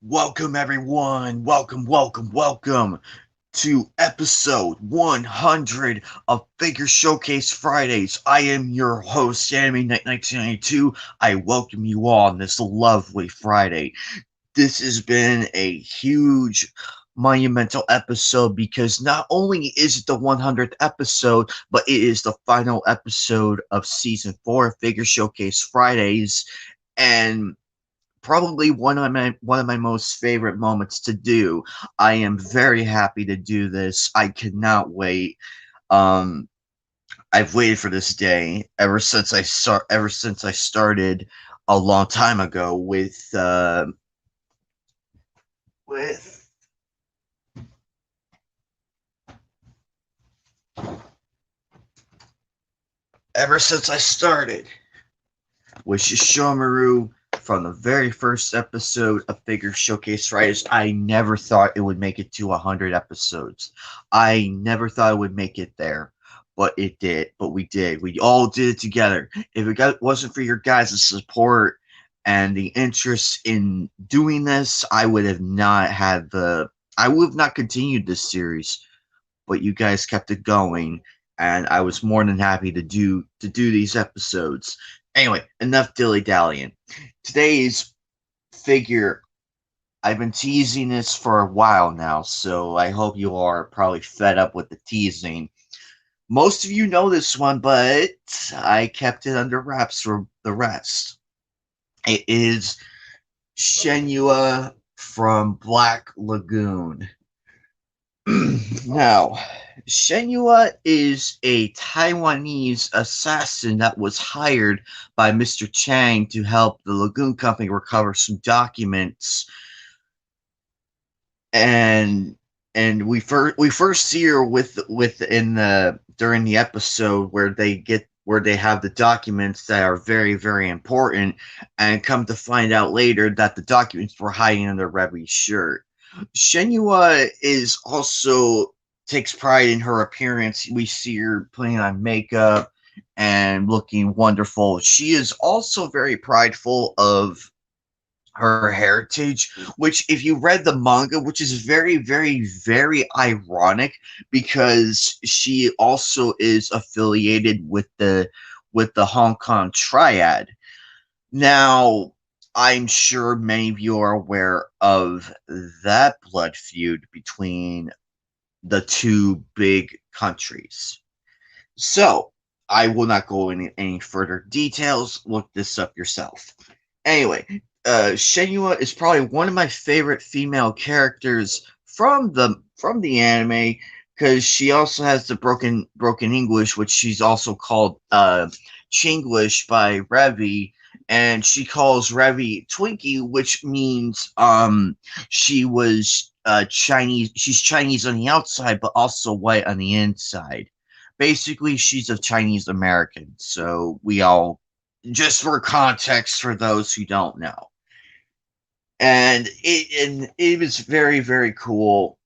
Welcome, everyone. Welcome to episode 100 of Figure Showcase Fridays. I am your host, Anime Night 1992. I welcome you all on this lovely Friday. This has been a huge monumental episode because not only is it the 100th episode, but it is the final episode of season 4 of Figure Showcase Fridays, and probably one of my most favorite moments to do. I am very happy to do this. I cannot wait. Um, I've waited for this day ever since I started a long time ago with ever since I started with Shishomaru from the very first episode of Figure Showcase Fridays. I never thought it would make it to 100 episodes. I never thought it would make it there, but it did. But we did. We all did it together. If wasn't for your guys' support and the interest in doing this, I would have not had the. I would have not continued this series, but you guys kept it going, and I was more than happy to do these episodes. Anyway, enough dilly dallying. Today's figure, I've been teasing this for a while now, so I hope you are probably fed up with the teasing. Most of you know this one, but I kept it under wraps for the rest. It is Shenua from Black Lagoon. Now, Shenua is a Taiwanese assassin that was hired by Mr. Chang to help the Lagoon Company recover some documents, and we first see her with in the during the episode where they have the documents that are very important, and come to find out later that the documents were hiding under Revi's shirt. Shenua is also takes pride in her appearance. We see her putting on makeup and looking wonderful. She is also very prideful of her heritage, which, if you read the manga, which is very ironic, because she also is affiliated with the Hong Kong Triad. Now, I'm sure many of you are aware of that blood feud between the two big countries. So, I will not go into any further details. Look this up yourself. Anyway, Shenua is probably one of my favorite female characters from the anime, because she also has the broken English, which she's also called Chinglish by Revi, and she calls Revi Twinkie, which means she was Chinese. She's Chinese on the outside, but also white on the inside. Basically, she's a Chinese American. So we all, just for context for those who don't know, and it was very cool.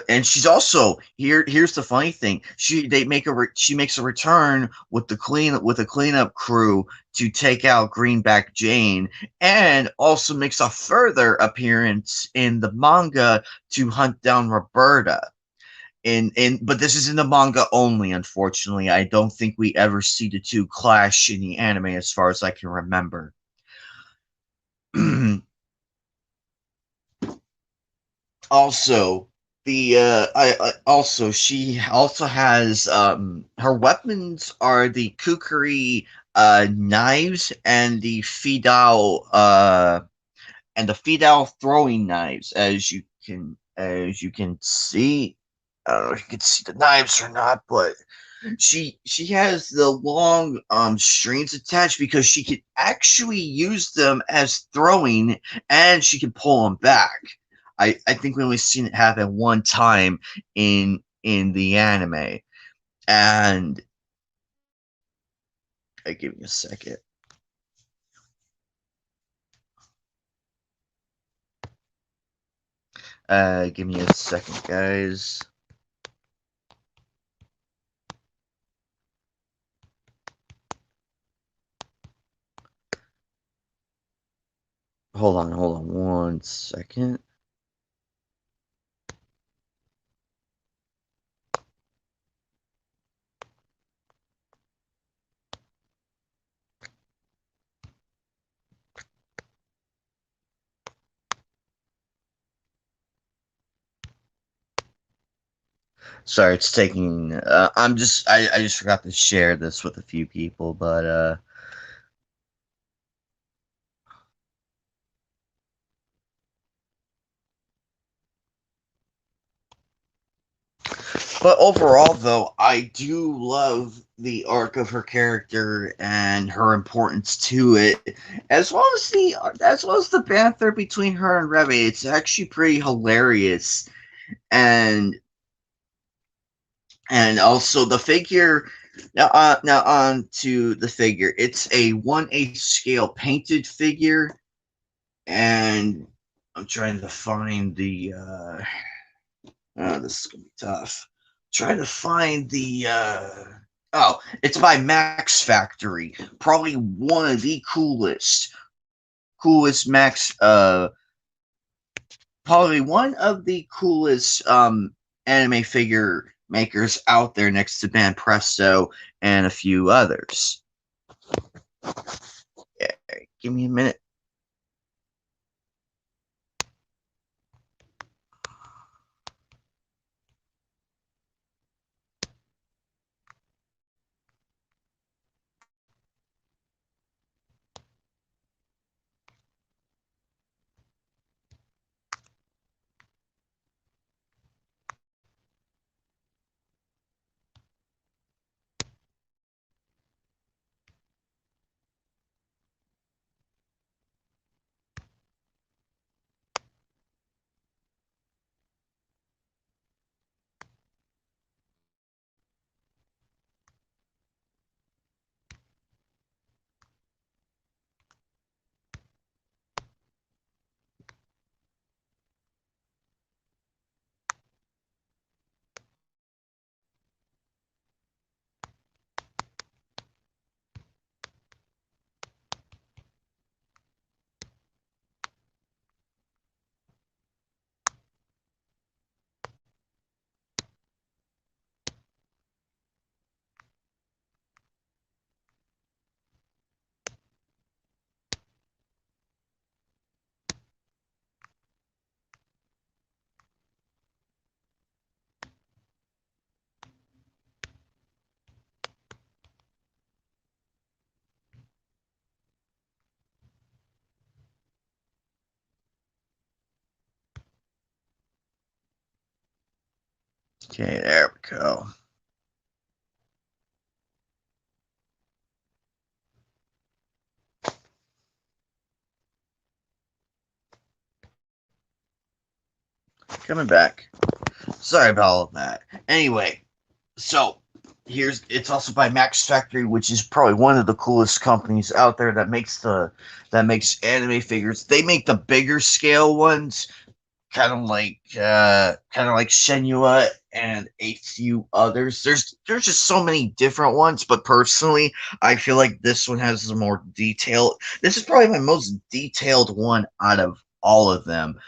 And she's also here. Here's the funny thing: she makes a return with a cleanup crew to take out Greenback Jane, and also makes a further appearance in the manga to hunt down Roberta. In But this is in the manga only. Unfortunately, I don't think we ever see the two clash in the anime, as far as I can remember. Also, she also has her weapons are the kukuri knives and the fidao throwing knives. As you can see, I don't know if you can see the knives or not, but she has the long strings attached, because she can actually use them as throwing, and she can pull them back. I think we only seen it happen one time in the anime, and I give me a second. Give me a second, guys. hold on 1 second. Sorry, it's taking. I just forgot to share this with a few people, but overall, though, I do love the arc of her character and her importance to it, as well as the banter between her and Remy. It's actually pretty hilarious, and also the figure. Now on to the figure. It's a 1/8 scale painted figure, and I'm trying to find the. This is gonna be tough. Try to find the. Oh, it's by Max Factory. Probably one of the coolest Max. Probably one of the coolest anime figure makers out there, next to Ban Presto and a few others. Yeah, give me a minute. Okay, there we go. Coming back. Sorry about all of that. Anyway, so it's also by Max Factory, which is probably one of the coolest companies out there that makes anime figures. They make the bigger scale ones, kind of like Shenua and a few others. There's just so many different ones, but personally, I feel like this one has the more detail. This is probably my most detailed one out of all of them.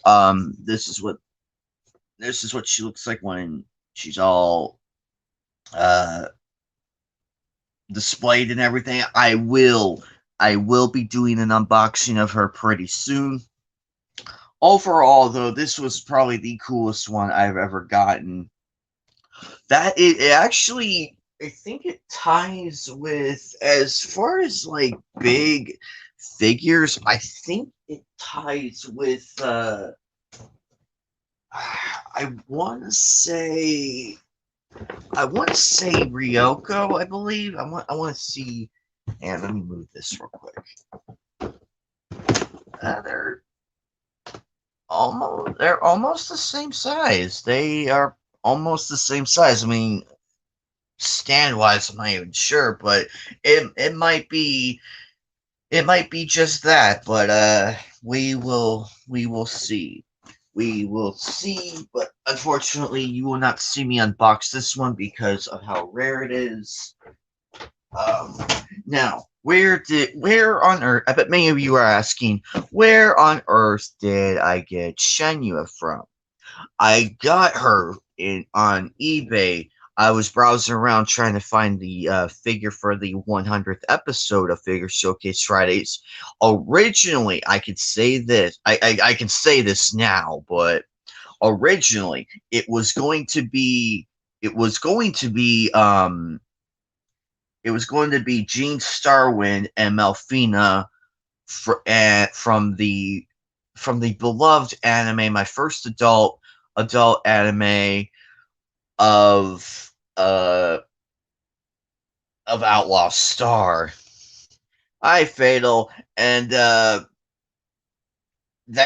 Um, this is what this is what she looks like when she's all uh displayed and everything. I will be doing an unboxing of her pretty soon. Overall, though, this was probably the coolest one I've ever gotten. That it actually, I think it ties with, as far as like big figures, I think it ties with I want to say Ryoko, I believe. I want to see, and let me move this real quick. They're almost the same size. They are almost the same size. I mean, stand wise, I'm not even sure, but it might be just that. But we will see. We will see, but unfortunately, you will not see me unbox this one because of how rare it is. Um, Now, where on earth? I bet many of you are asking, where on earth did I get Shenua from? I got her in on eBay. I was browsing around trying to find the figure for the 100th episode of Figure Showcase Fridays. Originally, I could say this. I can say this now, but originally it was going to be it was going to be it was going to be Gene Starwind and Melfina from the beloved anime, my first adult anime of uh of Outlaw Star. Hi, Fatal, and that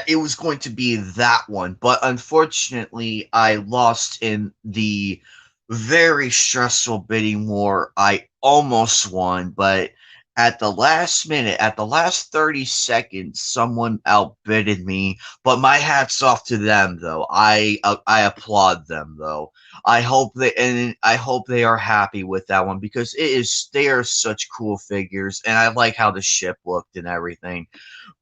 it was going to be that one, but unfortunately, I lost in the very stressful bidding war. I almost won, but at the last minute, at the last 30 seconds, someone outbidded me. But my hats off to them, though. I applaud them, though. I hope they are happy with that one because they are such cool figures, and I like how the ship looked and everything.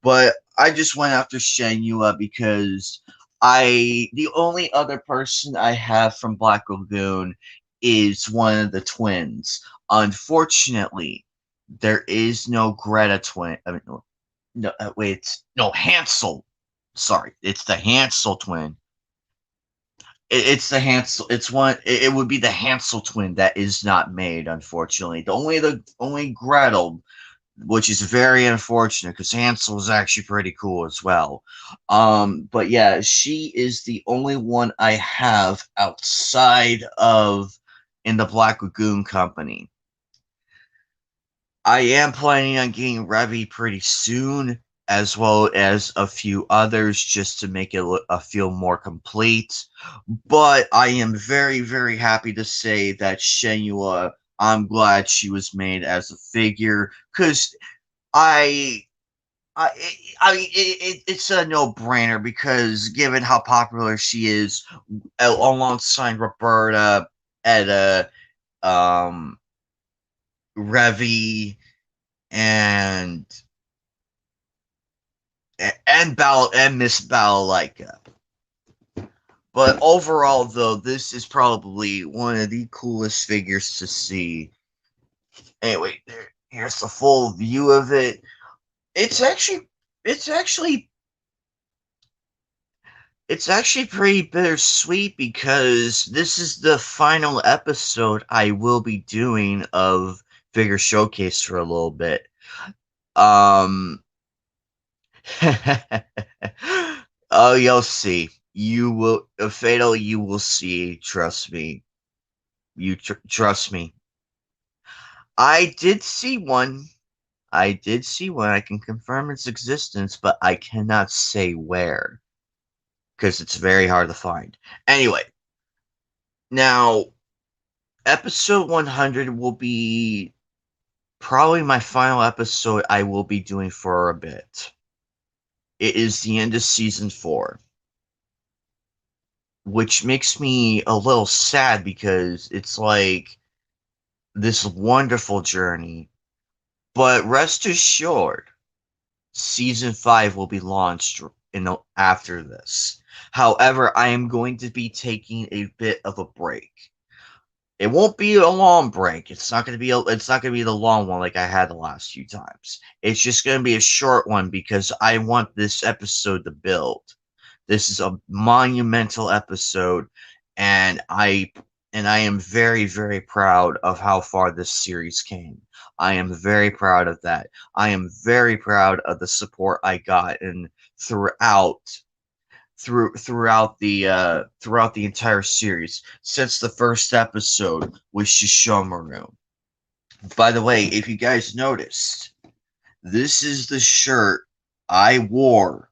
But I just went after Shenua because the only other person I have from Black Lagoon is one of the twins. Unfortunately, there is no Greta twin. I mean, no, wait, it's no Hansel. Sorry, it's the Hansel twin. It's the Hansel. It's one. It would be the Hansel twin that is not made. Unfortunately, the only Gretel, which is very unfortunate because Hansel is actually pretty cool as well. But yeah, she is the only one I have outside of in the Black Lagoon Company. I am planning on getting Revy pretty soon, as well as a few others, just to make it feel more complete. But I am very, very happy to say that Shenua, I'm glad she was made as a figure, because I I it's a no brainer because given how popular she is, alongside Roberta, Etta, um, Revi, and and Miss Balalaika. But overall, though, this is probably one of the coolest figures to see. Anyway, here's the full view of it. It's actually it's actually It's actually pretty bittersweet because this is the final episode I will be doing of Figure Showcase for a little bit. Um, oh, you'll see. You will, Fatal. You will see. Trust me. Trust me. I did see one. I did see one. I can confirm its existence, but I cannot say where because it's very hard to find. Anyway, now episode 100 will be probably my final episode I will be doing for a bit. It is the end of season 4, which makes me a little sad because it's like this wonderful journey. But rest assured, season 5 will be launched after this. However, I am going to be taking a bit of a break. It won't be a long break. It's not gonna be the long one like I had the last few times. It's just gonna be a short one because I want this episode to build. This is a monumental episode, and I am very, very proud of how far this series came. I am very proud of that. I am very proud of the support I got and throughout throughout the entire series since the first episode with Shishomaru. By the way, if you guys noticed, this is the shirt I wore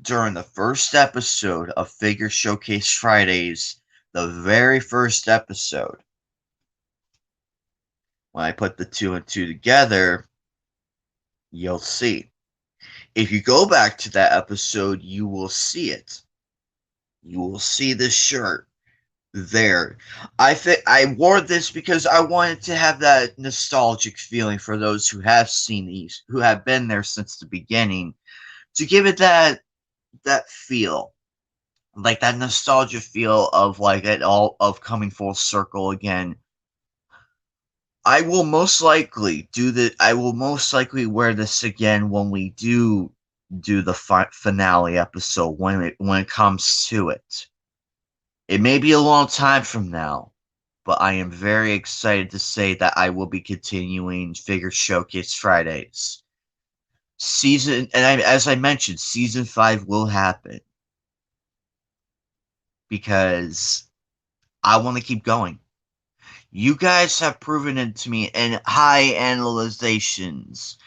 during the first episode of Figure Showcase Fridays, the very first episode. When I put the 2 and 2 together, you'll see. If you go back to that episode, you will see it. You will see this shirt. there. I think I wore this because I wanted to have that nostalgic feeling for those who have seen these, who have been there since the beginning, to give it that feel, like that nostalgia feel of like it all of coming full circle again. I will most likely do that. I will most likely wear this again when we do the finale episode when it comes to it. It may be a long time from now, but I am very excited to say that I will be continuing Figure Showcase Fridays. As I mentioned, season 5 will happen because I want to keep going. You guys have proven it to me in high analyzations.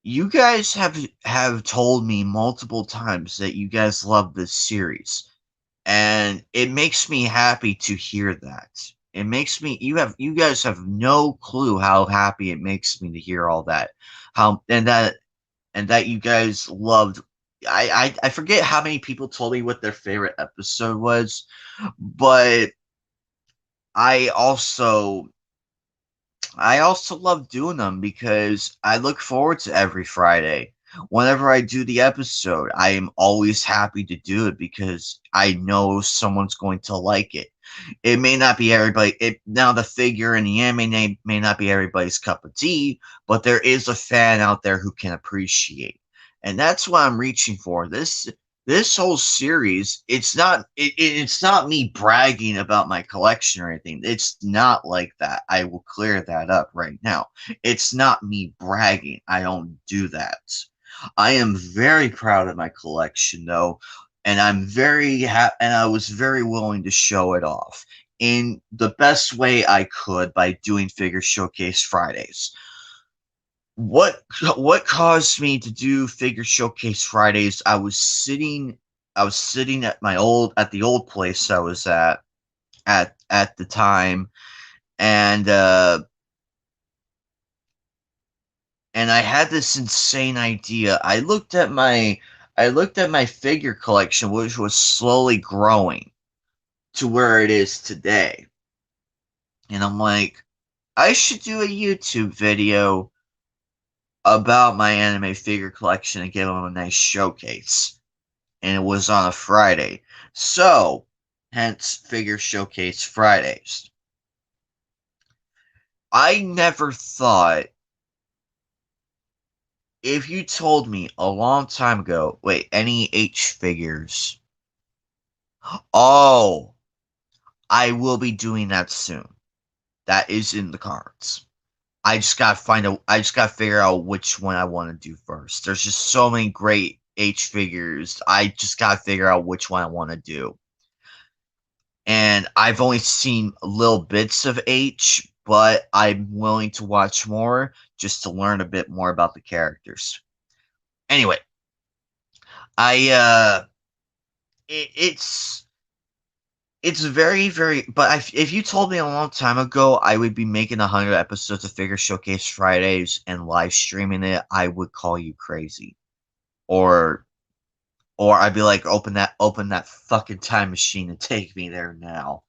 You guys have told me multiple times that you guys love this series, and it makes me happy to hear that. It makes me you guys have no clue how happy it makes me to hear all that. How and that you guys loved. I forget how many people told me what their favorite episode was, but I also I also love doing them because I look forward to every Friday. Whenever I do the episode, I am always happy to do it because I know someone's going to like it. It may not be everybody. Now the figure and the anime may not be everybody's cup of tea, but there is a fan out there who can appreciate, and that's what I'm reaching for. This whole series, it's not me bragging about my collection or anything. It's not like that. I will clear that up right now. It's not me bragging. I don't do that. I am very proud of my collection though, and and I was very willing to show it off in the best way I could by doing Figure Showcase Fridays. What caused me to do Figure Showcase Fridays? I was sitting at the old place I was at the time, and I had this insane idea. I looked at my figure collection, which was slowly growing to where it is today. And I'm like, I should do a YouTube video about my anime figure collection and give them a nice showcase. And it was on a Friday. So, hence Figure Showcase Fridays. I never thought, if you told me a long time ago, wait, any H figures? Oh, I will be doing that soon. That is in the cards. I just gotta figure out which one I want to do first. There's just so many great H figures. I just gotta figure out which one I want to do. And I've only seen little bits of H, but I'm willing to watch more just to learn a bit more about the characters. Anyway, I it's very, but if you told me a long time ago I would be making 100 episodes of Figure Showcase Fridays and live streaming it, I would call you crazy. Or I'd be like, open that fucking time machine and take me there now.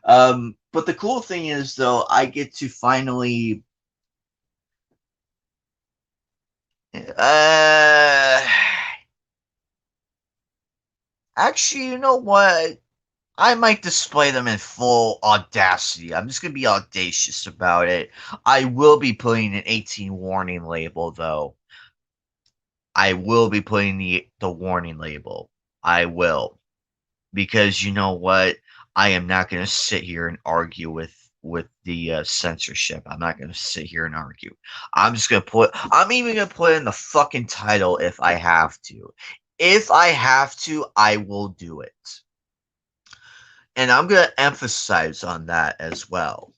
But the cool thing is though, I get to finally uh actually, you know what? I might display them in full audacity. I'm just gonna be audacious about it. I will be putting an 18 warning label though. I will be putting the warning label. I will. Because you know what? I am not going to sit here and argue with the censorship. I'm not going to sit here and argue. I'm just going to put. I'm even going to put in the fucking title if I have to. If I have to, I will do it. And I'm going to emphasize on that as well.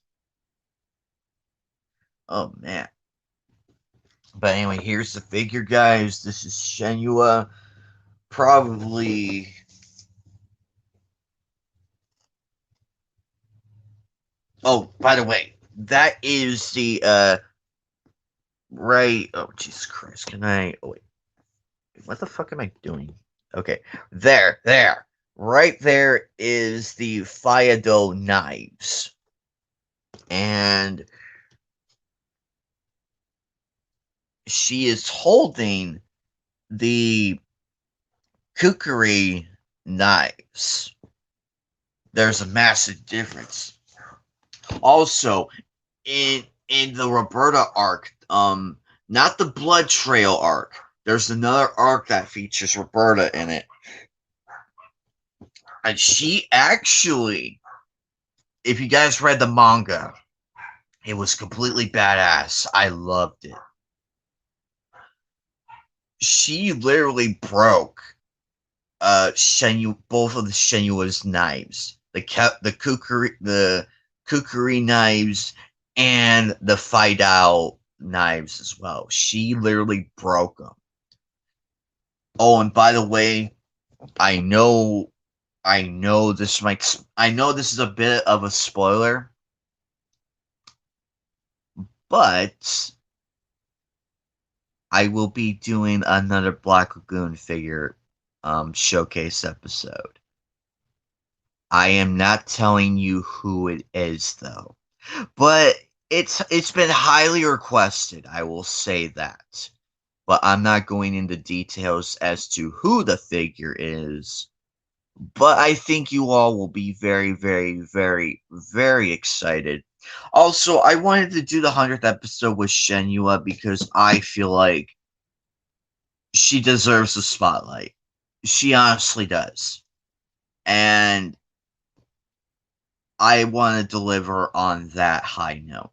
Oh man. But anyway, here's the figure, guys. This is Shenua. Probably. Oh, by the way, that is the right. Oh, Jesus Christ! Can I? Oh wait, what the fuck am I doing? Okay, there. Right there is the Fayado knives. And she is holding the kukuri knives. There's a massive difference. Also, in the Roberta arc, not the Blood Trail arc. There's another arc that features Roberta in it. And she actually, if you guys read the manga, it was completely badass. I loved it. She literally broke both of the Shenua's knives. The kukuri knives and the Fidao knives as well. She literally broke them. Oh, and by the way, I know I know this is a bit of a spoiler, but I will be doing another Black Lagoon figure showcase episode. I am not telling you who it is though. But it's been highly requested, I will say that. But I'm not going into details as to who the figure is. But I think you all will be very, very, very, very excited. Also, I wanted to do the 100th episode with Shenua because I feel like she deserves the spotlight. She honestly does. And I want to deliver on that high note.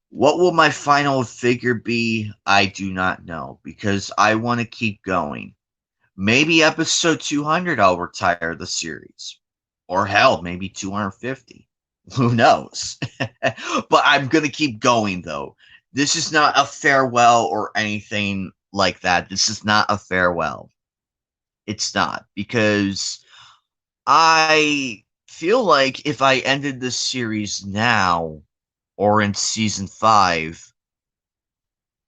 What will my final figure be? I do not know because I want to keep going. Maybe episode 200 I'll retire the series. Or hell, maybe 250. Who knows? But I'm going to keep going though. This is not a farewell or anything like that. This is not a farewell. It's not because I feel like if I ended this series now or in season 5,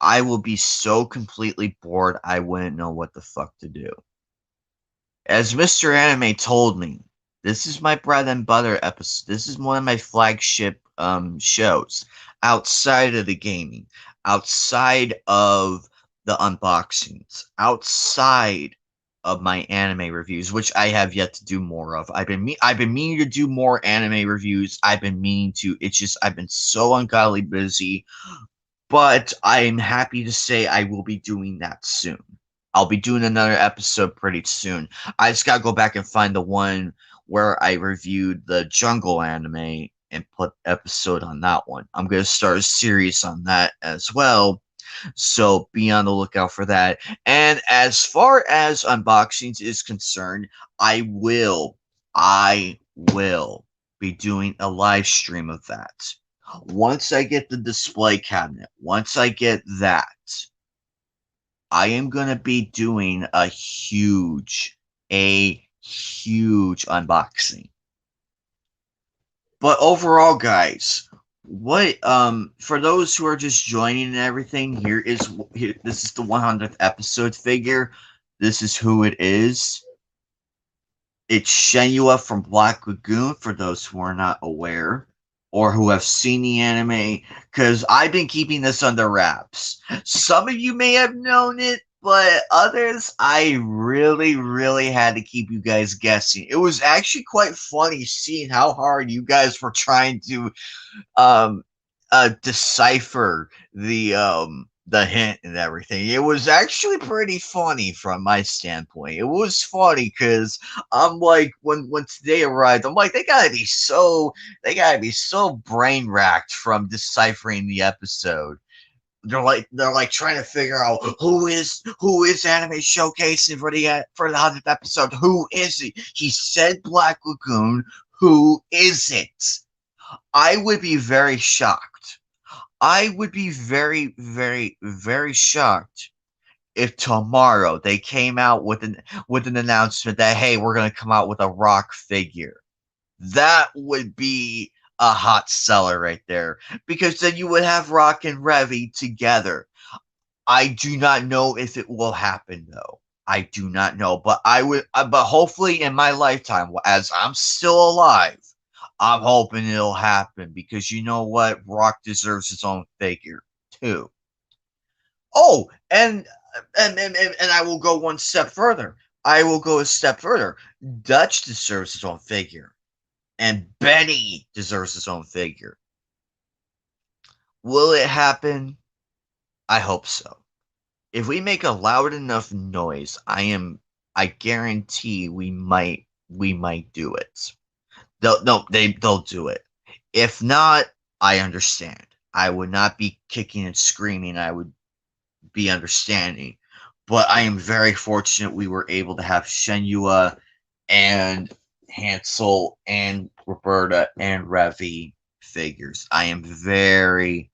I will be so completely bored I wouldn't know what the fuck to do. As Mr. Anime told me, this is my bread and butter episode. This is one of my flagship shows outside of the gaming, outside of the unboxings, outside of my anime reviews, which I have yet to do more of. I've been meaning to do more anime reviews. I've been meaning to. It's just I've been so ungodly busy, but I'm happy to say I will be doing that soon. I'll be doing another episode pretty soon. I just gotta go back and find the one where I reviewed the Jungle anime and put episode on that one. I'm gonna start a series on that as well. So be on the lookout for that. And as far as unboxings is concerned, I will be doing a live stream of that. Once I get the display cabinet, once I get that, I am going to be doing a huge unboxing. But overall, guys, what for those who are just joining and everything, this is the 100th episode figure. This is who it is. It's Shenua from Black Lagoon, for those who are not aware or who have seen the anime, because I've been keeping this under wraps. Some of you may have known it, but others, I really, really had to keep you guys guessing. It was actually quite funny seeing how hard you guys were trying to um, decipher the hint and everything. It was actually pretty funny from my standpoint. It was funny because I'm like, when today arrived, I'm like, they gotta be so brain racked from deciphering the episode. They're like trying to figure out who is Anime Showcasing for the 100th episode. Who is he? He said Black Lagoon. Who is it? I would be very shocked. I would be very, very, very shocked if tomorrow they came out with an announcement that, hey, we're gonna come out with a Rock figure. That would be a hot seller right there, because then you would have Rock and Revy together. I do not know if it will happen though. I do not know, but but hopefully in my lifetime, as I'm still alive, I'm hoping it'll happen because you know what? Rock deserves his own figure too. Oh, and I will go one step further. I will go a step further. Dutch deserves his own figure, and Benny deserves his own figure. Will it happen? I hope so. If we make a loud enough noise, I guarantee we might do it. They'll do it. If not, I understand. I would not be kicking and screaming. I would be understanding. But I am very fortunate we were able to have Shenua and Hansel and Roberta and Revi figures. I am very,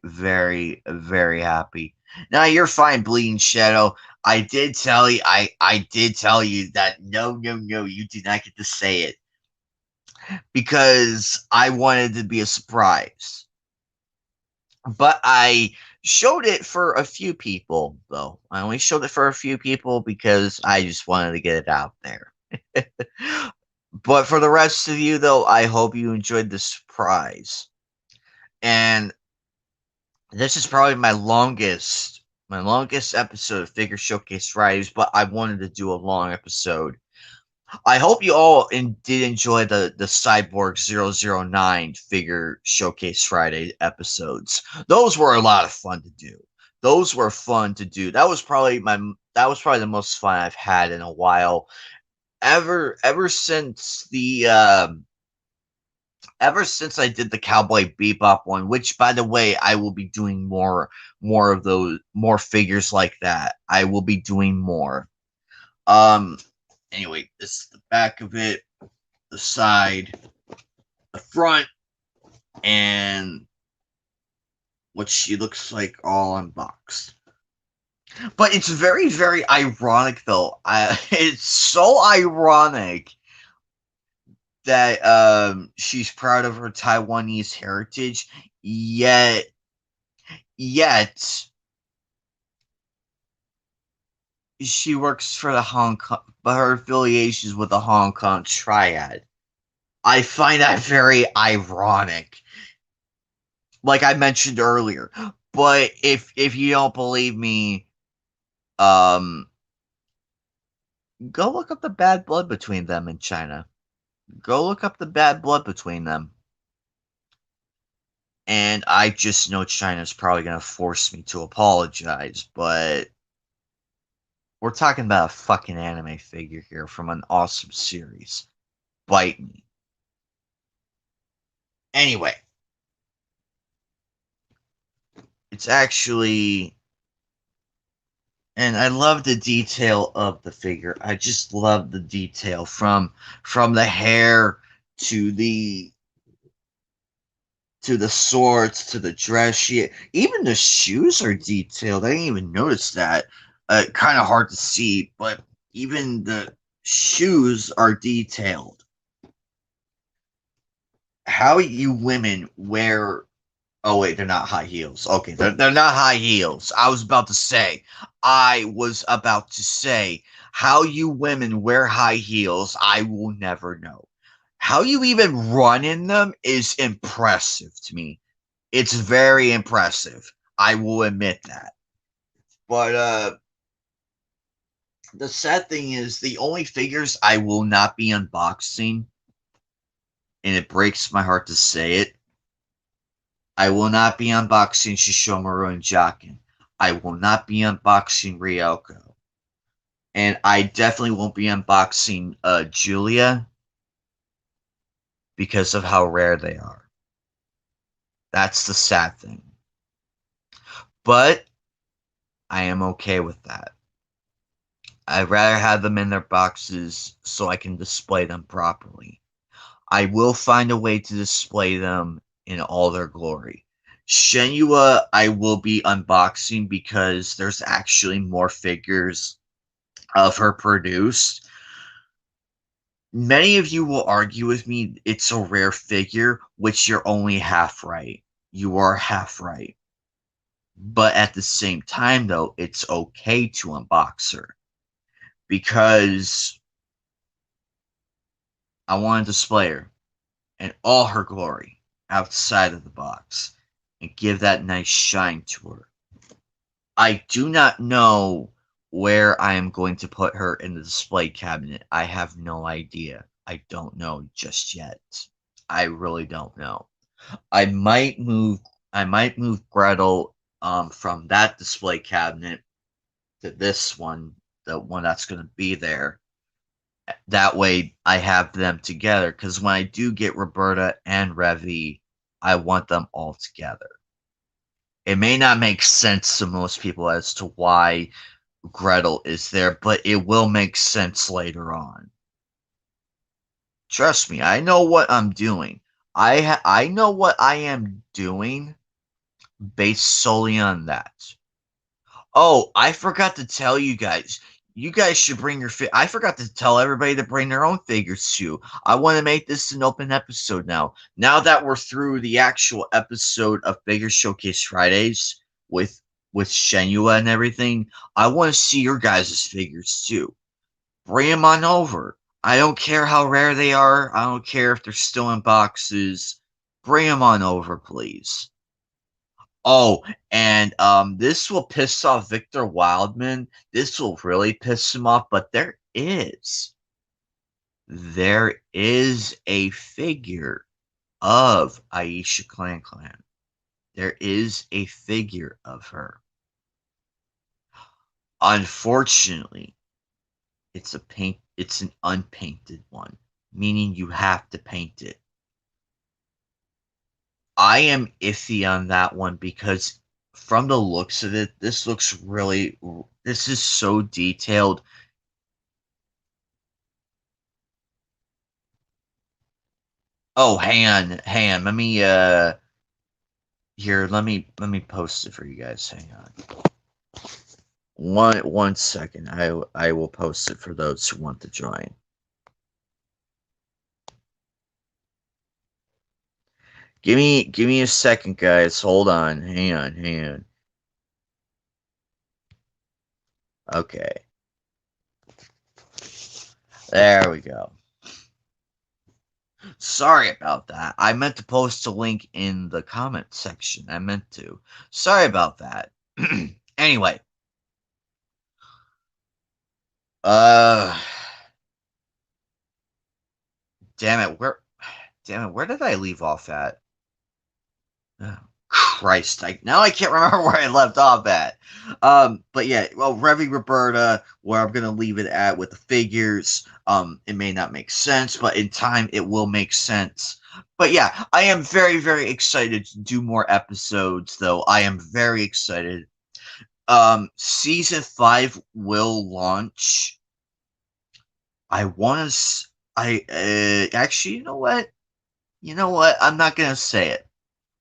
very happy. Now you're fine, Bleeding Shadow. I did tell you that no, you did not get to say it because I wanted to be a surprise. But I showed it for a few people, though. I only showed it for a few people because I just wanted to get it out there. But for the rest of you, though, I hope you enjoyed the surprise. And this is probably my longest episode of Figure Showcase Fridays, but I wanted to do a long episode. I hope you all did enjoy the Cyborg 009 Figure Showcase Friday episodes. Those were a lot of fun to do. Those were fun to do. That was probably the most fun I've had in a while. Ever since I did the Cowboy Bebop one, which by the way, I will be doing more of those, more figures like that. I will be doing more. Um anyway, this is the back of it, the side, the front, and what she looks like all unboxed. But it's very, very ironic though. It's so ironic that she's proud of her Taiwanese heritage, yet she works for the Hong Kong, but her affiliations with the Hong Kong Triad. I find that very ironic, like I mentioned earlier. But if you don't believe me, um, go look up the bad blood between them and China. Go look up the bad blood between them. And I just know China's probably gonna force me to apologize, but we're talking about a fucking anime figure here from an awesome series. Bite me. Anyway, it's actually, and I love the detail of the figure. I just love the detail from the hair to the swords to the dress. Even the shoes are detailed. I didn't even notice that. Kind of hard to see, but even the shoes are detailed. How you women wear? Oh wait, they're not high heels. Okay, they're not high heels. I was about to say how you women wear high heels. I will never know. How you even run in them is impressive to me. It's very impressive. I will admit that. But the sad thing is the only figures I will not be unboxing, and it breaks my heart to say it, I will not be unboxing Shishomaru and Jakin. I will not be unboxing Ryoko. And I definitely won't be unboxing Julia because of how rare they are. That's the sad thing. But I am okay with that. I'd rather have them in their boxes so I can display them properly. I will find a way to display them in all their glory. Shenua, I will be unboxing because there's actually more figures of her produced. Many of you will argue with me it's a rare figure, which you're only half right. You are half right. But at the same time, though, it's okay to unbox her because I want to display her in all her glory outside of the box and give that nice shine to her. I do not know where I am going to put her in the display cabinet. I have no idea. I don't know just yet. I really don't know. I might move I might move Gretel from that display cabinet to this one, the one that's going to be there. That way I have them together because when I do get Roberta and Revy, I want them all together. It may not make sense to most people as to why Gretel is there, but it will make sense later on. Trust me, I know what I'm doing. I know what I am doing based solely on that. Oh, I forgot to tell you guys. You guys should bring your I forgot to tell everybody to bring their own figures too. I want to make this an open episode now. Now that we're through the actual episode of Figure Showcase Fridays with Shenua and everything, I want to see your guys' figures too. Bring them on over. I don't care how rare they are. I don't care if they're still in boxes. Bring them on over, please. Oh, and this will piss off Victor Wildman. This will really piss him off, but there is a figure of Aisha Clan Clan. There is a figure of her. Unfortunately, it's an unpainted one, meaning you have to paint it. I am iffy on that one because from the looks of it, this is so detailed. Oh, hang on. Let me post it for you guys. Hang on. One second. I will post it for those who want to join. Give me a second, guys. Hold on. Hang on. Okay. There we go. Sorry about that. I meant to post a link in the comment section. I meant to. Sorry about that. Anyway. Uh damn it, where did I leave off at? Oh, Christ, now I can't remember where I left off at. But yeah, well, Revy Roberta, where I'm gonna leave it at with the figures. It may not make sense, but in time it will make sense. But yeah, I am very, very excited to do more episodes, though. I am very excited. Season 5 will launch. I want to. Actually, you know what? I'm not gonna say it.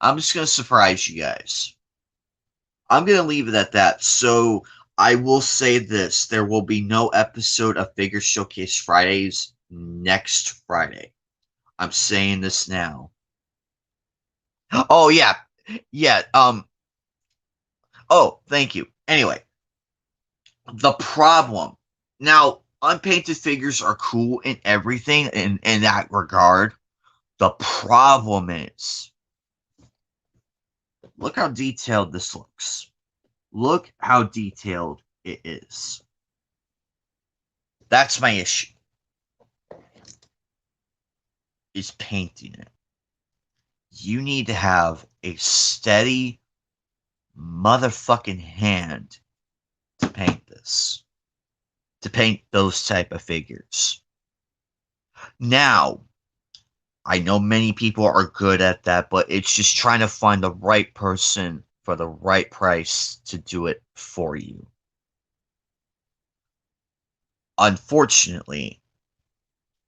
I'm just gonna surprise you guys. I'm gonna leave it at that. So I will say this: there will be no episode of Figure Showcase Fridays next Friday. I'm saying this now. Oh yeah, yeah. Oh, thank you. Anyway, the problem now. Unpainted figures are cool in everything in that regard. The problem is, look how detailed this looks. Look how detailed it is. That's my issue. Is painting it. You need to have a steady motherfucking hand to paint this. To paint those type of figures. Now, I know many people are good at that, but it's just trying to find the right person for the right price to do it for you. Unfortunately,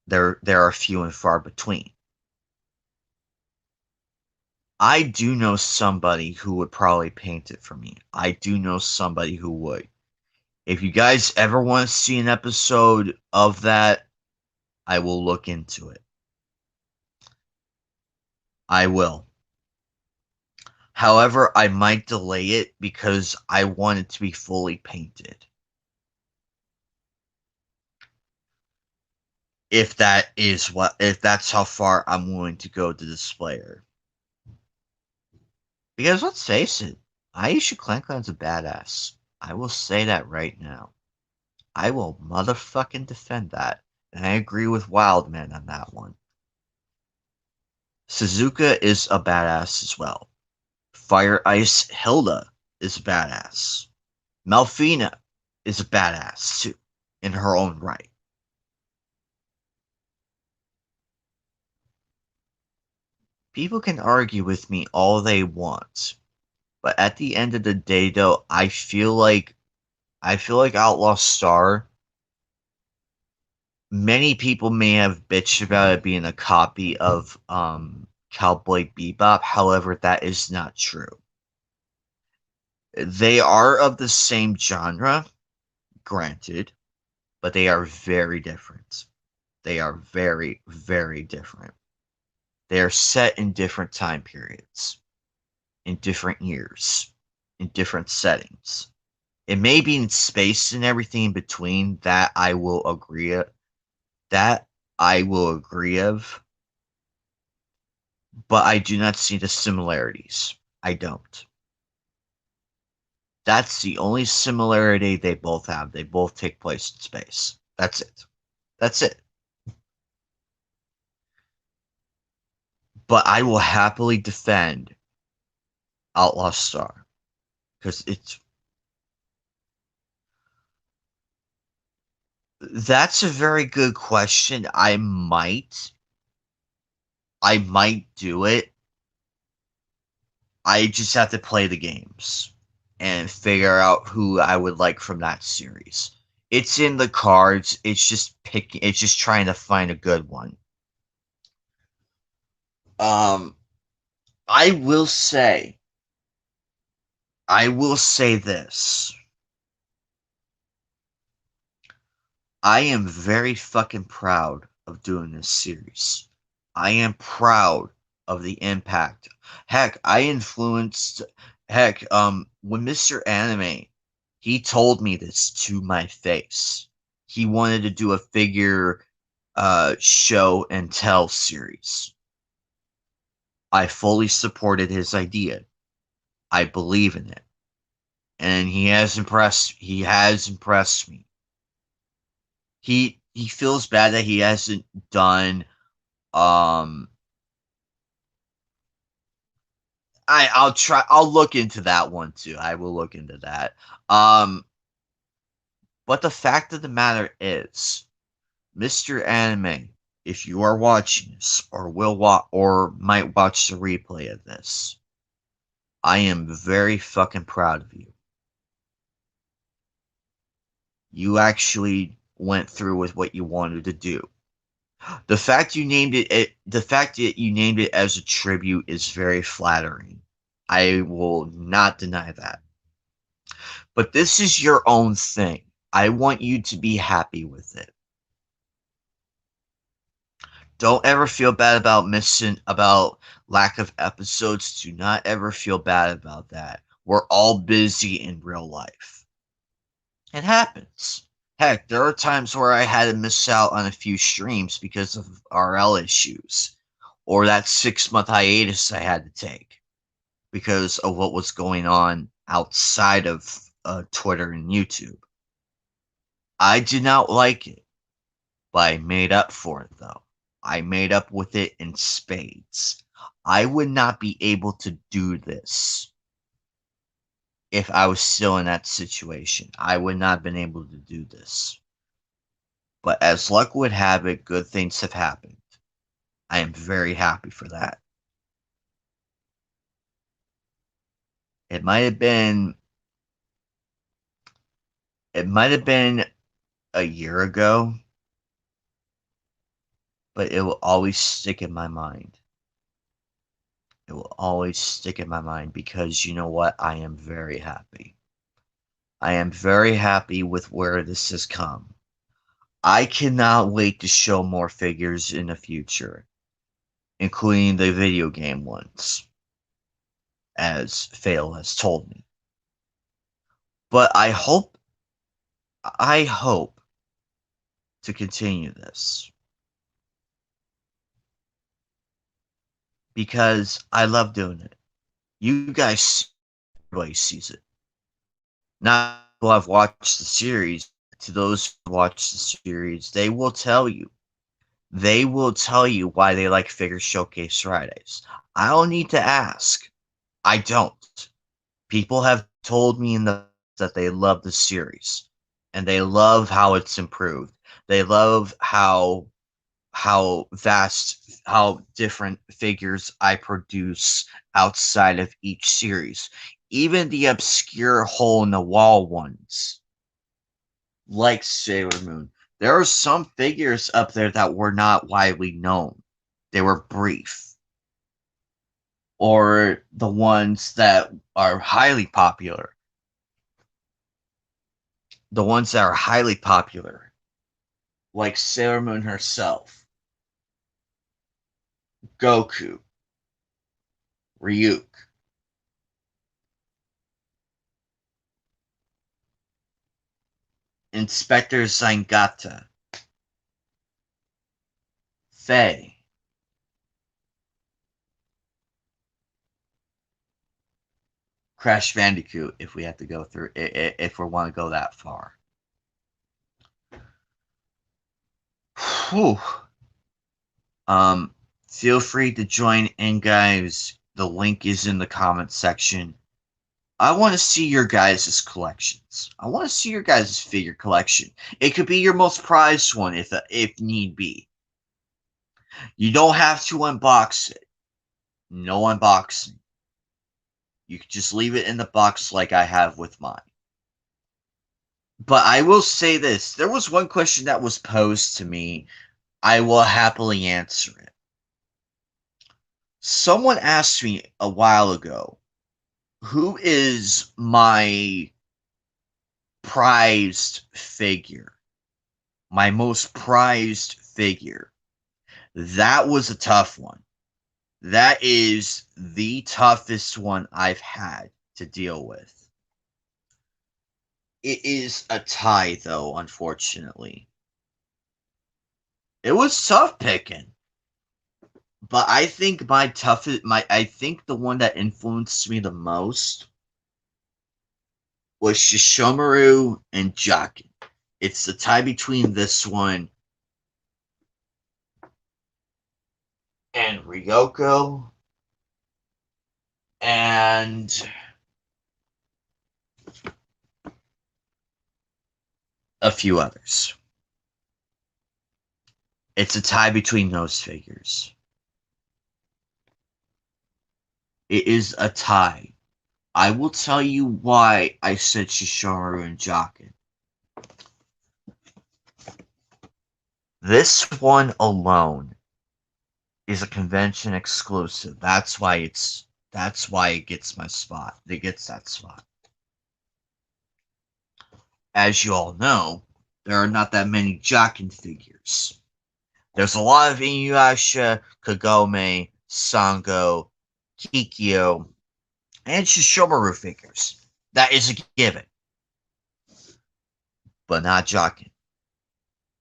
there are few and far between. I do know somebody who would probably paint it for me. I do know somebody who would. If you guys ever want to see an episode of that, I will look into it. I will. However, I might delay it because I want it to be fully painted. If that's how far I'm willing to go to display her. Because let's face it, Aisha Clankland's a badass. I will say that right now. I will motherfucking defend that. And I agree with Wildman on that one. Suzuka is a badass as well. Fire Ice Hilda is a badass. Malfina is a badass too, in her own right. People can argue with me all they want, but at the end of the day, though, I feel like Outlaw Star. Many people may have bitched about it being a copy of Cowboy Bebop. However, that is not true. They are of the same genre, granted, but they are very different. They are very, very different. They are set in different time periods, in different years, in different settings. It may be in space and everything in between. That I will agree of, but I do not see the similarities. I don't. That's the only similarity they both have. They both take place in space. That's it. That's it. But I will happily defend Outlaw Star because it's that's a very good question. I might do it. I just have to play the games and figure out who I would like from that series. It's in the cards. It's just trying to find a good one. Um I will say this. I am very fucking proud of doing this series. I am proud of the impact. Heck, I influenced when Mr. Anime, he told me this to my face. He wanted to do a figure show and tell series. I fully supported his idea. I believe in it. And he has impressed me. He feels bad that he hasn't done um I'll look into that one too. I will look into that. But the fact of the matter is, Mr. Anime, if you are watching this or will watch or might watch the replay of this, I am very fucking proud of you. You actually went through with what you wanted to do. The fact that you named it as a tribute is very flattering. I will not deny that. But this is your own thing. I want you to be happy with it. Don't ever feel bad about lack of episodes. Do not ever feel bad about that. We're all busy in real life. It happens. Heck, there are times where I had to miss out on a few streams because of RL issues, or that 6-month hiatus I had to take because of what was going on outside of Twitter and YouTube. I did not like it, but I made up for it though. I made up with it in spades. I would not be able to do this if I was still in that situation. I would not have been able to do this. But as luck would have it, good things have happened. I am very happy for that. It might have been it might have been a year ago, but it will always stick in my mind. It will always stick in my mind because you know what? I am very happy. I am very happy with where this has come. I cannot wait to show more figures in the future, including the video game ones. as Fail has told me. But I hope to continue this because I love doing it. You guys, everybody sees it. Not who have watched the series. To those who watch the series, they will tell you. They will tell you why they like Figure Showcase Fridays. I don't need to ask. I don't. People have told me in the that they love the series and they love how it's improved. They love how different figures I produce outside of each series. Even the obscure hole in the wall ones, like Sailor Moon. There are some figures up there that were not widely known. They were brief. Or the ones that are highly popular. The ones that are highly popular, like Sailor Moon herself, Goku, Ryuk, Inspector Zangata, Faye, Crash Bandicoot, if we have to go through, if we want to go that far. Whew. Feel free to join in, guys. The link is in the comment section. I want to see your guys' collections. I want to see your guys' figure collection. It could be your most prized one if need be. You don't have to unbox it. No unboxing. You can just leave it in the box like I have with mine. But I will say this. There was one question that was posed to me. I will happily answer it. Someone asked me a while ago, who is my prized figure? My most prized figure. That was a tough one. That is the toughest one I've had to deal with. It is a tie, though, unfortunately. It was tough picking. But I think I think the one that influenced me the most was Shishomaru and Jaken. It's the tie between this one and Ryoko and a few others. It's a tie between those figures. It is a tie. I will tell you why I said Shishomaru and Jaken. This one alone is a convention exclusive. That's why it gets my spot. It gets that spot. As you all know, there are not that many Jaken figures. There's a lot of Inuyasha, Kagome, Sango, Kikyo, and Shishomaru figures. That is a given. But not Jaken.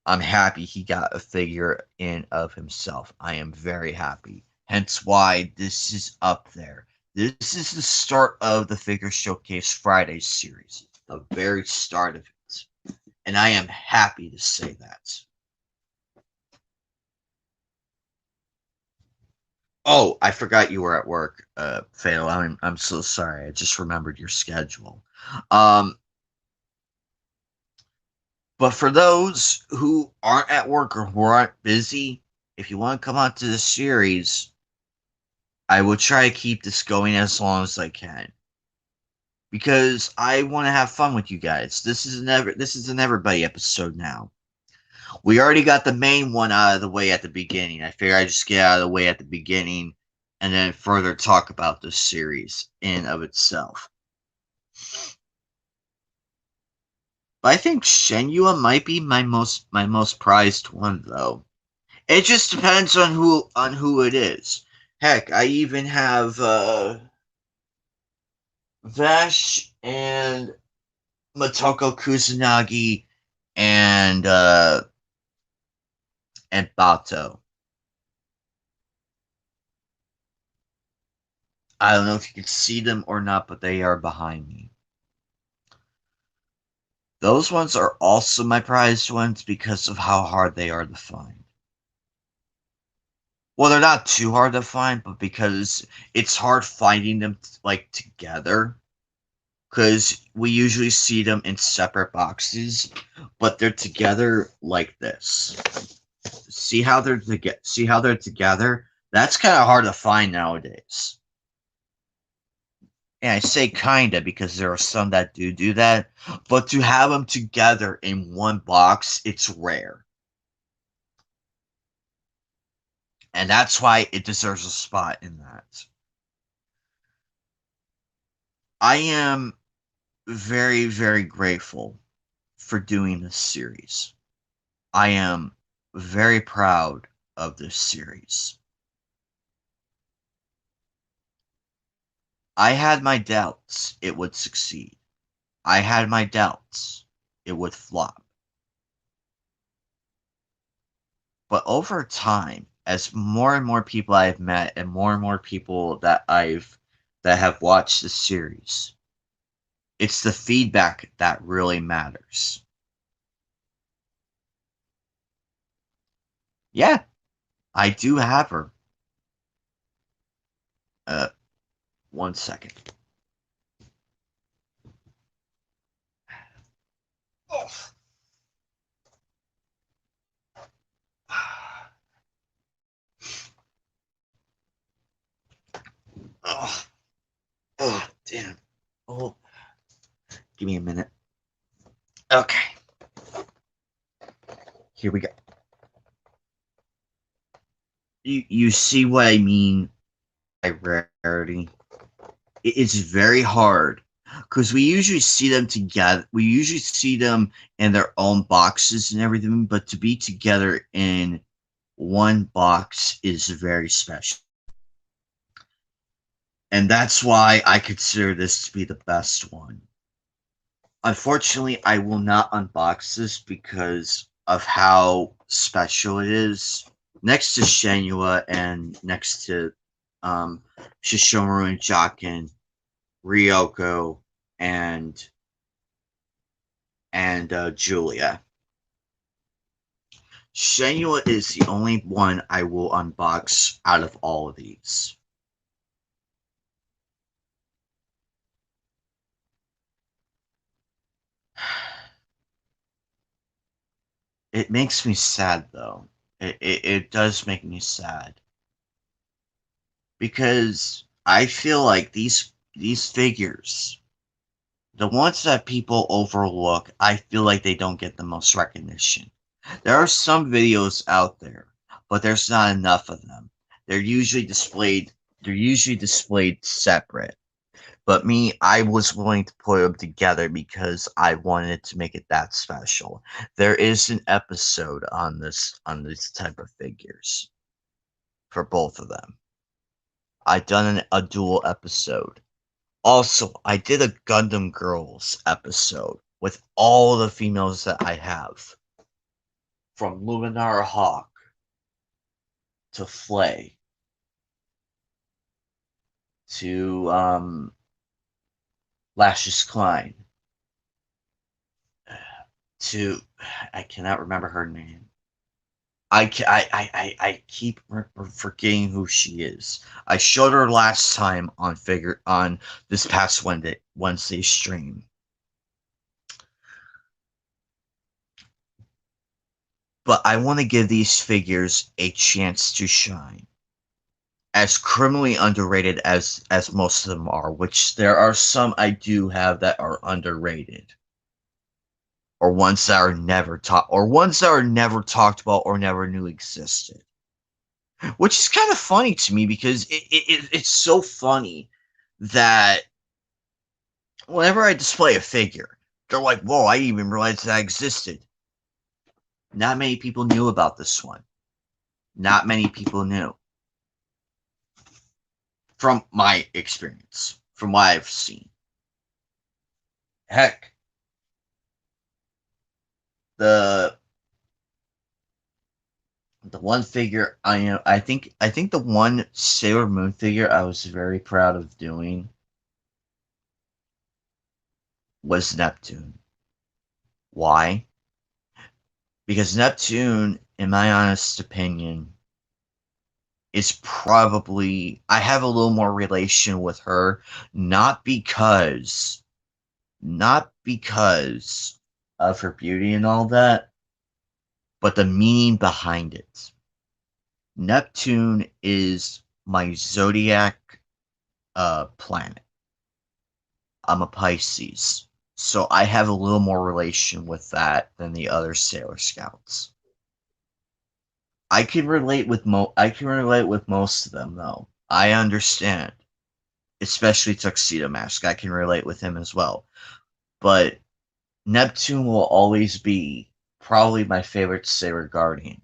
I'm happy he got a figure in of himself. I am very happy. Hence why this is up there. This is the start of the Figure Showcase Fridays series. The very start of it. And I am happy to say that. Oh, I forgot you were at work, Fail. I'm so sorry. I just remembered your schedule. But for those who aren't at work or who aren't busy, if you want to come on to the series, I will try to keep this going as long as I can. Because I want to have fun with you guys. This is an everybody episode now. We already got the main one out of the way at the beginning. I figure I just get out of the way at the beginning and then further talk about this series in of itself. But I think Shenua might be my most prized one, though. It just depends on who it is. Heck, I even have Vash and Motoko Kusanagi and Bato. I don't know if you can see them or not, but they are behind me. Those ones are also my prized ones because of how hard they are to find. Well, they're not too hard to find, but because it's hard finding them like together. Because we usually see them in separate boxes, but they're together like this. See how they're together? That's kind of hard to find nowadays. And I say kinda because there are some that do that, but to have them together in one box, it's rare. And that's why it deserves a spot in that. I am very, very grateful for doing this series. I am very proud of this series. I had my doubts it would succeed. I had my doubts it would flop. But over time, as more and more people I've met and more people that have watched the series, it's the feedback that really matters. Yeah, I do have her. Uh, 1 second. Oh. Oh, oh, damn. Oh, give me a minute. Okay, here we go. You see what I mean by rarity? It's very hard because we usually see them together. We usually see them in their own boxes and everything, but to be together in one box is very special. And that's why I consider this to be the best one. Unfortunately, I will not unbox this because of how special it is. Next to Shenua and next to Shishomaru and Jakin, Ryoko and Julia. Shenua is the only one I will unbox out of all of these. It makes me sad though. It does make me sad because I feel like these figures, the ones that people overlook, I feel like they don't get the most recognition. There are some videos out there, but there's not enough of them. They're usually displayed they're usually displayed separate. But me, I was willing to put them together because I wanted to make it that special. There is an episode on this type of figures for both of them. I done a dual episode. Also, I did a Gundam Girls episode with all the females that I have, from Luminar Hawk to Flay to Lashes Klein to I cannot remember her name. I keep forgetting who she is. I showed her last time on this past Wednesday stream. But I want to give these figures a chance to shine. As criminally underrated as most of them are, which there are some I do have that are underrated. Or ones that are never talked about or never knew existed. Which is kind of funny to me because it's so funny that whenever I display a figure, they're like, whoa, I didn't even realize that existed. Not many people knew about this one. Not many people knew. From my experience, from what I've seen. Heck, the one figure I think the one Sailor Moon figure I was very proud of doing was Neptune. Why? Because Neptune, in my honest opinion, is probably I have a little more relation with her, not because of her beauty and all that, but the meaning behind it. Neptune is my zodiac planet. I'm a Pisces, so I have a little more relation with that than the other Sailor Scouts. I can relate with most of them though. I understand, especially Tuxedo Mask. I can relate with him as well. But Neptune will always be probably my favorite Sailor Guardian.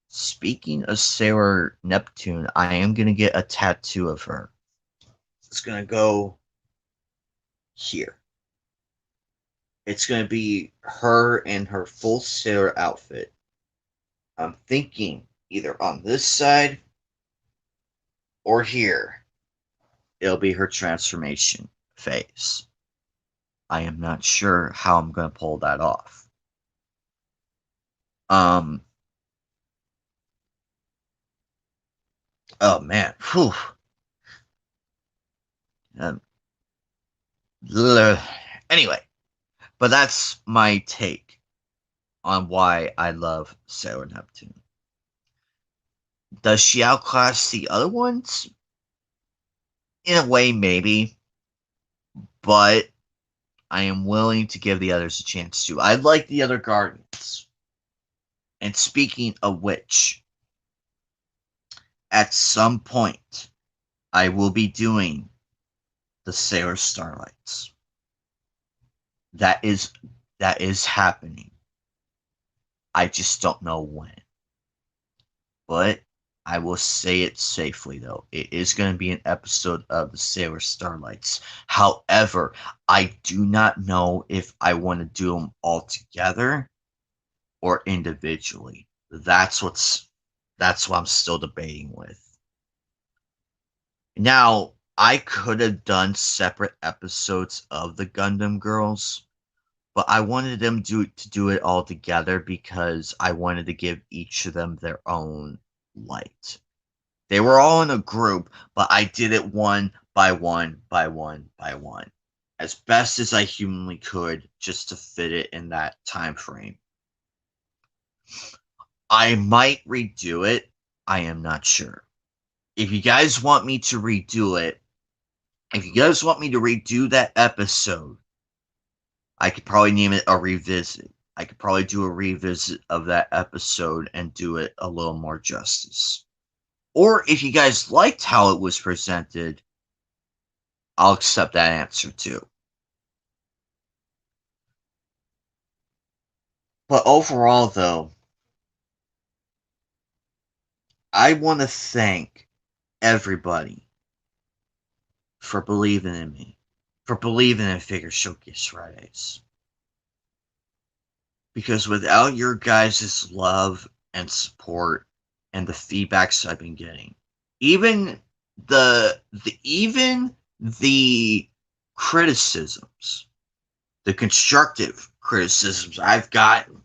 Speaking of Sailor Neptune, I am gonna get a tattoo of her. It's gonna go here. It's gonna be her in her full sailor outfit. I'm thinking either on this side or here. It'll be her transformation phase. I am not sure how I'm gonna pull that off. Um. Oh man. Whew. Um, anyway, but that's my take on why I love Sailor Neptune. Does she outclass the other ones? In a way, maybe, but I am willing to give the others a chance too. I like the other Guardians. And speaking of which, at some point, I will be doing the Sailor Starlights. That is happening. I just don't know when. But I will say it safely though. It is going to be an episode of the Sailor Starlights. However, I do not know if I want to do them all together or individually. That's what I'm still debating with. Now, I could have done separate episodes of the Gundam Girls, but I wanted them to do it all together because I wanted to give each of them their own light. They were all in a group, but I did it one by one by one by one, as best as I humanly could, just to fit it in that time frame. I might redo it. I am not sure. If you guys want me to redo it, if you guys want me to redo that episode, I could probably name it a revisit. I could probably do a revisit of that episode and do it a little more justice. Or if you guys liked how it was presented, I'll accept that answer too. But overall, though, I want to thank everybody for believing in me, for believing in Figure Showcase Fridays. Because without your guys' love and support and the feedbacks I've been getting, even the criticisms, the constructive criticisms I've gotten,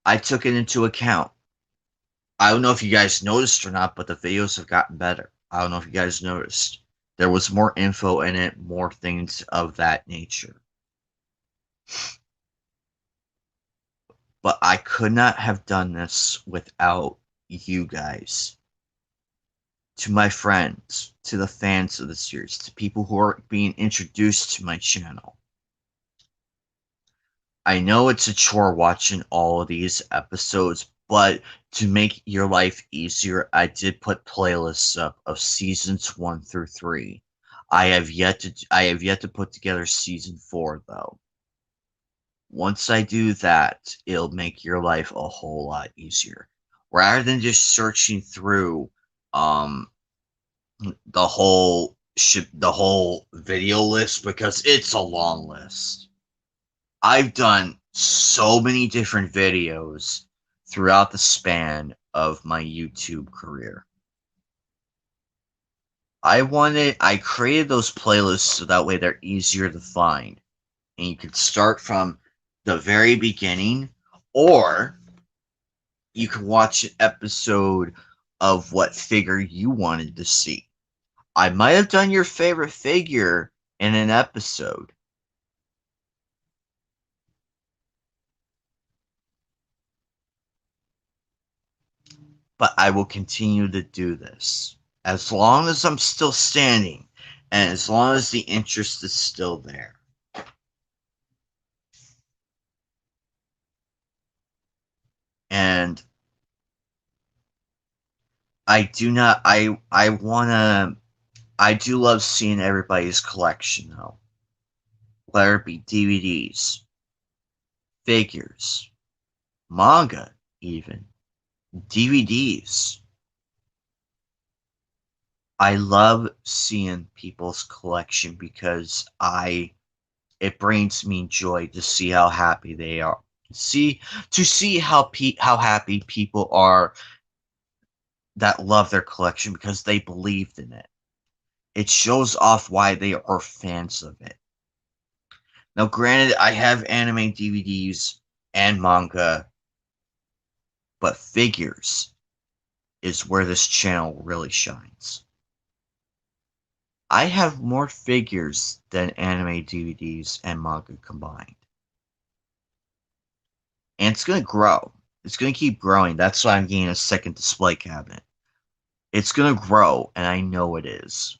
I took it into account. I don't know if you guys noticed or not, but the videos have gotten better. I don't know if you guys noticed. There was more info in it, more things of that nature. But I could not have done this without you guys. To my friends, to the fans of the series, to people who are being introduced to my channel. I know it's a chore watching all of these episodes, but to make your life easier, I did put playlists up of seasons 1 through 3. I have yet to put together season 4 though. Once I do that, it'll make your life a whole lot easier. Rather than just searching through the whole the whole video list because it's a long list. I've done so many different videos throughout the span of my YouTube career. I created those playlists so that way they're easier to find. And you can start from the very beginning, or you can watch an episode of what figure you wanted to see. I might have done your favorite figure in an episode. But I will continue to do this as long as I'm still standing and as long as the interest is still there. And I do not I wanna I do love seeing everybody's collection though. Whether it be DVDs, figures, manga, even DVDs. I love seeing people's collection because I it brings me joy to see how happy they are. See how happy people are that love their collection because they believed in it. It shows off why they are fans of it. Now, granted, I have anime DVDs and manga, but figures is where this channel really shines. I have more figures than anime DVDs and manga combined. And it's going to grow. It's going to keep growing. That's why I'm getting a second display cabinet. It's going to grow, and I know it is.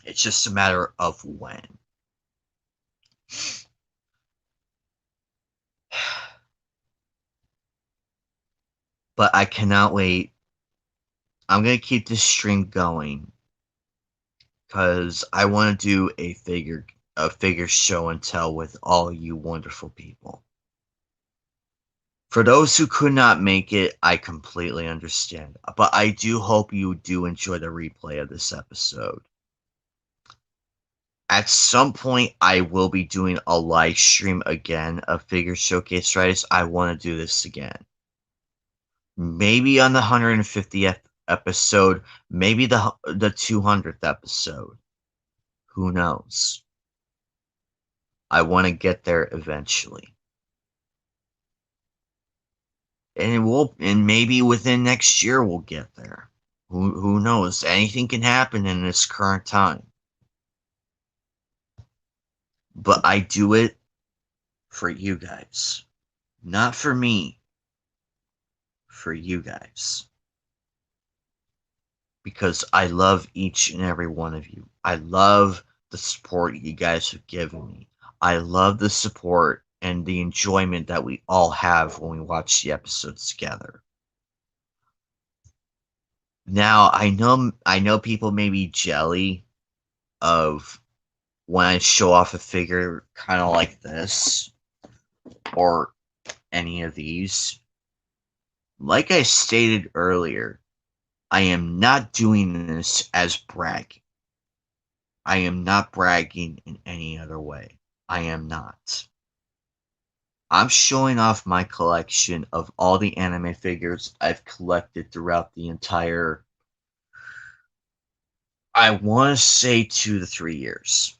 It's just a matter of when. But I cannot wait. I'm going to keep this stream going because I want to do a figure show and tell with all you wonderful people. For those who could not make it, I completely understand. But I do hope you do enjoy the replay of this episode. At some point, I will be doing a live stream again of Figure Showcase Rise. I want to do this again. Maybe on the 150th episode, maybe the 200th episode. Who knows? I want to get there eventually. And maybe within next year we'll get there. Who knows? Anything can happen in this current time. But I do it for you guys. Not for me. For you guys. Because I love each and every one of you. I love the support you guys have given me. I love the support and the enjoyment that we all have when we watch the episodes together. Now, I know people may be jelly of when I show off a figure kind of like this or any of these. Like I stated earlier, I am not doing this as bragging. I am not bragging in any other way. I am not. I'm showing off my collection of all the anime figures I've collected throughout the entire, I want to say 2 to 3 years.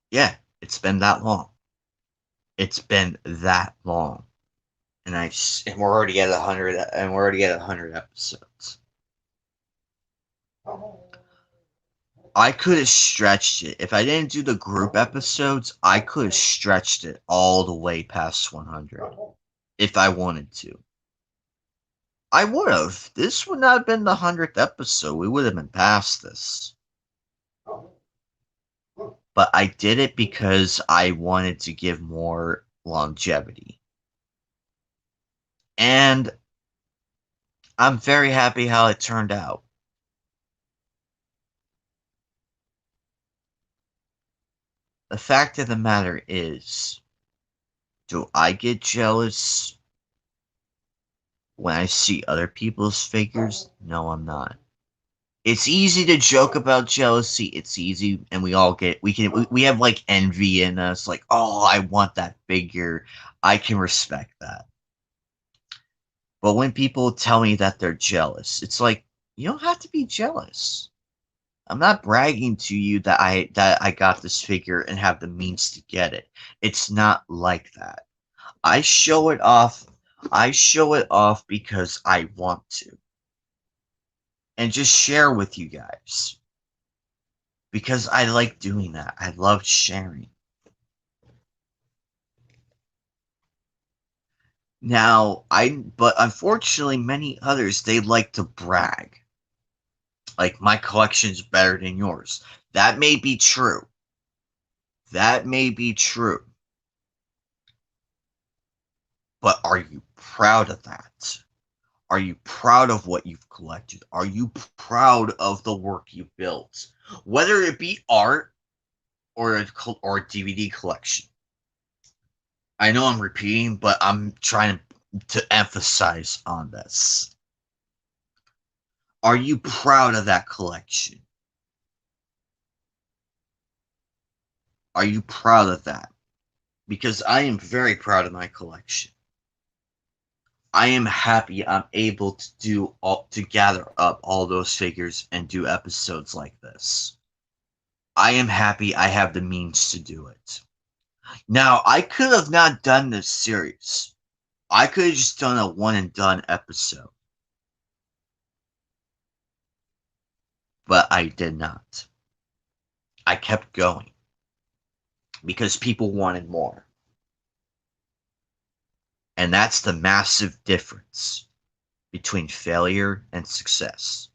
Yeah, it's been that long. It's been that long. And we're already at 100 and we're already at 100 episodes. I could have stretched it. If I didn't do the group episodes, I could have stretched it all the way past 100 if I wanted to. I would have. This would not have been the 100th episode. We would have been past this. But I did it because I wanted to give more longevity. And I'm very happy how it turned out. The fact of the matter is, do I get jealous when I see other people's figures, no, I'm not. It's easy to joke about jealousy. It's easy, and we have like envy in us. Like, oh, I want that figure. I can respect that. But when people tell me that they're jealous, it's like you don't have to be jealous. I'm not bragging to you that I got this figure and have the means to get it. It's not like that. I show it off. I show it off because I want to. And just share with you guys. Because I like doing that. I love sharing. But unfortunately, many others, they like to brag. Like, my collection's better than yours. That may be true. That may be true. But are you proud of that? Are you proud of what you've collected? Are you proud of the work you built? Whether it be art or a DVD collection. I know I'm repeating, but I'm trying to emphasize on this. Are you proud of that collection? Are you proud of that? Because I am very proud of my collection. I am happy I'm able to gather up all those figures and do episodes like this. I am happy I have the means to do it. Now, I could have not done this series. I could have just done a one and done episode. But I did not. I kept going because people wanted more. And that's the massive difference between failure and success.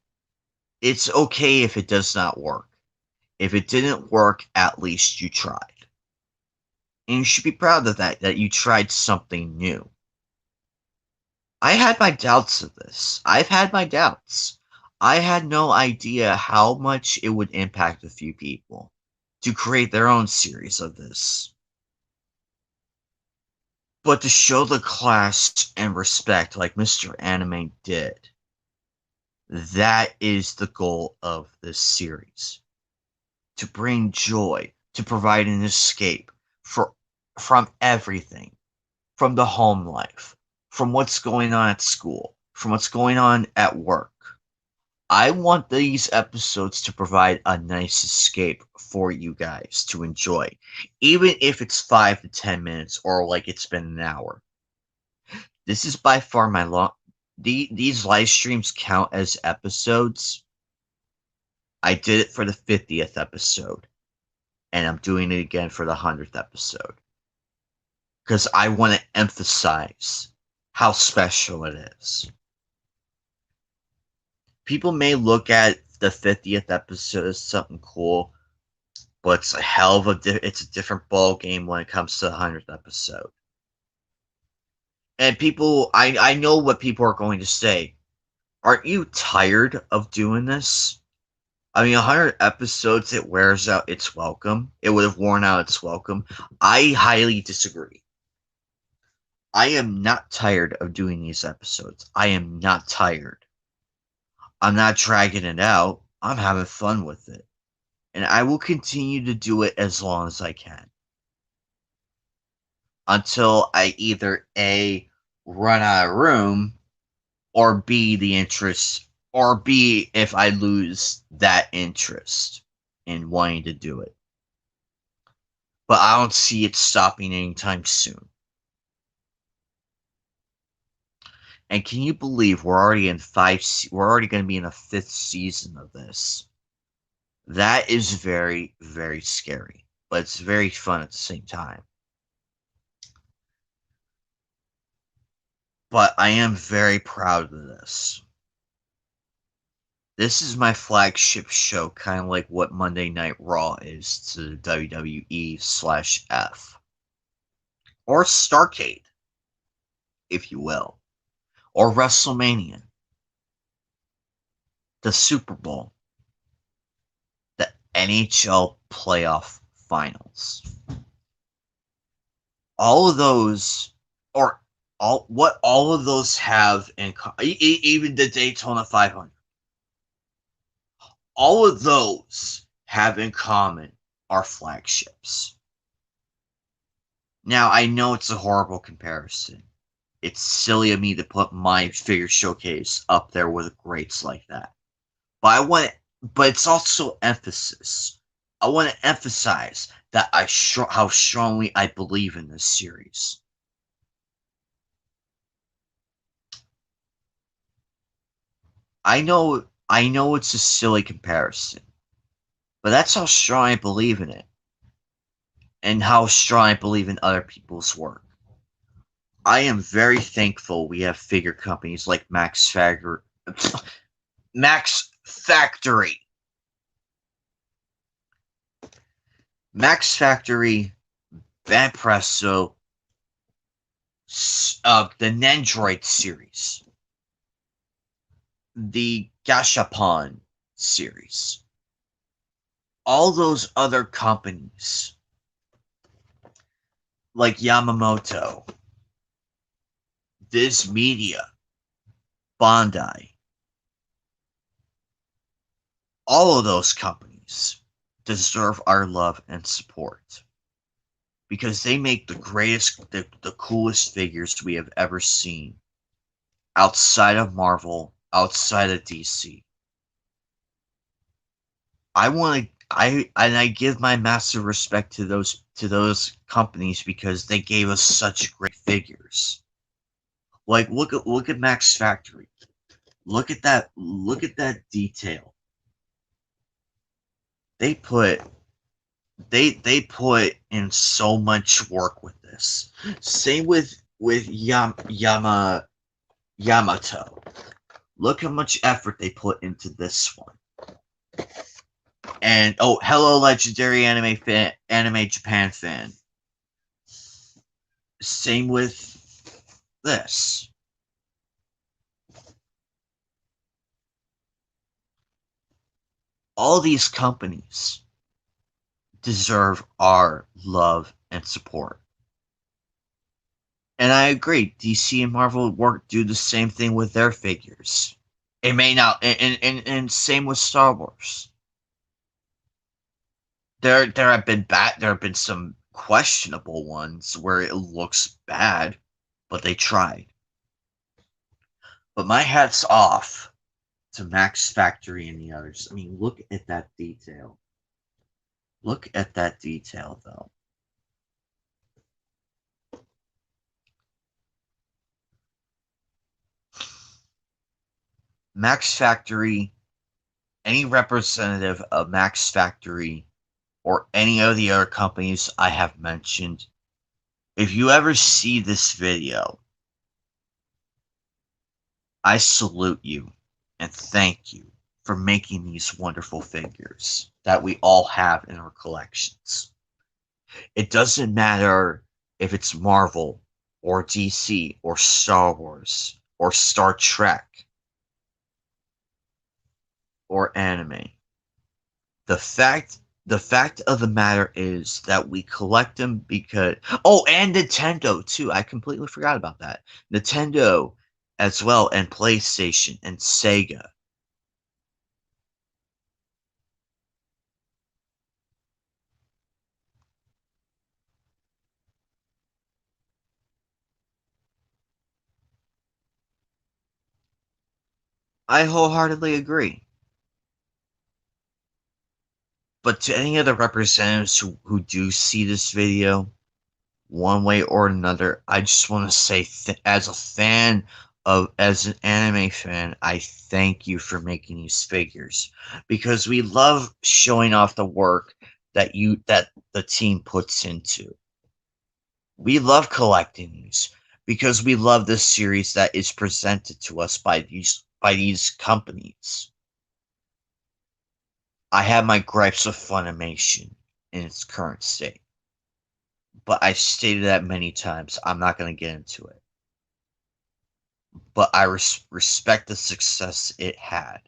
It's okay if it does not work. If it didn't work, at least you tried. And you should be proud of that you tried something new. I had my doubts of this. I've had my doubts. I had no idea how much it would impact a few people to create their own series of this. But to show the class and respect like Mr. Anime did, that is the goal of this series. To bring joy, to provide an escape from everything, from the home life, from what's going on at school, from what's going on at work. I want these episodes to provide a nice escape for you guys to enjoy, even if it's 5 to 10 minutes or like it's been an hour. This is by far my long. These live streams count as episodes. I did it for the 50th episode, and I'm doing it again for the 100th episode. Because I want to emphasize how special it is. People may look at the 50th episode as something cool, but it's a hell of it's a different ball game when it comes to the 100th episode. And people, I know what people are going to say. Aren't you tired of doing this? I mean, 100 episodes, it wears out its welcome. It would have worn out its welcome. I highly disagree. I am not tired of doing these episodes. I am not tired. I'm not dragging it out. I'm having fun with it. And I will continue to do it as long as I can. Until I either A, run out of room, or B, the interest, or B, if I lose that interest in wanting to do it. But I don't see it stopping anytime soon. And can you believe we're already going to be in a 5th season of this? That is very, very scary, but it's very fun at the same time. But I am very proud of this. This is my flagship show, kind of like what Monday Night Raw is to WWE/F. Or Starrcade, if you will. Or WrestleMania. The Super Bowl. The NHL playoff finals. All of those, or all of those have in even the Daytona 500, all of those have in common are flagships. Now I know it's a horrible comparison. It's silly of me to put my figure showcase up there with greats like that. But I want, but it's also emphasis. I want to emphasize that how strongly I believe in this series. I know it's a silly comparison, but that's how strong I believe in it, and how strong I believe in other people's work. I am very thankful we have figure companies like Max Factory, Max Factory, Banpresso, the Nendroid series, the Gashapon series, all those other companies like Yamamoto, Viz Media, Bandai, all of those companies deserve our love and support because they make the coolest figures we have ever seen outside of Marvel, outside of DC. I give my massive respect to those companies because they gave us such great figures. Like look at Max Factory. Look at that detail. They put they put in so much work with this. Same with Yamato. Look how much effort they put into this one. And oh, hello, legendary anime Japan fan. Same with this. All these companies deserve our love and support. And I agree, DC and Marvel do the same thing with their figures. It may not, and same with Star Wars. There have been some questionable ones where it looks bad, but they tried. But my hat's off to Max Factory and the others. I mean, look at that detail. Look at that detail, though. Max Factory, any representative of Max Factory or any of the other companies I have mentioned, if you ever see this video, I salute you and thank you for making these wonderful figures that we all have in our collections. It doesn't matter if it's Marvel or DC or Star Wars or Star Trek or anime. The fact of the matter is that we collect them because and Nintendo too. I completely forgot about that. Nintendo as well, and PlayStation and Sega. I wholeheartedly agree. But to any of the representatives who do see this video, one way or another, I just want to say, as a fan as an anime fan, I thank you for making these figures because we love showing off the work that the team puts into. We love collecting these because we love the series that is presented to us by these companies. I have my gripes with Funimation in its current state, but I've stated that many times. I'm not going to get into it. But I respect the success it had.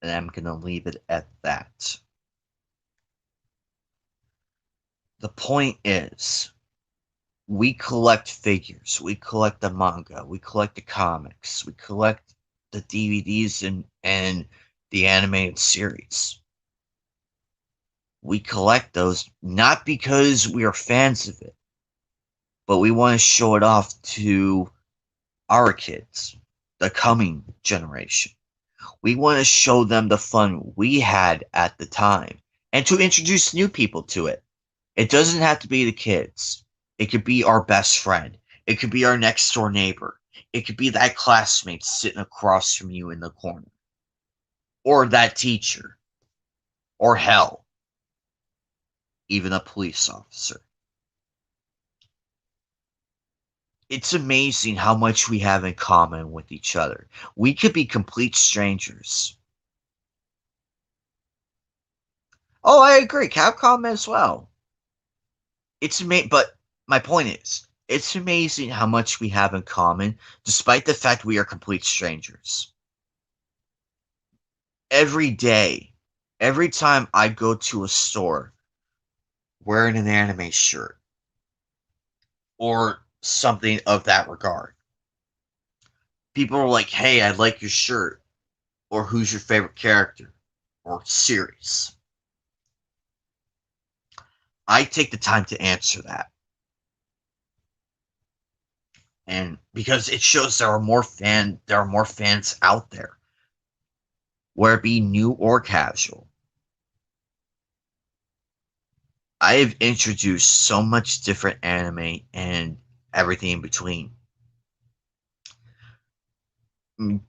And I'm going to leave it at that. The point is, We collect figures, we collect the manga, we collect the comics, we collect the DVDs and the animated series. We collect those not because we are fans of it, but we want to show it off to our kids, the coming generation. We want to show them the fun we had at the time and to introduce new people to it. It doesn't have to be the kids. It could be our best friend. It could be our next door neighbor. It could be that classmate sitting across from you in the corner. Or that teacher. Or hell, even a police officer. It's amazing how much we have in common with each other. We could be complete strangers. Oh, I agree. Capcom as well. It's amazing, but my point is, it's amazing how much we have in common, despite the fact we are complete strangers. Every day, every time I go to a store wearing an anime shirt or something of that regard, people are like, "Hey, I like your shirt," or "Who's your favorite character?" or series. I take the time to answer that. And because it shows there are more fans out there, whether it be new or casual. I have introduced so much different anime and everything in between.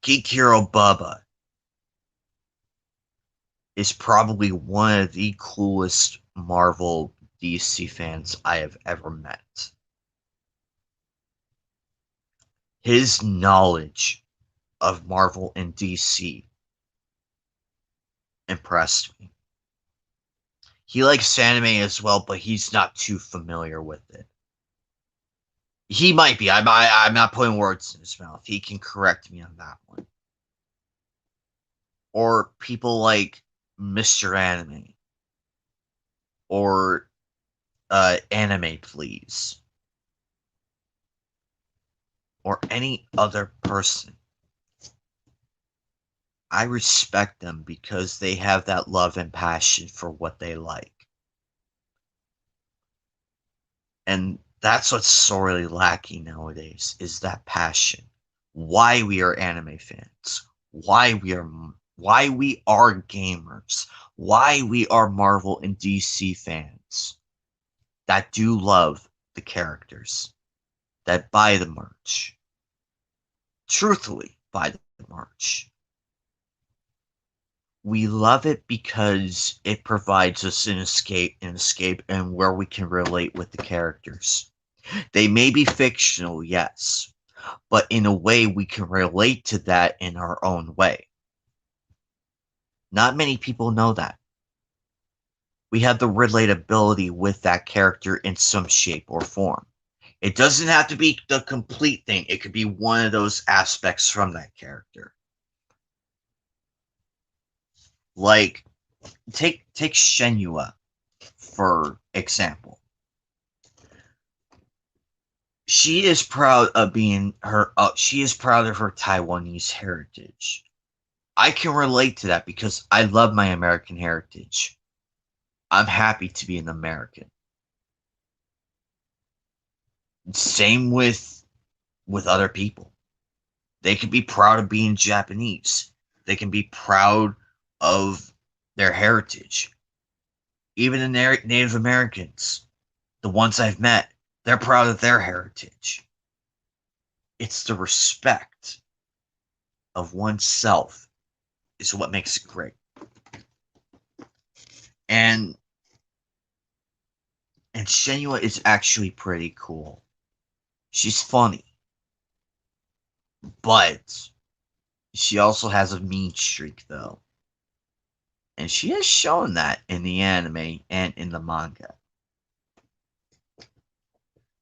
Geek Hero Bubba is probably one of the coolest Marvel DC fans I have ever met. His knowledge of Marvel and DC impressed me. He likes anime as well, but he's not too familiar with it. He might be. I'm not putting words in his mouth. He can correct me on that one. Or people like Mr. Anime or Anime Please or any other person. I respect them because they have that love and passion for what they like. And that's what's sorely lacking nowadays is that passion. Why we are anime fans. Why we are gamers. Why we are Marvel and DC fans that do love the characters, that buy the merch. Truthfully, buy the merch. We love it because it provides us an escape and where we can relate with the characters. They may be fictional, yes, but in a way we can relate to that in our own way. Not many people know that. We have the relatability with that character in some shape or form. It doesn't have to be the complete thing. It could be one of those aspects from that character. Like take Shenua for example. She is proud of being her. She is proud of her Taiwanese heritage. I can relate to that because I love my American heritage. I'm happy to be an American. Same with other people. They can be proud of being Japanese. They can be proud of their heritage. Even the Native Americans, the ones I've met, they're proud of their heritage. It's the respect of oneself is what makes it great. And and Shenua is actually pretty cool. She's funny, but she also has a mean streak though. And she has shown that in the anime and in the manga.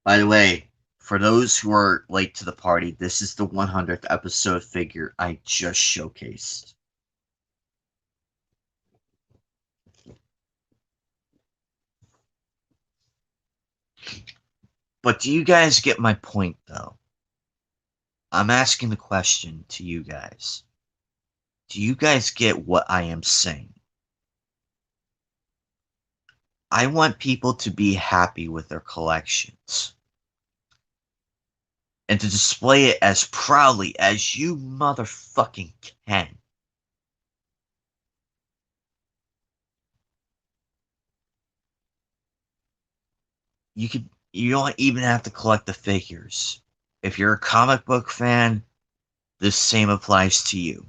By the way, for those who are late to the party, this is the 100th episode figure I just showcased. But do you guys get my point, though? I'm asking the question to you guys. Do you guys get what I am saying? I want people to be happy with their collections and to display it as proudly as you motherfucking can. You don't even have to collect the figures. If you're a comic book fan, this same applies to you.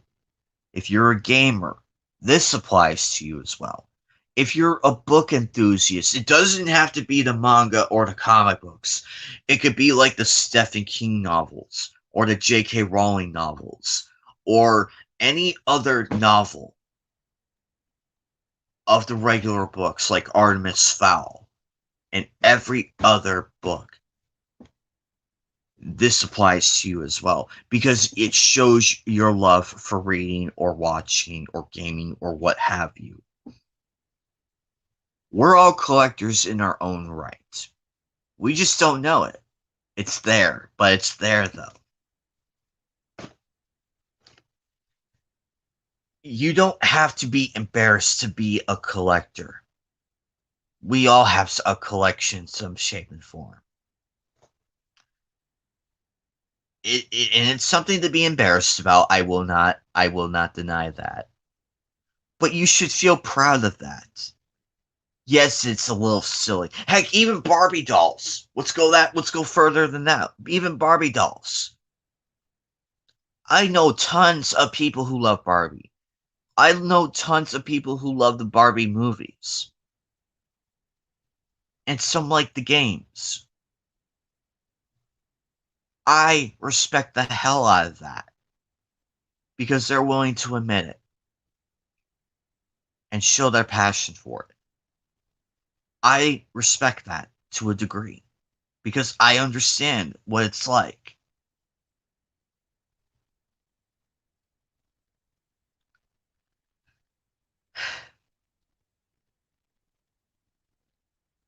If you're a gamer, this applies to you as well. If you're a book enthusiast, it doesn't have to be the manga or the comic books. It could be like the Stephen King novels or the J.K. Rowling novels or any other novel of the regular books like Artemis Fowl and every other book. This applies to you as well because it shows your love for reading or watching or gaming or what have you. We're all collectors in our own right. We just don't know it. It's there, but it's there though. You don't have to be embarrassed to be a collector. We all have a collection, some shape and form. And it's something to be embarrassed about. I will not deny that. But you should feel proud of that. Yes, it's a little silly. Heck, even Barbie dolls. Let's go further than that. Even Barbie dolls. I know tons of people who love Barbie. I know tons of people who love the Barbie movies. And some like the games. I respect the hell out of that. Because they're willing to admit it. And show their passion for it. I respect that to a degree. Because I understand what it's like.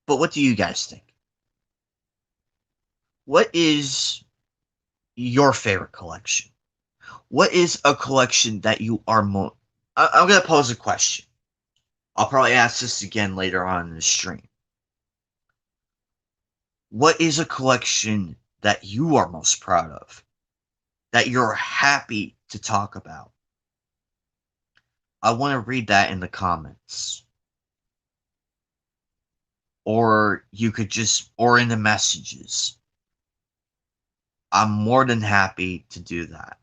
But what do you guys think? What is your favorite collection? What is a collection that you are I'm going to pose a question. I'll probably ask this again later on in the stream. What is a collection that you are most proud of? That you're happy to talk about? I want to read that in the comments. Or you could or in the messages. I'm more than happy to do that.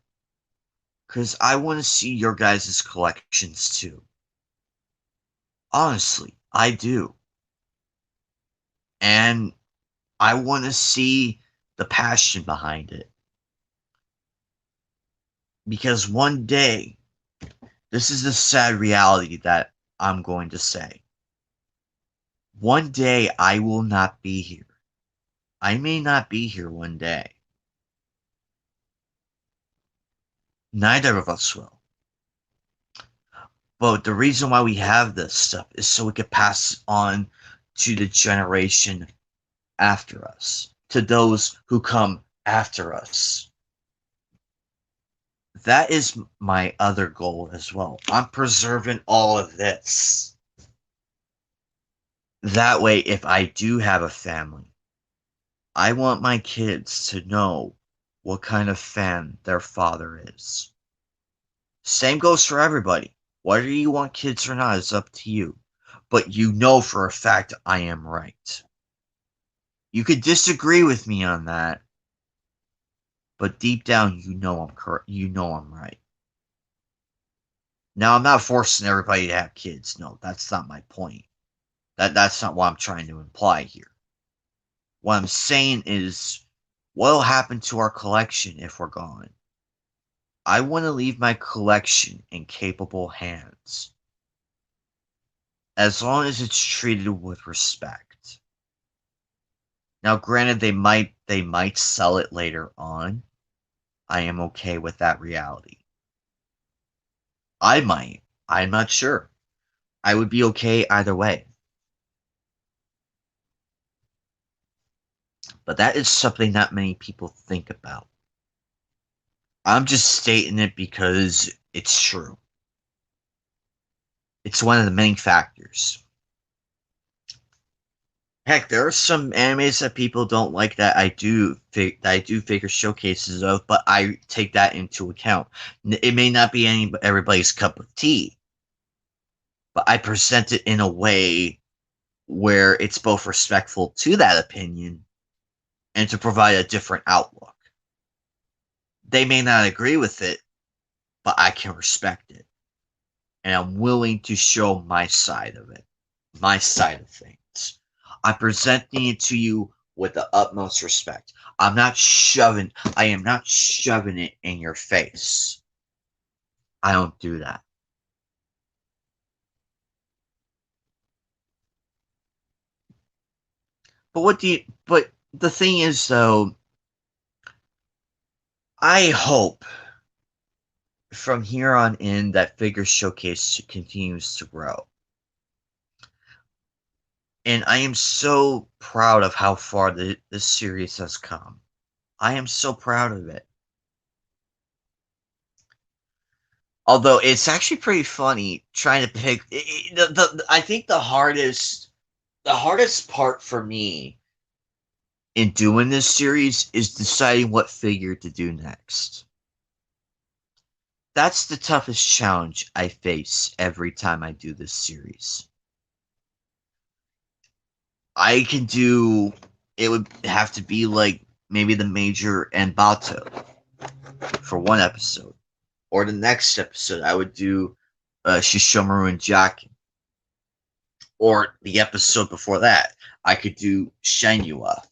Because I want to see your guys' collections too. Honestly, I do. And I want to see the passion behind it. Because one day, this is the sad reality that I'm going to say. One day I will not be here. I may not be here one day. Neither of us will. But the reason why we have this stuff is so we could pass it on to the generation after us, to those who come after us. That is my other goal as well. I'm preserving all of this. That way, if I do have a family, I want my kids to know what kind of fan their father is. Same goes for everybody. Whether you want kids or not is up to you. But you know for a fact I am right. You could disagree with me on that, but deep down you know I'm correct. You know I'm right. Now I'm not forcing everybody to have kids. No, that's not my point. That's not what I'm trying to imply here. What I'm saying is, what'll happen to our collection if we're gone? I want to leave my collection in capable hands. As long as it's treated with respect. Now, granted, they might sell it later on. I am okay with that reality. I might. I'm not sure. I would be okay either way. But that is something not many people think about. I'm just stating it because it's true. It's one of the main factors. Heck, there are some animes that people don't like that I do figure showcases of, but I take that into account. It may not be everybody's cup of tea, but I present it in a way where it's both respectful to that opinion and to provide a different outlook. They may not agree with it, but I can respect it. And I'm willing to show my side of it, my side of things. I'm presenting it to you with the utmost respect. I am not shoving it in your face. I don't do that. But the thing is though, I hope from here on in that Figure Showcase continues to grow. And I am so proud of how far this series has come. I am so proud of it. Although it's actually pretty funny trying to pick. I think the hardest part for me in doing this series is deciding what figure to do next. That's the toughest challenge I face every time I do this series. I can do. It would have to be like maybe the Major and Bato for one episode. Or the next episode, I would do Shishomaru and Jackie. Or the episode before that, I could do Shenua.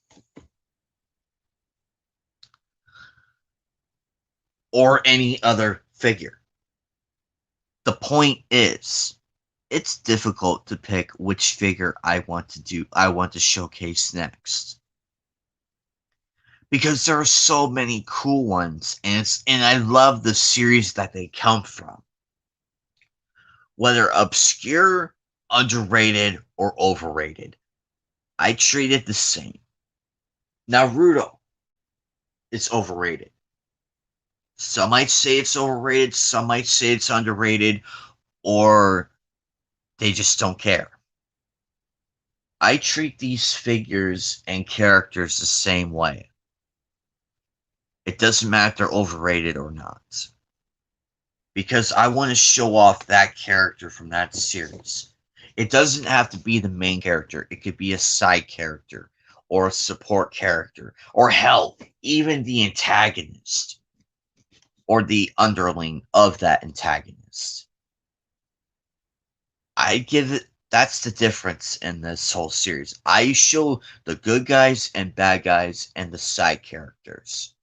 Or any other figure. The point is, it's difficult to pick which figure I want to showcase next. Because there are so many cool ones, and I love the series that they come from. Whether obscure, underrated, or overrated, I treat it the same. Naruto is overrated. Some might say it's overrated, some might say it's underrated, or they just don't care. I treat these figures and characters the same way. It doesn't matter if they're overrated or not. Because I want to show off that character from that series. It doesn't have to be the main character. It could be a side character or a support character or hell, even the antagonist or the underling of that antagonist. That's the difference in this whole series. I show the good guys and bad guys and the side characters.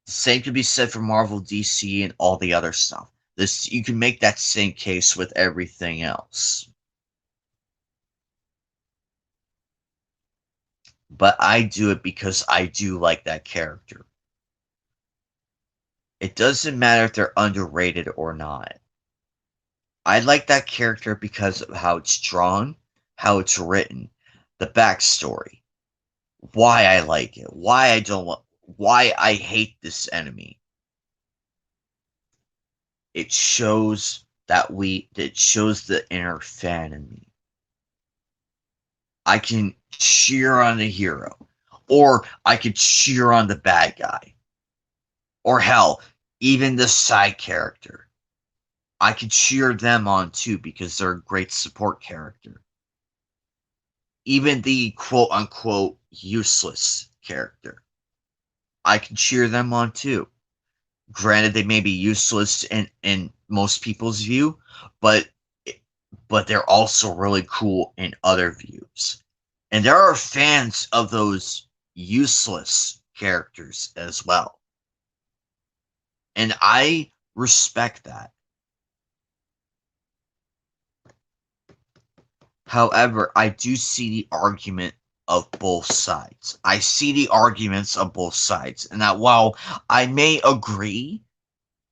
The same could be said for Marvel, DC, and all the other stuff. You can make that same case with everything else. But I do it because I do like that character. It doesn't matter if they're underrated or not. I like that character because of how it's drawn, how it's written, the backstory, why I like it, why I hate this enemy. It shows the inner fan in me. I can cheer on the hero, or I could cheer on the bad guy, or hell, even the side character. I could cheer them on too because they're a great support character. Even the quote unquote useless character, I can cheer them on too. Granted, they may be useless in most people's view, but they're also really cool in other views. And there are fans of those useless characters as well. And I respect that. However, I do see the argument of both sides. I see the arguments of both sides. And that while I may agree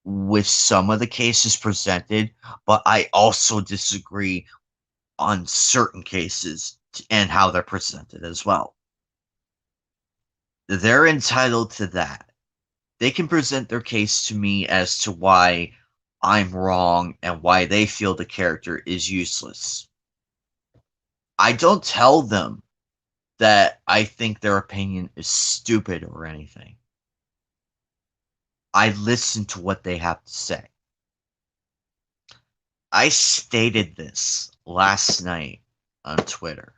with some of the cases presented, but I also disagree on certain cases and how they're presented as well. They're entitled to that. They can present their case to me as to why I'm wrong and why they feel the character is useless. I don't tell them that I think their opinion is stupid or anything. I listen to what they have to say. I stated this last night on Twitter.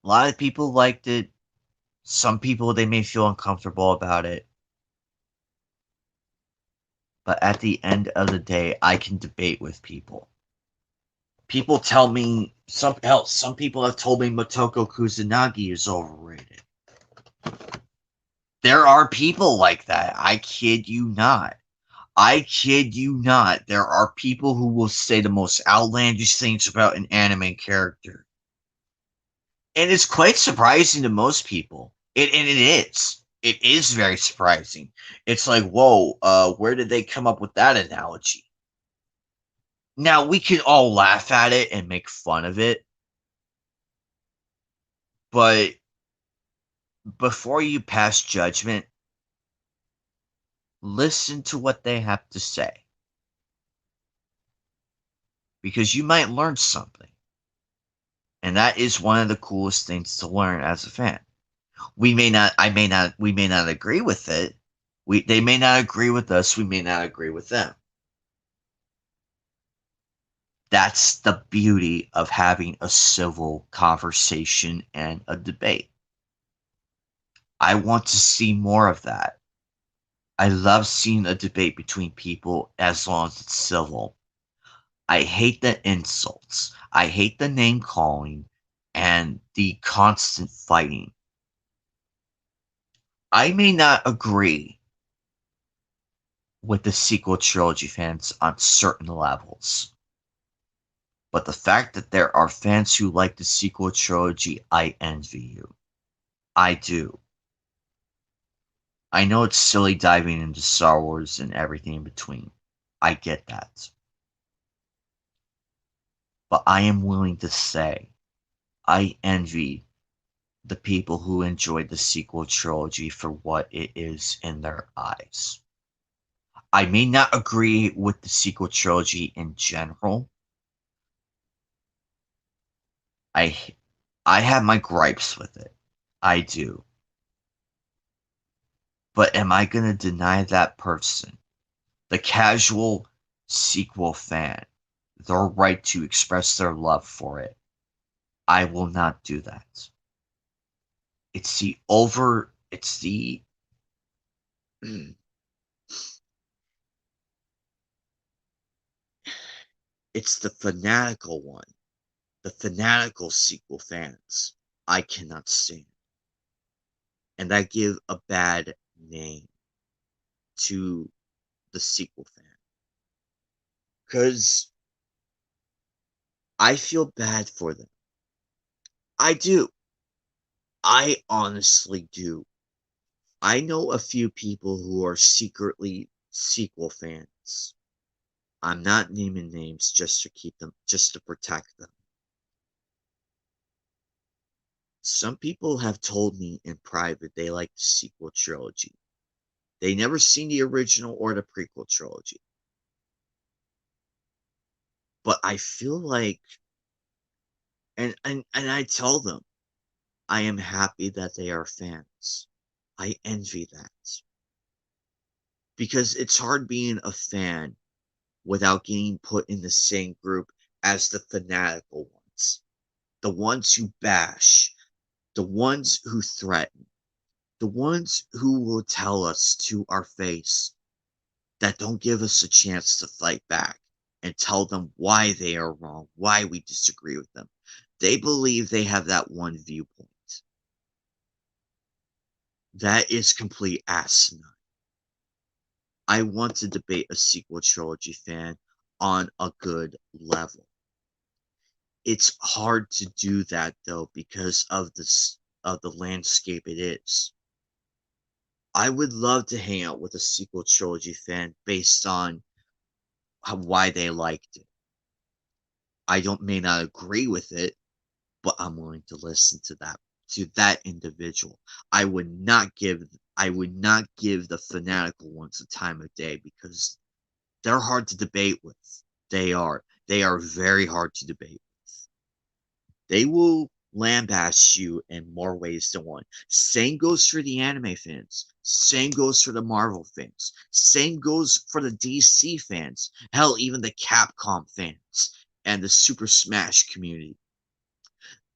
A lot of people liked it. Some people, they may feel uncomfortable about it. But at the end of the day, I can debate with people. People tell me, some people have told me Motoko Kusanagi is overrated. There are people like that. I kid you not. I kid you not. There are people who will say the most outlandish things about an anime character. And it's quite surprising to most people. And it is. It is very surprising. It's like, whoa, where did they come up with that analogy? Now, we can all laugh at it and make fun of it. But before you pass judgment, listen to what they have to say. Because you might learn something. And that is one of the coolest things to learn as a fan. We may not agree with it. They may not agree with us, we may not agree with them. That's the beauty of having a civil conversation and a debate. I want to see more of that. I love seeing a debate between people as long as it's civil. I hate the insults. I hate the name calling and the constant fighting. I may not agree with the sequel trilogy fans on certain levels, but the fact that there are fans who like the sequel trilogy, I envy you. I do. I know it's silly diving into Star Wars and everything in between. I get that. But I am willing to say I envy the people who enjoyed the sequel trilogy for what it is in their eyes. I may not agree with the sequel trilogy in general. I I have my gripes with it. I do. But am I going to deny that person, the casual sequel fan, their right to express their love for it? I will not do that. It's the it's the fanatical one, the fanatical sequel fans I cannot stand. And I give a bad name to the sequel fan. Because I feel bad for them. I do. I honestly do. I know a few people who are secretly sequel fans. I'm not naming names just to protect them. Some people have told me in private they like the sequel trilogy. They never seen the original or the prequel trilogy. But I feel like, and I tell them, I am happy that they are fans. I envy that. Because it's hard being a fan without getting put in the same group as the fanatical ones. The ones who bash, the ones who threaten, the ones who will tell us to our face that don't give us a chance to fight back and tell them why they are wrong, why we disagree with them. They believe they have that one viewpoint. That is complete asinine. I want to debate a sequel trilogy fan on a good level. It's hard to do that though because of the landscape it is. I would love to hang out with a sequel trilogy fan based on why they liked it. I don't may not agree with it, but I'm willing to listen to that to that individual. I would not give the fanatical ones the time of day because they're hard to debate with. They are. They are very hard to debate with. They will lambaste you in more ways than one. Same goes for the anime fans. Same goes for the Marvel fans. Same goes for the DC fans. Hell, even the Capcom fans and the Super Smash community.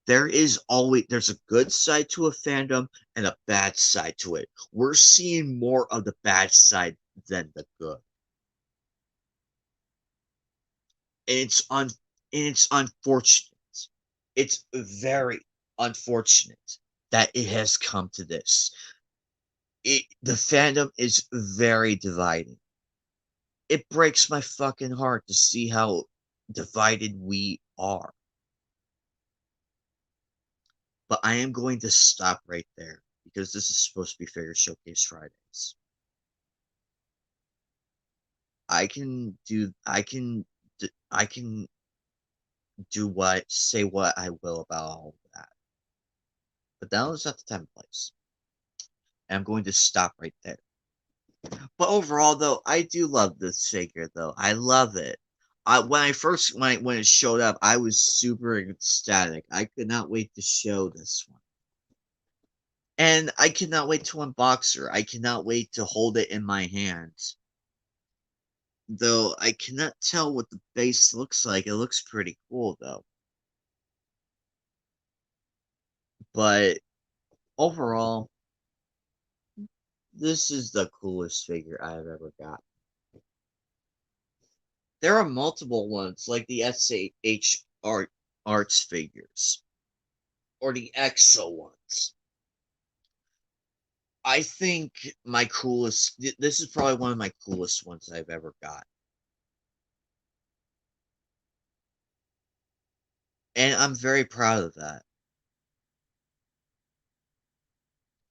There's a good side to a fandom and a bad side to it. We're seeing more of the bad side than the good. And it's unfortunate. It's very unfortunate that it has come to this. The fandom is very divided. It breaks my fucking heart to see how divided we are. But I am going to stop right there because this is supposed to be Figure Showcase Fridays. I can do what say what I will about all of that. But now is not the time and place. And I'm going to stop right there. But overall, though, I do love this figure. Though I love it. When I first when it showed up, I was super ecstatic. I could not wait to show this one, and I cannot wait to unbox her. I cannot wait to hold it in my hands. Though I cannot tell what the base looks like. It looks pretty cool, though. But overall, this is the coolest figure I've ever got. There are multiple ones, like the SH Arts figures or the EXO ones. I think my coolest. This is probably one of my coolest ones I've ever got, and I'm very proud of that.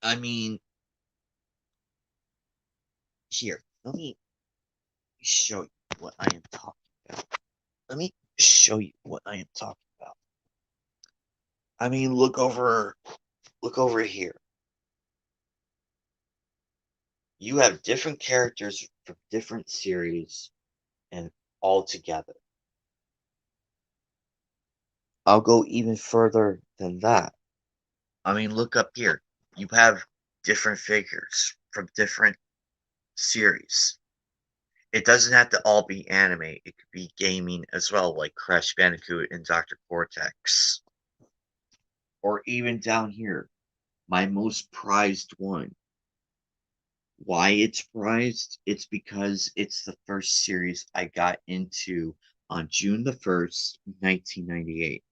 I mean, here, let me show you what I am talking about. Let me show you what I am talking about. I mean, look over here. You have different characters from different series and all together. I'll go even further than that. I mean, look up here. You have different figures from different series. It doesn't have to all be anime. It could be gaming as well, like Crash Bandicoot and Dr. Cortex. Or even down here, my most prized one. Why it's prized? It's because it's the first series I got into on June the 1st, 1998.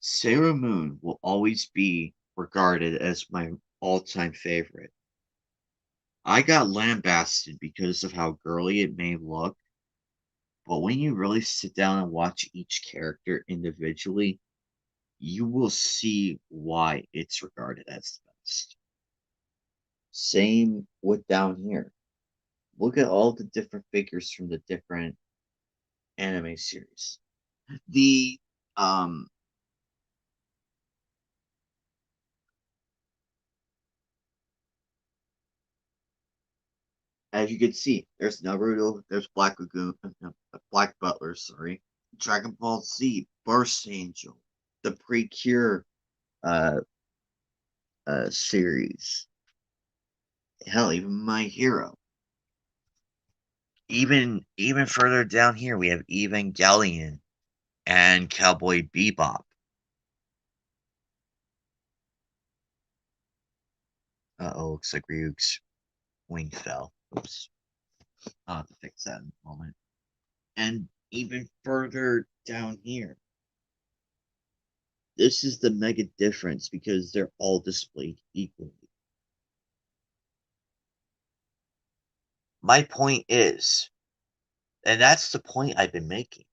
Sailor Moon will always be regarded as my all-time favorite. I got lambasted because of how girly it may look, but when you really sit down and watch each character individually, you will see why it's regarded as the best. Same with down here. Look at all the different figures from the different anime series. The as you can see, there's Naruto, there's Black Lagoon, Black Butler, sorry, Dragon Ball Z, Burst Angel, the Precure uh, series. Hell, even My Hero. Even further down here, we have Evangelion and Cowboy Bebop. Oh, looks like Ryuk's wing fell. Oops. I'll have to fix that in a moment. And even further down here, this is the mega difference because they're all displayed equally. My point is, and that's the point I've been making.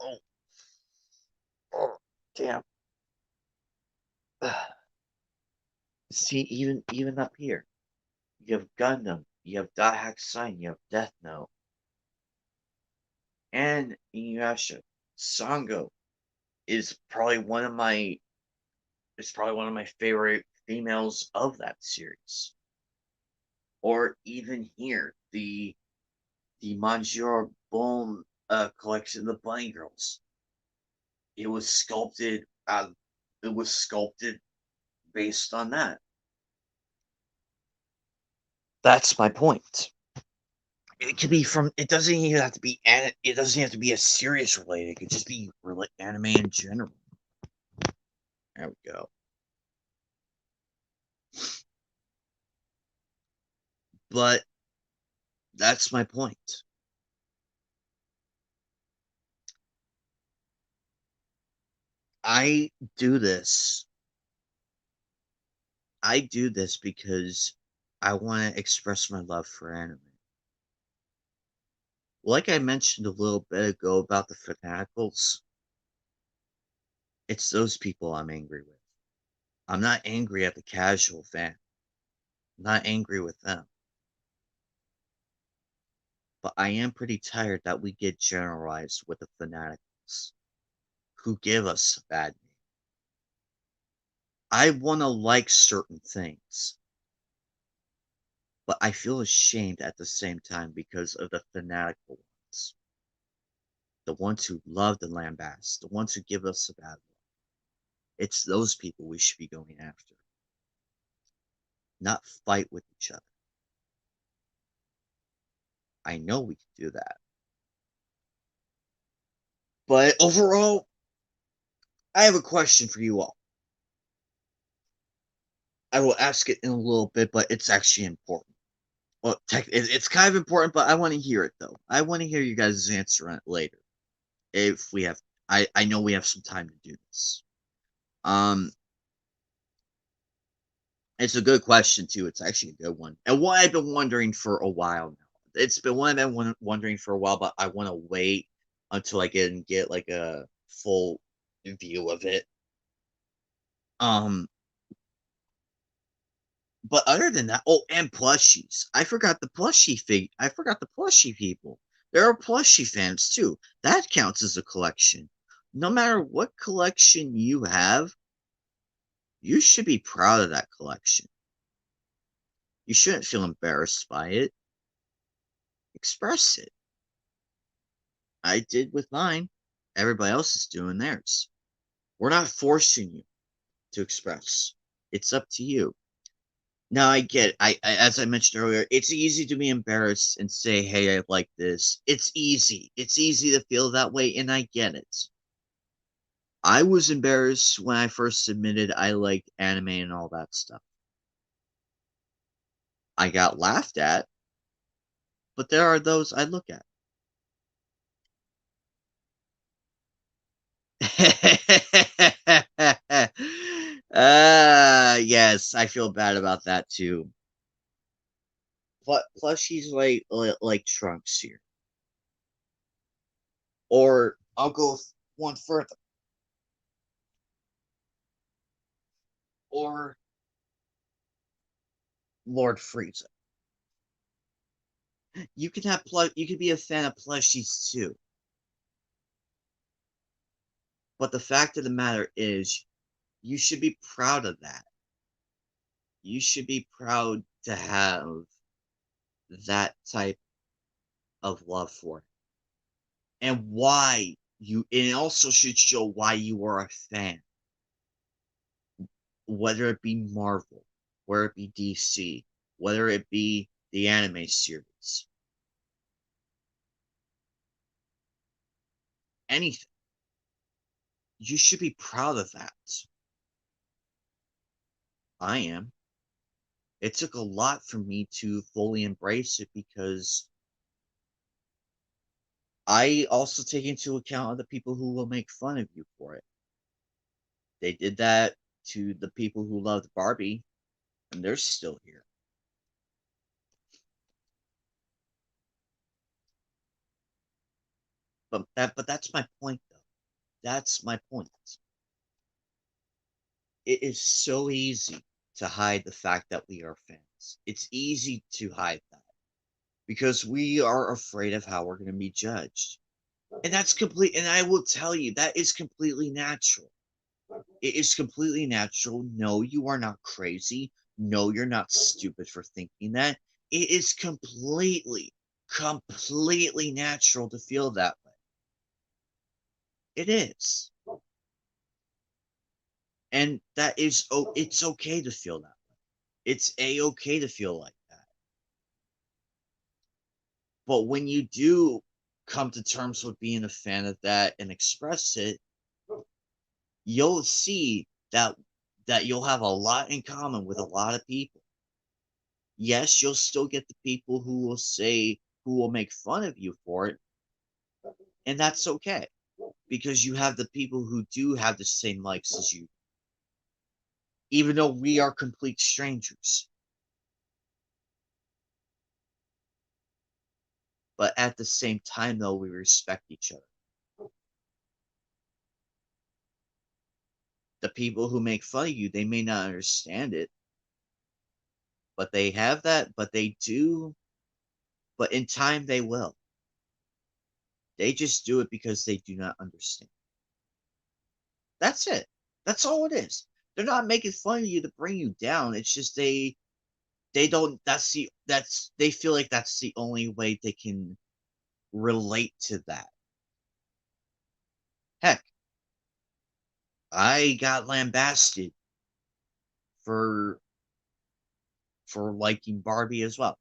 Oh, oh damn. See, even up here, you have Gundam, you have Dot Hack Sign, you have Death Note, and Inuyasha. Sango is probably one of my is probably one of my favorite females of that series. Or even here, the Monsieur Bone collection, the Bunny Girls. It was sculpted. It was sculpted based on that. That's my point. It could be from. It doesn't even have to be. It doesn't have to be a serious related. It could just be anime in general. There we go. But that's my point. I do this. I do this because I want to express my love for anime. Like I mentioned a little bit ago about the fanaticals, it's those people I'm angry with. I'm not angry at the casual fan. I'm not angry with them. But I am pretty tired that we get generalized with the fanaticals who give us a bad name. I want to like certain things, but I feel ashamed at the same time because of the fanatical ones. The ones who love the lambast, the ones who give us a bad one. It's those people we should be going after, not fight with each other. I know we can do that. But overall, I have a question for you all. I will ask it in a little bit, but it's actually important. Well, it's kind of important, but I want to hear it though. I want to hear you guys' answer on it later. If we have, I know we have some time to do this. Um, it's a good question too. It's actually a good one, and one I've been wondering for a while now. It's been one I've been wondering for a while, but I want to wait until I get like a full view of it. Um, but other than that, oh, and plushies. I forgot the plushie people. There are plushie fans too. That counts as a collection. No matter what collection you have, you should be proud of that collection. You shouldn't feel embarrassed by it. Express it. I did with mine. Everybody else is doing theirs. We're not forcing you to express. It's up to you. Now I get it. As I mentioned earlier, it's easy to be embarrassed and say, "Hey, I like this." It's easy. It's easy to feel that way, and I get it. I was embarrassed when I first admitted I liked anime and all that stuff. I got laughed at, but there are those I look at. Yes, I feel bad about that too. But plus, she's like Trunks here, or I'll go one further, or Lord Frieza. You can have you could be a fan of plushies too. But the fact of the matter is, you should be proud of that. You should be proud to have that type of love for it. And why you it also should show why you are a fan. Whether it be Marvel, whether it be DC, whether it be the anime series. Anything. You should be proud of that. I am. It took a lot for me to fully embrace it because I also take into account the people who will make fun of you for it. They did that to the people who loved Barbie, and they're still here. But that's my point though. That's my point. It is so easy to hide the fact that we are fans. It's easy to hide that because we are afraid of how we're going to be judged. And that's complete. And I will tell you, that is completely natural. It is completely natural. No, you are not crazy. No, you're not stupid for thinking that. It is completely natural to feel that way. It is. And that is, oh, it's okay to feel that way. It's a-okay to feel like that. But when you do come to terms with being a fan of that and express it, you'll see that you'll have a lot in common with a lot of people. Yes, you'll still get the people who will make fun of you for it, and that's okay because you have the people who do have the same likes as you, even though we are complete strangers. But at the same time, though, we respect each other. The people who make fun of you, they may not understand it, but they have that, but they do, but in time they will. They just do it because they do not understand. That's it. That's all it is. They're not making fun of you to bring you down. It's just they don't that's they feel like that's the only way they can relate to that. Heck, I got lambasted for liking Barbie as well.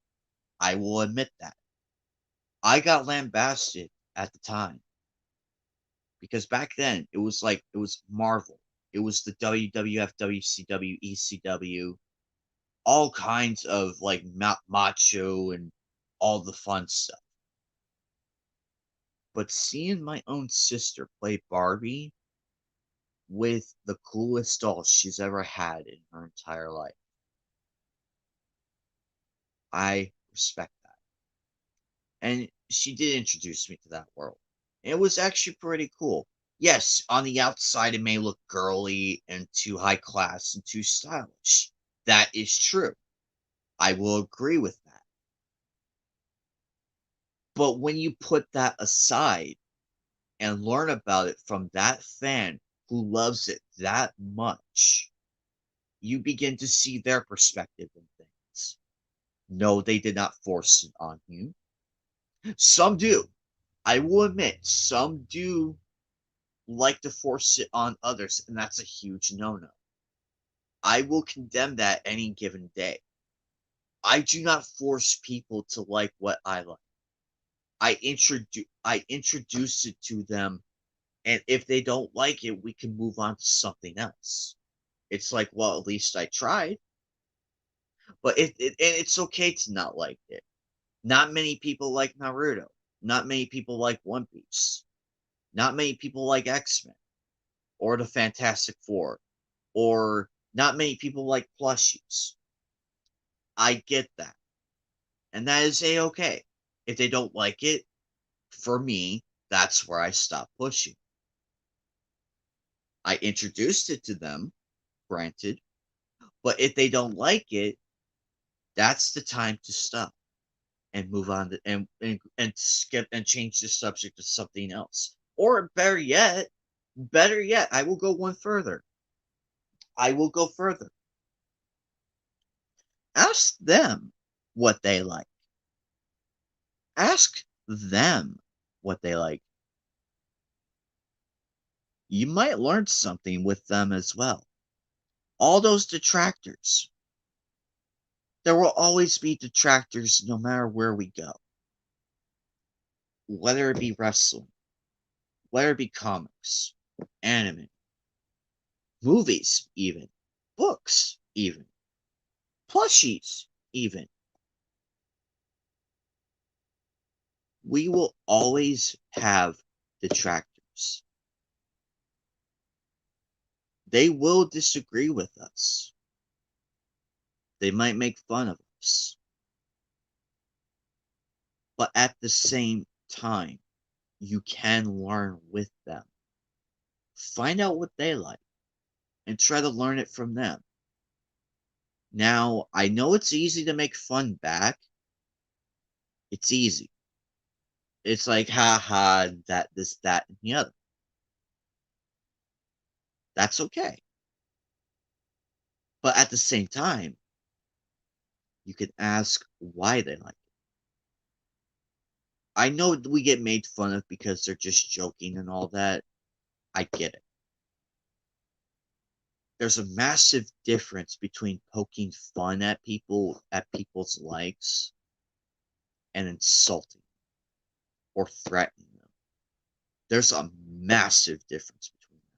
I will admit that. I got lambasted at the time because back then it was Marvel. It was the WWF, WCW, ECW, all kinds of like macho and all the fun stuff. But seeing my own sister play Barbie with the coolest doll she's ever had in her entire life, I respect that. And she did introduce me to that world. It was actually pretty cool. Yes, on the outside it may look girly and too high class and too stylish. That is true. I will agree with that. But when you put that aside and learn about it from that fan who loves it that much, you begin to see their perspective in things. No, they did not force it on you. Some do. I will admit, some do like to force it on others, and that's a huge no no. I will condemn that any given day. I do not force people to like what I like. I introduce it to them, and if they don't like it, we can move on to something else. It's like, well, at least I tried. But and it's okay to not like it. Not many people like Naruto. Not many people like One Piece. Not many people like X-Men or the Fantastic Four, or not many people like plushies. I get that. And that is a-okay. If they don't like it, for me, that's where I stop pushing. I introduced it to them, granted, but if they don't like it, that's the time to stop and move on to, and skip and change the subject to something else. Or better yet, I will go one further. I will go further. Ask them what they like. Ask them what they like. You might learn something with them as well. All those detractors. There will always be detractors no matter where we go. Whether it be wrestling, whether it be comics, anime, movies, even, books, even, plushies, even. We will always have detractors. They will disagree with us. They might make fun of us. But at the same time, you can learn with them. Find out what they like and try to learn it from them. Now, I know it's easy to make fun back. It's easy. It's like, ha ha, that, this, that, and the other. That's okay. But at the same time, you can ask why they like it. I know we get made fun of because they're just joking and all that. I get it. There's a massive difference between poking fun at people, at people's likes, and insulting or threatening them. There's a massive difference between them.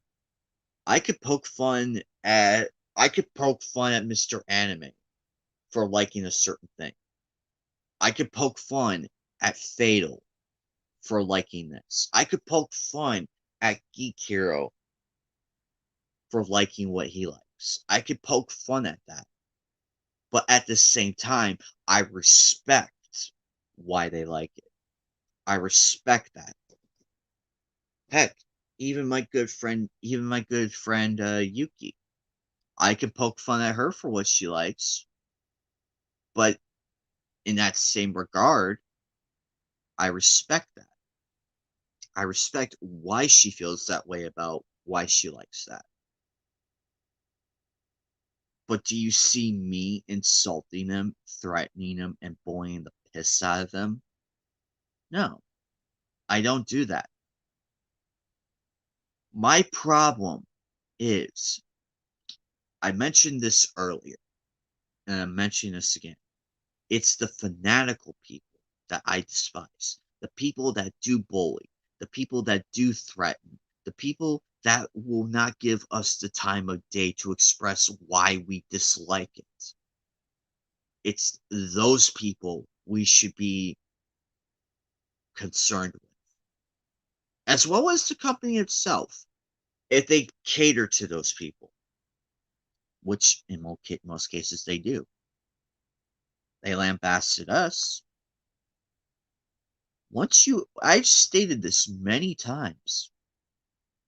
I could poke fun at Mr. Anime for liking a certain thing. I could poke fun at Fatal for liking this. I could poke fun at Geek Hero for liking what he likes. I could poke fun at that. But at the same time, I respect why they like it. I respect that. Heck, even my good friend Yuki, I can poke fun at her for what she likes, but in that same regard, I respect that. I respect why she feels that way about why she likes that. But do you see me insulting them, threatening them, and bullying the piss out of them? No, I don't do that. My problem is, I mentioned this earlier, and I'm mentioning this again. It's the fanatical people that I despise. The people that do bully, the people that do threaten, the people that will not give us the time of day to express why we dislike it. It's those people we should be concerned with, as well as the company itself, if they cater to those people, which in most cases they do. They lambasted us. I've stated this many times.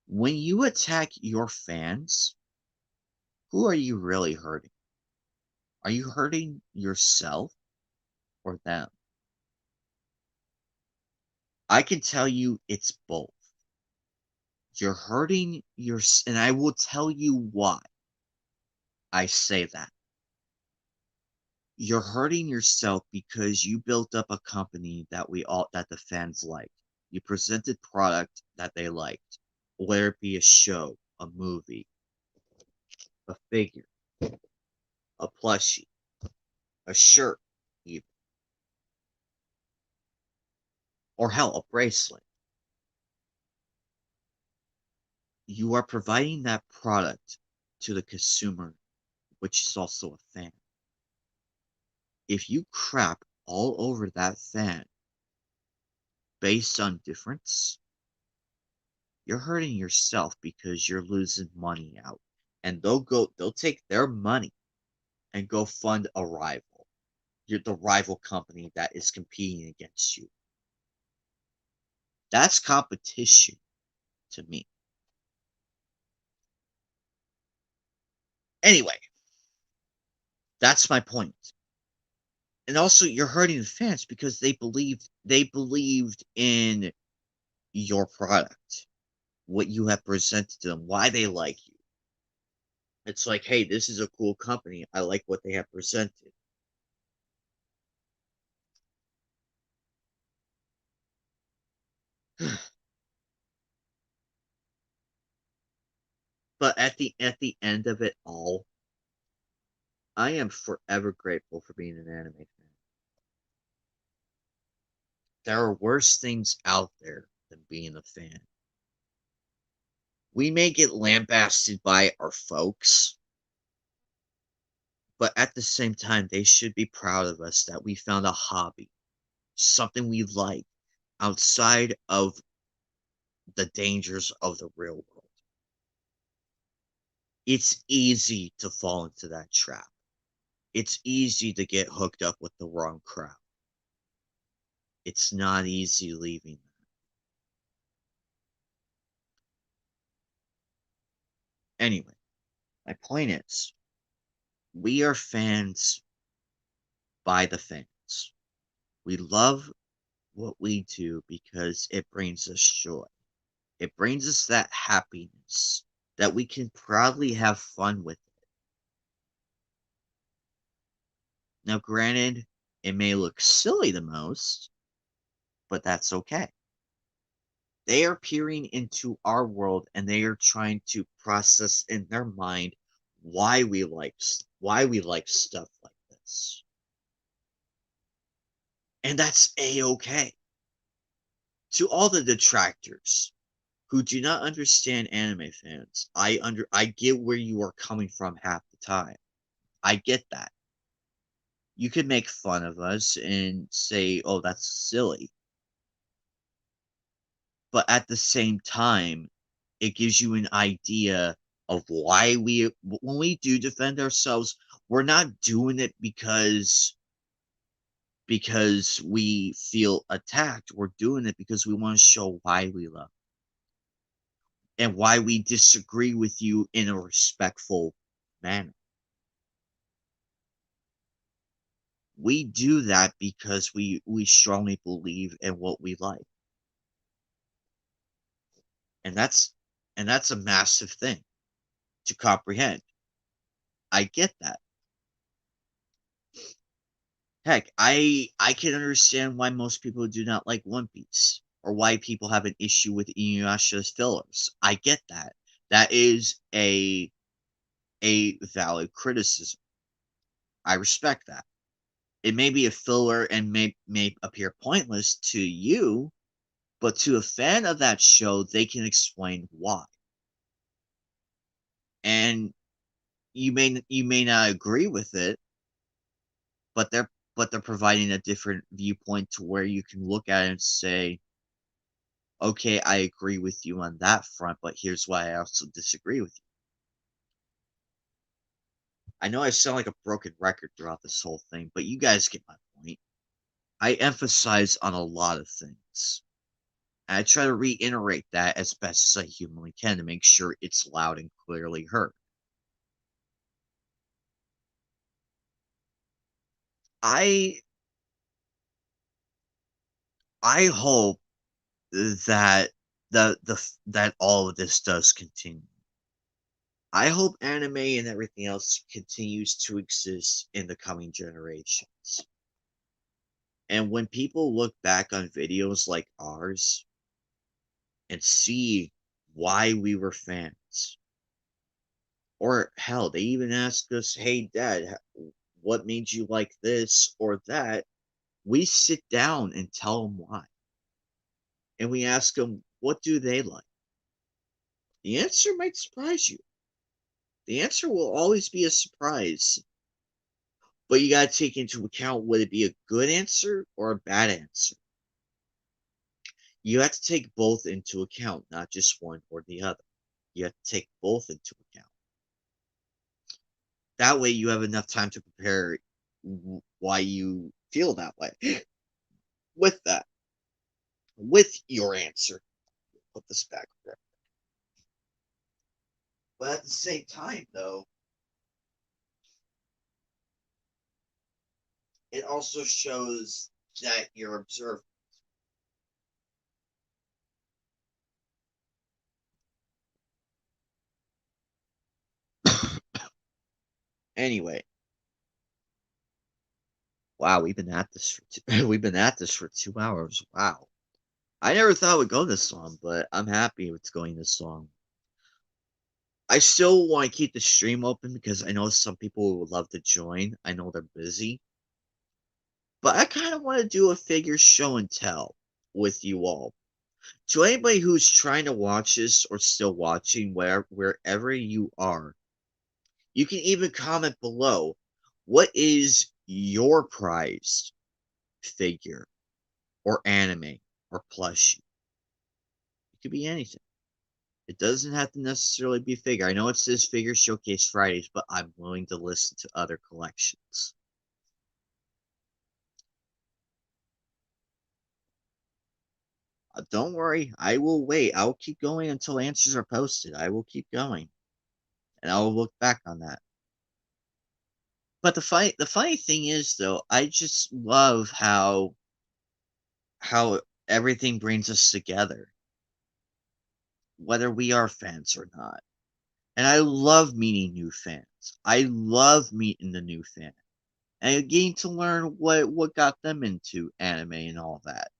When you attack your fans, who are you really hurting? Are you hurting yourself or them? I can tell you it's both. You're hurting and I will tell you why I say that. You're hurting yourself because you built up a company that the fans liked. You presented product that they liked, whether it be a show, a movie, a figure, a plushie, a shirt, even, or hell, a bracelet. You are providing that product to the consumer, which is also a fan. If you crap all over that fan based on difference, you're hurting yourself because you're losing money out. And they'll take their money and go fund a rival. You're the rival company that is competing against you. That's competition to me. Anyway, that's my point. And also you're hurting the fans because they believed in your product, what you have presented to them, why they like you. It's like, hey, this is a cool company. I like what they have presented. But at the end of it all, I am forever grateful for being an anime fan. There are worse things out there than being a fan. We may get lambasted by our folks, but at the same time, they should be proud of us that we found a hobby, something we like outside of the dangers of the real world. It's easy to fall into that trap. It's easy to get hooked up with the wrong crowd. It's not easy leaving that. Anyway, my point is, we are fans by the fans. We love what we do because it brings us joy. It brings us that happiness that we can proudly have fun with it. Now, granted, it may look silly the most, but that's okay. They are peering into our world and they are trying to process in their mind why we like stuff like this. And that's a-okay. To all the detractors who do not understand anime fans, I get where you are coming from half the time. I get that. You could make fun of us and say, "Oh, that's silly." But at the same time, it gives you an idea of why we when we do defend ourselves, we're not doing it because we feel attacked. We're doing it because we want to show why we love and why we disagree with you in a respectful manner. We do that because we strongly believe in what we like. And that's a massive thing to comprehend. I get that. Heck, I can understand why most people do not like One Piece or why people have an issue with Inuyasha's fillers. I get that. That is a valid criticism. I respect that. It may be a filler and may appear pointless to you, but to a fan of that show, they can explain why. And you may not agree with it, but they're providing a different viewpoint to where you can look at it and say, okay, I agree with you on that front, but here's why I also disagree with you. I know I sound like a broken record throughout this whole thing, but you guys get my point. I emphasize on a lot of things. And I try to reiterate that as best as I humanly can to make sure it's loud and clearly heard. I I hope that that all of this does continue. I hope anime and everything else continues to exist in the coming generations. And when people look back on videos like ours and see why we were fans, or hell, they even ask us, "Hey, Dad, what made you like this or that?" We sit down and tell them why, and we ask them, "What do they like?" The answer might surprise you. The answer will always be a surprise, but you got to take into account would it be a good answer or a bad answer. You have to take both into account, not just one or the other. You have to take both into account. That way, you have enough time to prepare why you feel that way. With that, with your answer, put this back there. But at the same time, though, it also shows that you're observant. Anyway, wow, we've been at this for 2 hours. Wow, I never thought it would go this long, but I'm happy it's going this long. I still want to keep the stream open because I know some people would love to join. I know they're busy, but I kind of want to do a figure show and tell with you all. To anybody who's trying to watch this or still watching, wherever you are, you can even comment below. What is your prized figure or anime or plushie? It could be anything. It doesn't have to necessarily be figure. I know it says Figure Showcase Fridays, but I'm willing to listen to other collections. Don't worry, I will wait. I'll keep going until answers are posted. I will keep going, and I'll look back on that. But the funny thing is, though, I just love how everything brings us together, whether we are fans or not. And I love meeting new fans. I love meeting the new fan. and getting to learn what got them into anime and all that.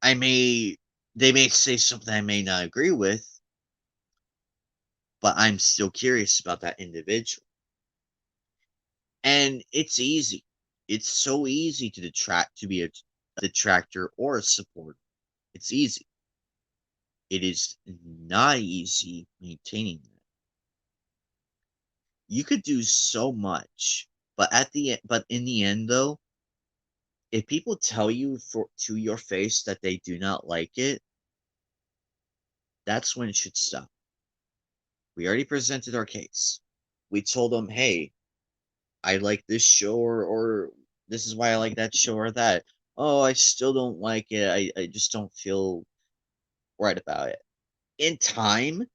I may they may say something I may not agree with, but I'm still curious about that individual. And it's easy. It's so easy to detract to be a detractor or a supporter. It's easy. It is not easy maintaining that. You could do so much, but in the end though, if people tell you for to your face that they do not like it, that's when it should stop. We already presented our case. We told them, "Hey, I like this show or this is why I like that show or that." "Oh, I still don't like it. I just don't feel right about it." In time,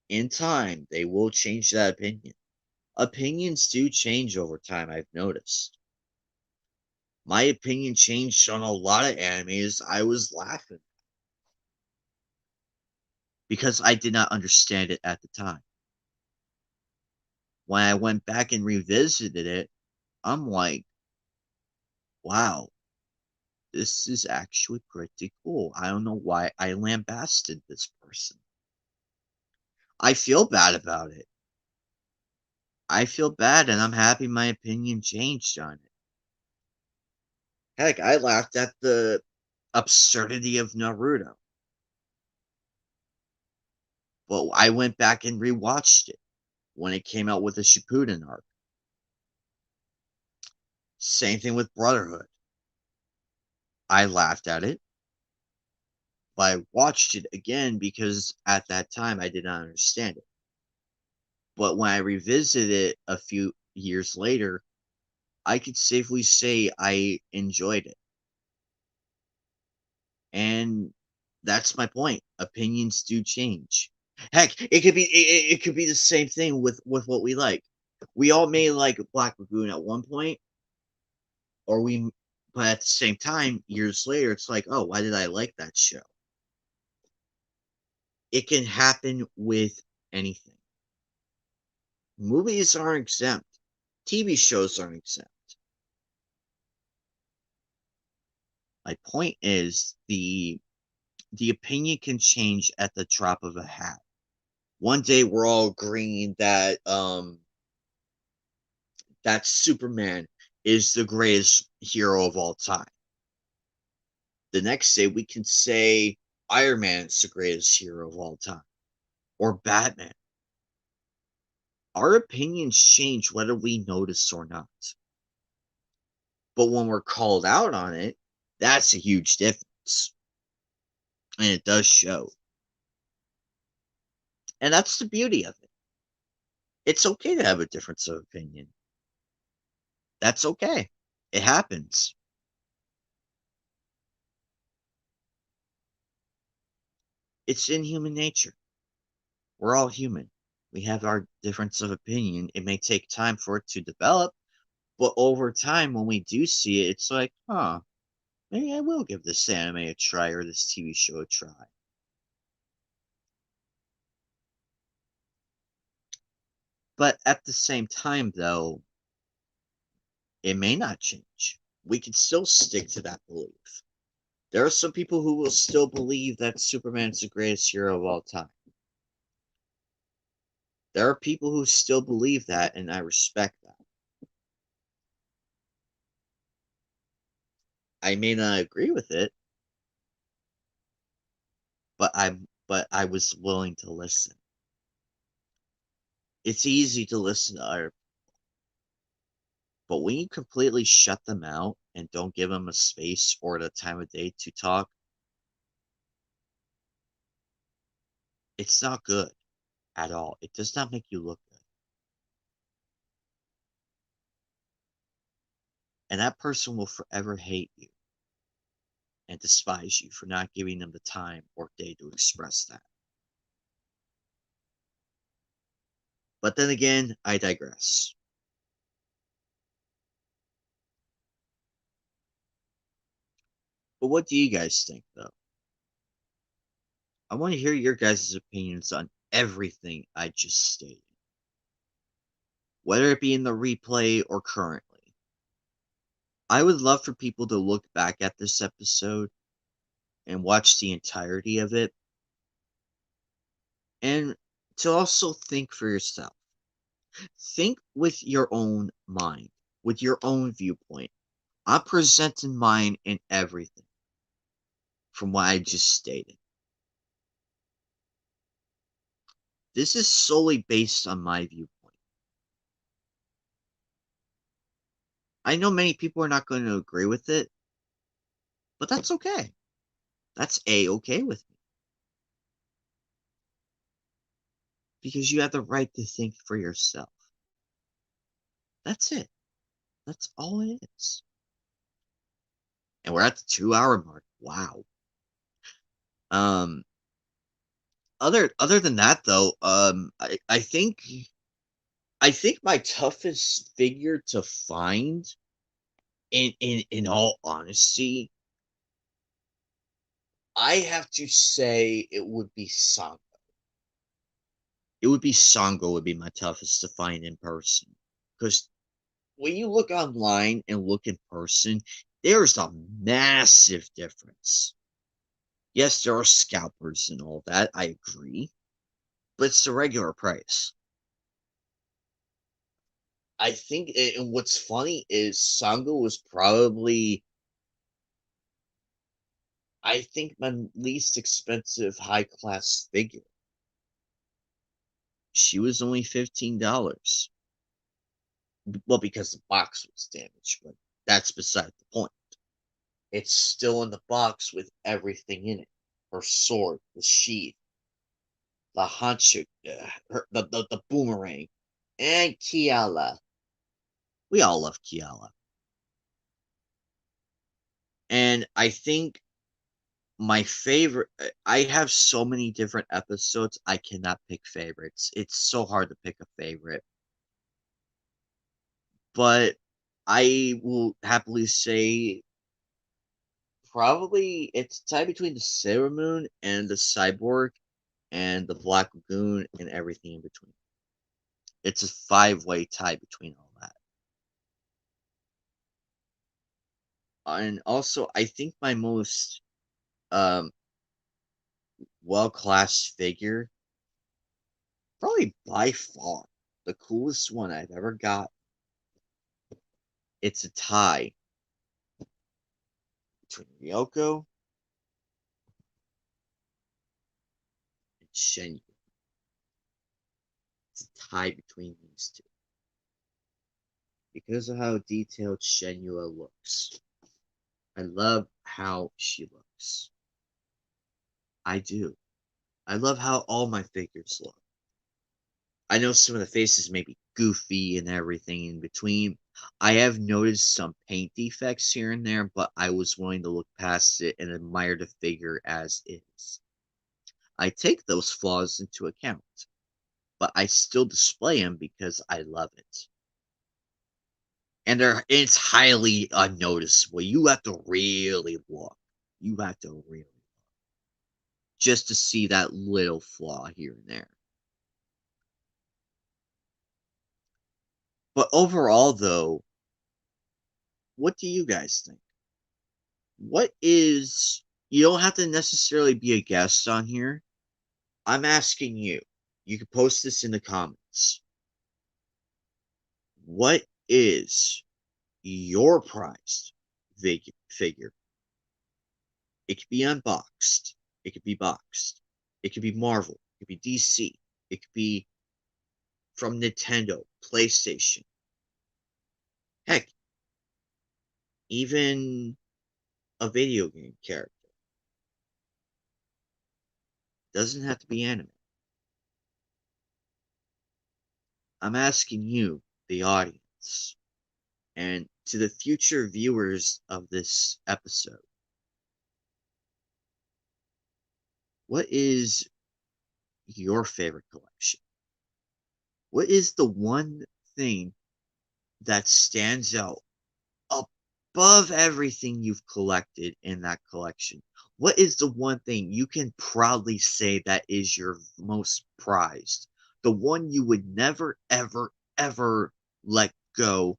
in time, they will change that opinion. Opinions do change over time, I've noticed. My opinion changed on a lot of animes I was laughing because I did not understand it at the time. When I went back and revisited it, I'm like, wow, this is actually pretty cool. I don't know why I lambasted this person. I feel bad about it. I feel bad and I'm happy my opinion changed on it. Heck, I laughed at the absurdity of Naruto. But I went back and rewatched it when it came out with the Shippuden arc. Same thing with Brotherhood. I laughed at it, but I watched it again because at that time I did not understand it. But when I revisited it a few years later, I could safely say I enjoyed it. And that's my point. Opinions do change. Heck, it could be the same thing with what we like. We all may like Black Lagoon at one point, or we but at the same time, years later, it's like, oh, why did I like that show? It can happen with anything. Movies aren't exempt. TV shows aren't exempt. My point is the opinion can change at the drop of a hat. One day we're all agreeing that Superman is the greatest hero of all time. The next day we can say Iron Man is the greatest hero of all time, or Batman. Our opinions change whether we notice or not. But when we're called out on it, that's a huge difference. And it does show. And that's the beauty of it. It's okay to have a difference of opinion. That's okay. It happens. It's in human nature. We're all human. We have our difference of opinion. It may take time for it to develop, but over time, when we do see it, it's like, huh, maybe I will give this anime a try or this TV show a try. But at the same time, though, it may not change. We can still stick to that belief. There are some people who will still believe that Superman is the greatest hero of all time. There are people who still believe that, and I respect that. I may not agree with it, but I was willing to listen. It's easy to listen to other, but when you completely shut them out and don't give them a space or the time of day to talk, it's not good at all. It does not make you look good. And that person will forever hate you and despise you for not giving them the time or day to express that. But then again, I digress. But what do you guys think, though? I want to hear your guys' opinions everything I just stated, whether it be in the replay or currently. I would love for people to look back at this episode and watch the entirety of it, and to also think for yourself. Think with your own mind, with your own viewpoint. I'm presenting mine in everything from what I just stated. This is solely based on my viewpoint. I know many people are not going to agree with it, but that's okay. That's A-okay with me. Because you have the right to think for yourself. That's it. That's all it is. And we're at the 2 hour mark. Wow. Um other than that though, I think my toughest figure to find in all honesty, I have to say it would be Sango. It would be Sango would be my toughest to find in person. Because when you look online and look in person, there's a massive difference. Yes, there are scalpers and all that, I agree. But it's the regular price. I think, and what's funny is Sango was probably, I think, my least expensive high class figure. She was only $15. Well, because the box was damaged, but that's beside the point. It's still in the box with everything in it. Her sword, the sheath, the hanchu, the boomerang, and Kiala. We all love Kiala. And I think my favorite, I have so many different episodes, I cannot pick favorites. It's so hard to pick a favorite. But I will happily say probably it's tied between the Sailor Moon and the Cyborg and the Black Lagoon and everything in between. It's a five-way tie between all that. And also, I think my most um, well-classed figure, probably by far the coolest one I've ever got. It's a tie between Ryoko and Shenyu. It's a tie between these two because of how detailed Shenua looks. I love how she looks. I do. I love how all my figures look. I know some of the faces may be goofy and everything in between. I have noticed some paint defects here and there, but I was willing to look past it and admire the figure as is. I take those flaws into account, but I still display them because I love it. And it's highly unnoticeable. You have to really look. You have to really look just to see that little flaw here and there. But overall, though, what do you guys think? What is, you don't have to necessarily be a guest on here. I'm asking you. You can post this in the comments. What is your prized figure? It could be unboxed. It could be boxed. It could be Marvel. It could be DC. It could be from Nintendo, PlayStation. Heck, even a video game character. Doesn't have to be anime. I'm asking you, the audience, and to the future viewers of this episode, what is your favorite collection? What is the one thing that stands out above everything you've collected in that collection? What is the one thing you can proudly say that is your most prized? The one you would never, ever, ever let go,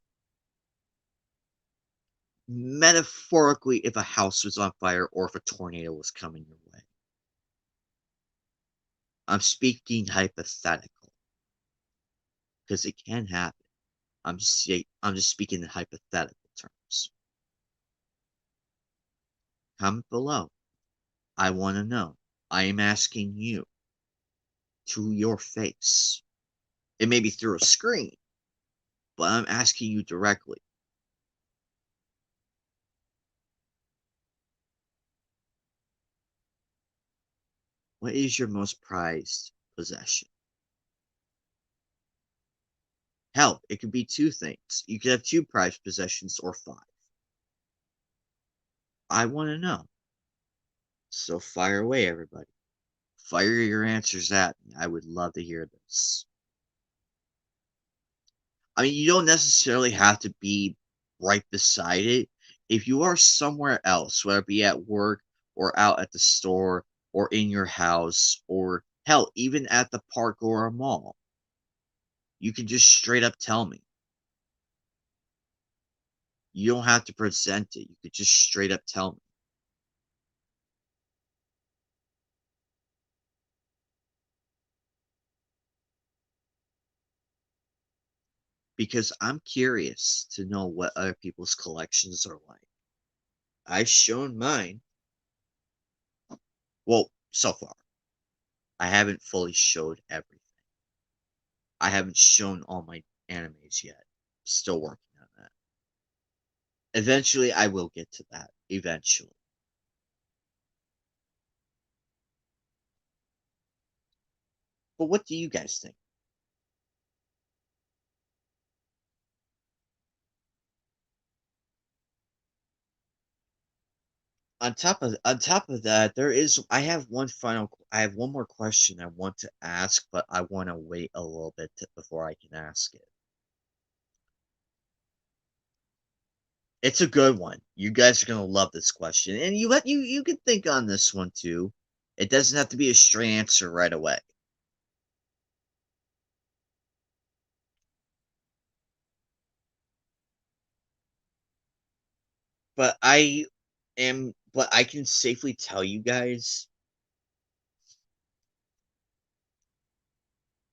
metaphorically, if a house was on fire or if a tornado was coming your way. I'm speaking hypothetical because it can happen. I'm just speaking in hypothetical terms. Comment below. I want to know. I am asking you to your face. It may be through a screen, but I'm asking you directly. What is your most prized possession? Hell, it could be two things. You could have two prized possessions or five. I want to know. So fire away, everybody. Fire your answers at me. I would love to hear this. I mean, you don't necessarily have to be right beside it. If you are somewhere else, whether it be at work or out at the store or in your house or hell, even at the park or a mall, you can just straight up tell me. You don't have to present it. You could just straight up tell me. Because I'm curious to know what other people's collections are like. I've shown mine. Well, so far. I haven't fully showed everything. I haven't shown all my animes yet. Still working on that. Eventually, I will get to that. Eventually. But what do you guys think? On top of that, I have one more question I want to ask, but I want to wait a little bit before I can ask it. It's a good one. You guys are gonna love this question, and you can think on this one too. It doesn't have to be a straight answer right away. But I can safely tell you guys,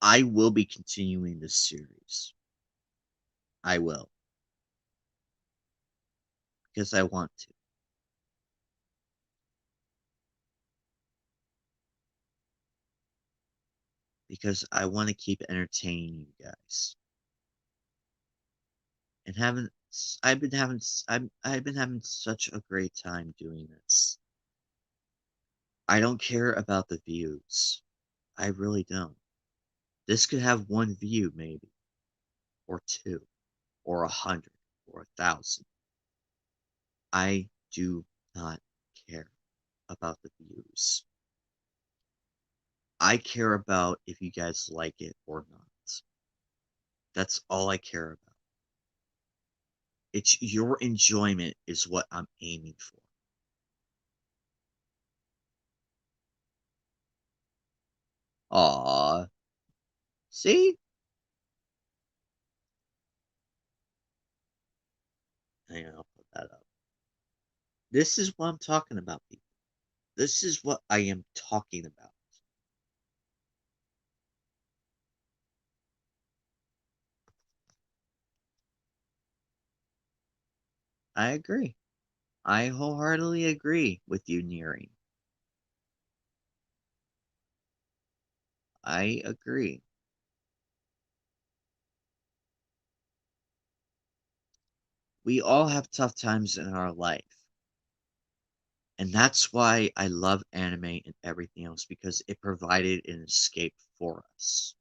I will be continuing this series. I will because I want to. Because I want to keep entertaining you guys and having. I've been having such a great time doing this. I don't care about the views. I really don't. This could have one view, maybe, or two, or 100, or 1,000. I do not care about the views. I care about if you guys like it or not. That's all I care about. It's your enjoyment is what I'm aiming for. Aw, see? Hang on, I'll put that up. This is what I'm talking about, people. This is what I am talking about. I agree. I wholeheartedly agree with you, Nearing. I agree. We all have tough times in our life. And that's why I love anime and everything else because it provided an escape for us.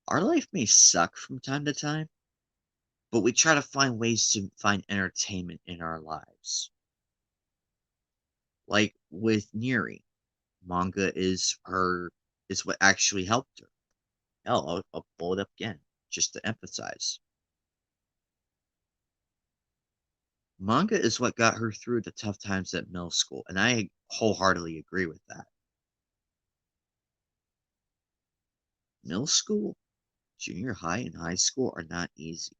Our life may suck from time to time, but we try to find ways to find entertainment in our lives. Like with Neri, manga is what actually helped her. Hell, I'll pull it up again just to emphasize. Manga is what got her through the tough times at middle school, and I wholeheartedly agree with that. Middle school, junior high, and high school are not easy.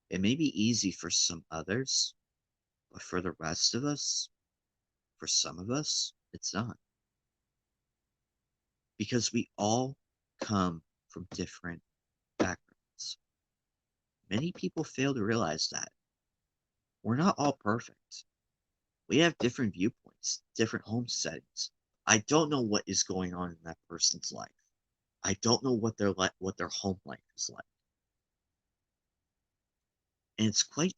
It may be easy for some others, but for the rest of us, for some of us, it's not. Because we all come from different backgrounds. Many people fail to realize that. We're not all perfect. We have different viewpoints, different home settings. I don't know what is going on in that person's life. I don't know what their home life is like. And it's quite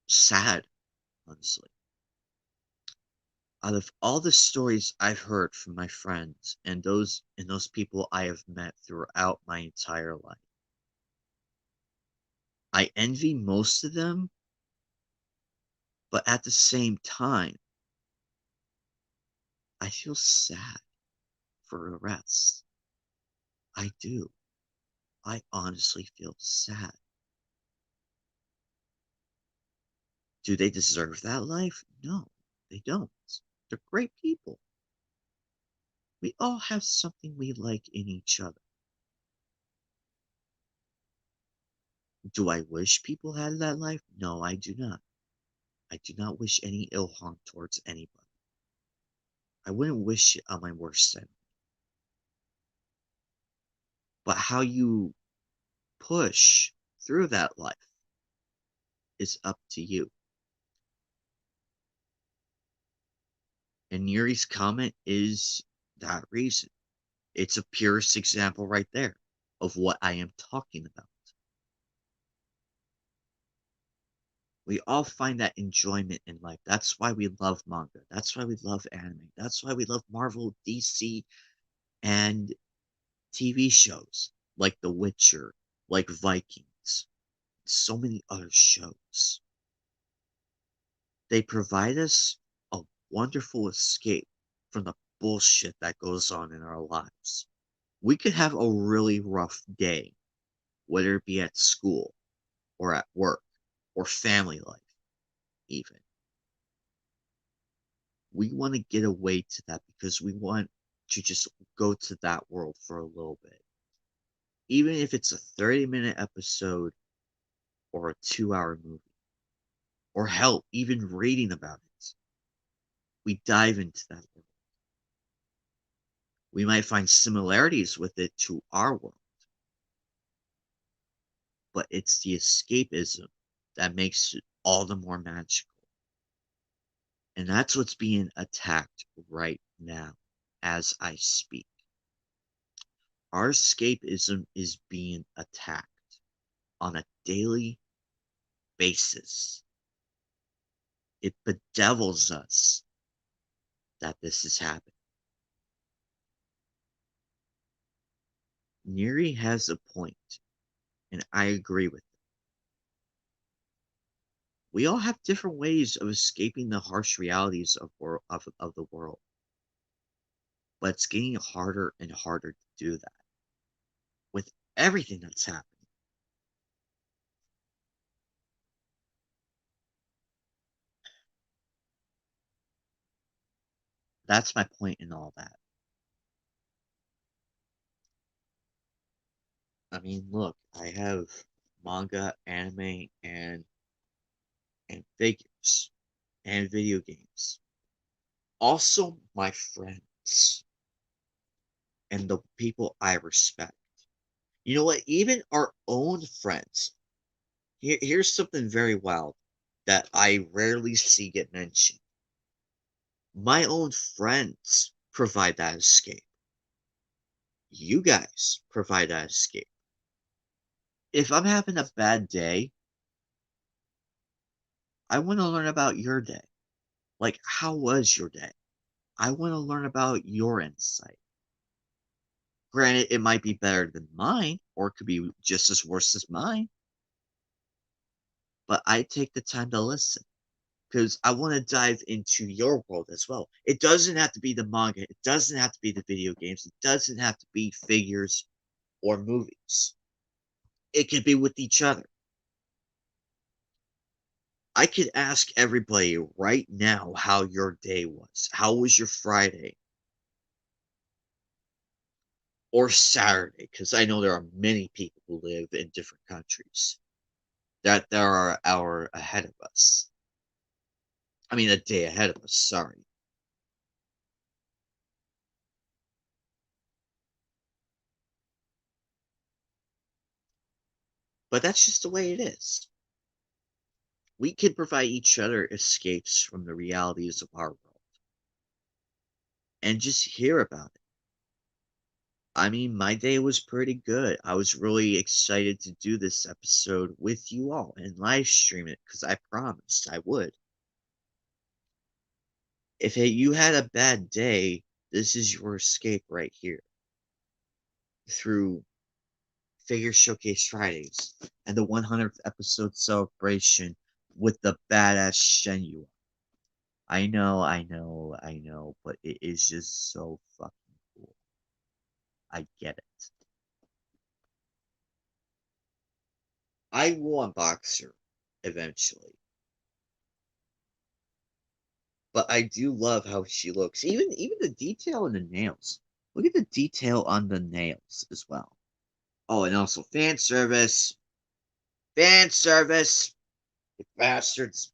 sad, honestly. Out of all the stories I've heard from my friends and those people I have met throughout my entire life, I envy most of them, but at the same time, I feel sad for the rest. I do. I honestly feel sad. Do they deserve that life? No, they don't. They're great people. We all have something we like in each other. Do I wish people had that life? No, I do not. I do not wish any ill harm towards anybody. I wouldn't wish it on my worst enemy. But how you push through that life is up to you. And Yuri's comment is that reason. It's a purest example right there of what I am talking about. We all find that enjoyment in life. That's why we love manga. That's why we love anime. That's why we love Marvel, DC, and TV shows like The Witcher, like Vikings, so many other shows. They provide us a wonderful escape from the bullshit that goes on in our lives. We could have a really rough day, whether it be at school or at work or family life, even. We want to get away to that because we want to just go to that world for a little bit. Even if it's a 30-minute episode or a 2-hour movie, or hell, even reading about it, we dive into that world. We might find similarities with it to our world, but it's the escapism that makes it all the more magical. And that's what's being attacked right now as I speak. Our escapism is being attacked on a daily basis. It bedevils us that this is happening. Neri has a point, and I agree with it. We all have different ways of escaping the harsh realities of the world, but it's getting harder and harder to do that with everything that's happening. That's my point in all that. I mean, look, I have manga, anime, and figures and video games. Also, my friends and the people I respect. You know what? Even our own friends. Here's something very wild that I rarely see get mentioned. My own friends provide that escape. You guys provide that escape. If I'm having a bad day, I want to learn about your day. Like, how was your day? I want to learn about your insight. Granted, it might be better than mine, or it could be just as worse as mine, but I take the time to listen because I want to dive into your world as well. It doesn't have to be the manga, it doesn't have to be the video games, it doesn't have to be figures or movies. It could be with each other. I could ask everybody right now how your day was. How was your Friday or Saturday? Because I know there are many people who live in different countries that there are an hour ahead of us. I mean, a day ahead of us. Sorry. But that's just the way it is. We can provide each other escapes from the realities of our world and just hear about it. I mean, my day was pretty good. I was really excited to do this episode with you all and live stream it because I promised I would. If you had a bad day, this is your escape right here through Figure Showcase Fridays and the 100th episode celebration with the badass shenua. I know, but it is just so fucking cool. I get it. I will unbox her eventually, but I do love how she looks. Even the detail in the nails. Look at the detail on the nails as well. Oh, and also fan service, you bastards.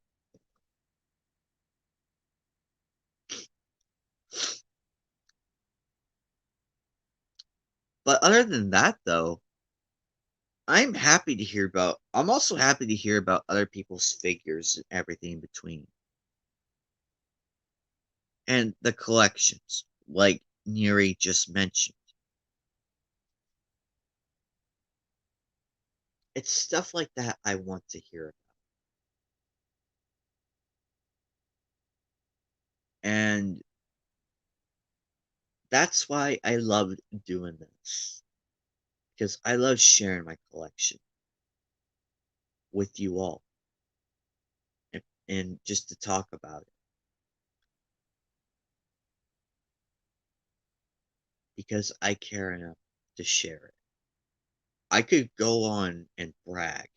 But other than that, though, I'm also happy to hear about other people's figures and everything in between. And the collections, like Neri just mentioned. It's stuff like that I want to hear about. And that's why I love doing this. Because I love sharing my collection with you all and just to talk about it. Because I care enough to share it. I could go on and brag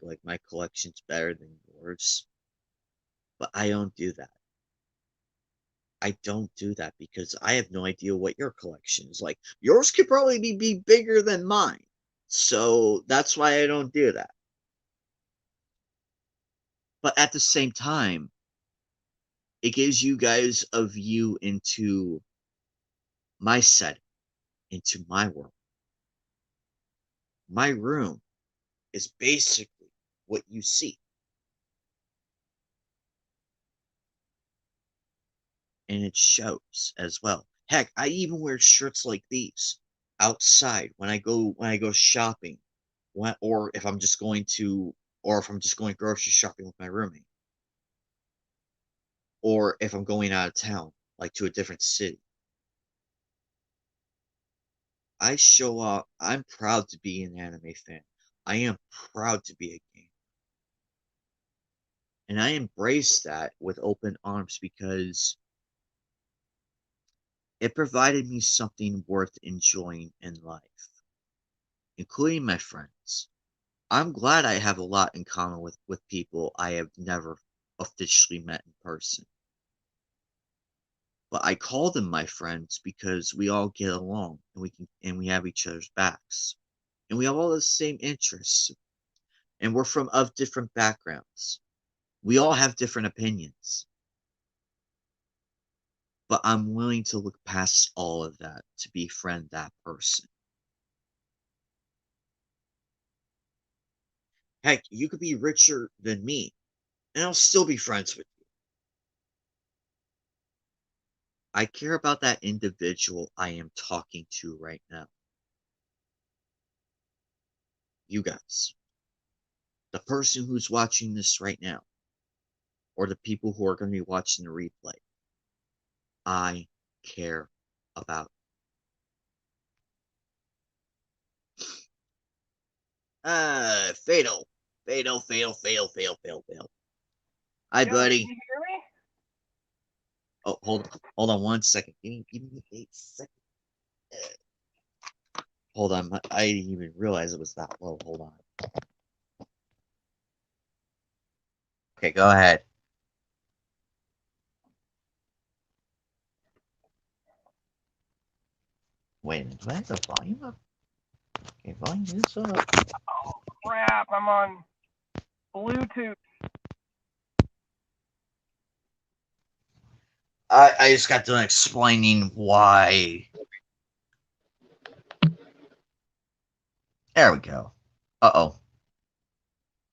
like my collection's better than yours, but I don't do that. I don't do that because I have no idea what your collection is like. Yours could probably be bigger than mine. So that's why I don't do that. But at the same time, it gives you guys a view into my setting, into my world. My room is basically what you see. And it shows as well. Heck, I even wear shirts like these outside when I go shopping, or if I'm just going to, or if I'm just going grocery shopping with my roommate, or if I'm going out of town, like to a different city. I show up. I'm proud to be an anime fan. I am proud to be a gamer, and I embrace that with open arms because it provided me something worth enjoying in life, including my friends. I'm glad I have a lot in common with people I have never officially met in person. But I call them my friends because we all get along and we have each other's backs. And we have all the same interests. And we're from of different backgrounds. We all have different opinions. But I'm willing to look past all of that to befriend that person. Heck, you could be richer than me, and I'll still be friends with you. I care about that individual I am talking to right now. You guys. The person who's watching this right now, or the people who are going to be watching the replay. I care about. Fatal. Fatal. Hi, Yo, can buddy. you hear me? Oh, hold on 1 second. Give me 8 seconds. Hold on. I didn't even realize it was that low. Hold on. Okay, go ahead. Wait, do I have the volume up? Okay, volume is up. Oh, crap, I'm on Bluetooth. I just got done explaining why. There we go. Uh-oh.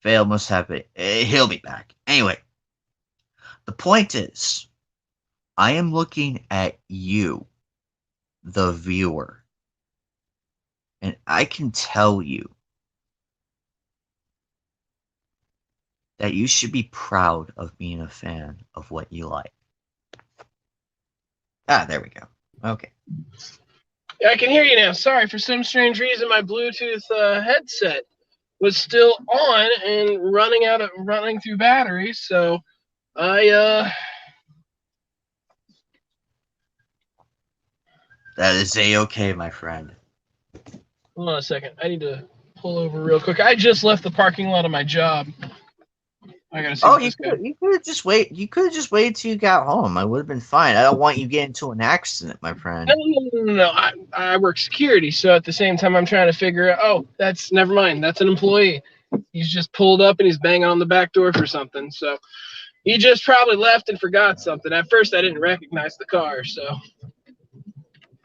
Vale must have it. He'll be back. Anyway, the point is, I am looking at you, the viewer, and I can tell you that you should be proud of being a fan of what you like. Ah, there we go. Okay. Yeah, I can hear you now. Sorry, for some strange reason, my Bluetooth headset was still on and running through batteries. So I That is a-okay, my friend. hold on a second. I need to pull over real quick. I just left the parking lot of my job. I gotta see. Oh, you could have just wait. You could have just waited till you got home. I would have been fine. I don't want you getting into an accident, my friend. No. I work security, so at the same time, I'm trying to figure out. Oh, that's never mind. That's an employee. He's just pulled up and he's banging on the back door for something. So he just probably left and forgot something. At first, I didn't recognize the car. So,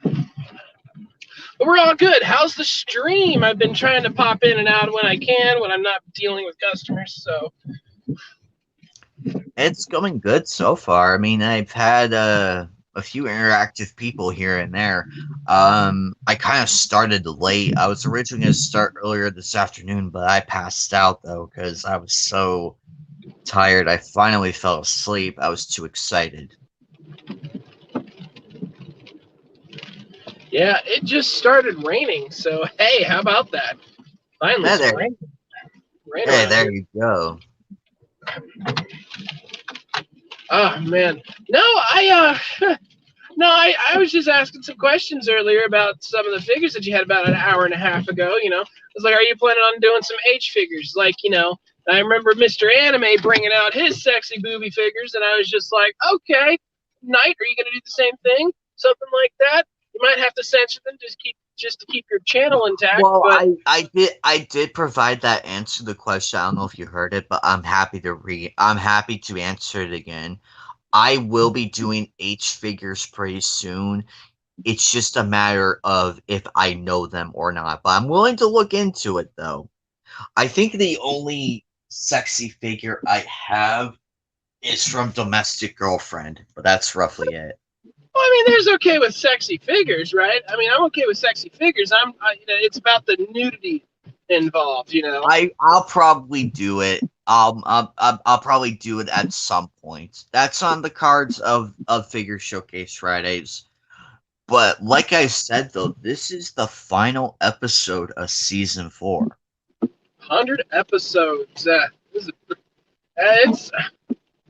but we're all good. How's the stream? I've been trying to pop in and out when I can when I'm not dealing with customers. So It's going good so far. I mean, I've had a few interactive people here and there. I kind of started late. I was originally going to start earlier this afternoon, but I passed out though because I was so tired. I finally fell asleep. I was too excited. yeah, it just started raining. So hey, how about that? Finally, some rain. Hey, there you go. Oh man, no, I was just asking some questions earlier about some of the figures that you had about an hour and a half ago. You know, I was like, are you planning on doing some H figures? Like, you know, I remember Mr. Anime bringing out his sexy booby figures, and I was just like, okay, Knight, are you gonna do the same thing? Something like that? You might have to censor them just to keep your channel intact. Well, but I did provide that answer to the question. I don't know if you heard it, but I'm happy to answer it again. I will be doing H figures pretty soon. It's just a matter of if I know them or not. But I'm willing to look into it though. I think the only sexy figure I have is from Domestic Girlfriend, but that's roughly it. Well, I mean, there's okay with sexy figures, right? I mean, I'm okay with sexy figures. It's about the nudity involved, you know. I'll probably do it. I'll probably do it at some point. That's on the cards of Figure Showcase Fridays. But like I said, though, this is the final episode of season 4. 100 episodes. It's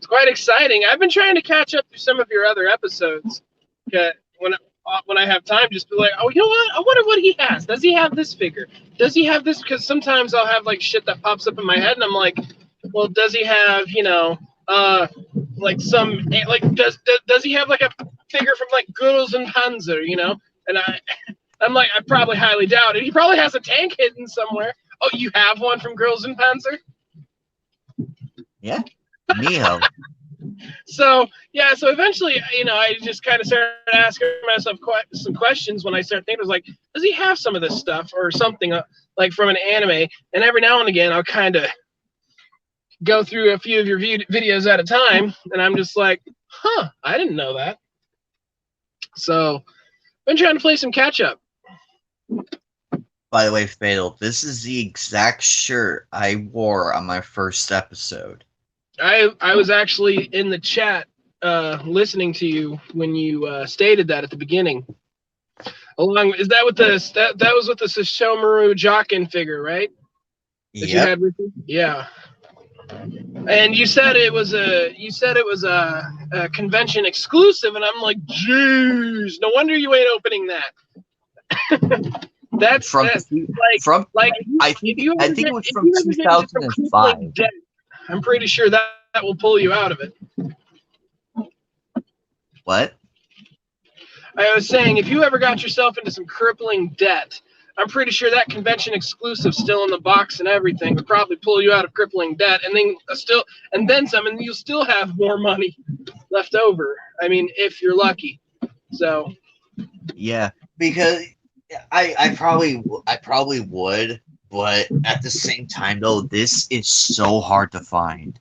quite exciting. I've been trying to catch up to some of your other episodes. When I have time, just be like, oh, you know what? I wonder what he has. Does he have this figure? Does he have this? Because sometimes I'll have like shit that pops up in my head, and I'm like, well, does he have, you know, like some like does he have like a figure from like Girls and Panzer, you know? And I'm like, I probably highly doubt it. He probably has a tank hidden somewhere. Oh, you have one from Girls and Panzer? Yeah, Neo. So eventually, you know, I just kind of started asking myself some questions when I started thinking. I was like, does he have some of this stuff or something like from an anime? And every now and again, I'll kind of go through a few of your videos at a time, and I'm just like, huh, I didn't know that. So I've been trying to play some catch up. By the way, Fatal, this is the exact shirt I wore on my first episode. I was actually in the chat listening to you when you stated that at the beginning. Is that with that was with the Sesshomaru Jockin figure, right? Yeah. Yeah. And you said it was a convention exclusive, and I'm like, jeez, no wonder you ain't opening that. I think it was from 2005. I'm pretty sure that that will pull you out of it. What? I was saying, if you ever got yourself into some crippling debt, I'm pretty sure that convention exclusive still in the box and everything would probably pull you out of crippling debt, and then some, and you'll still have more money left over. I mean, if you're lucky. So Yeah, because I probably would, but at the same time though, this is so hard to find.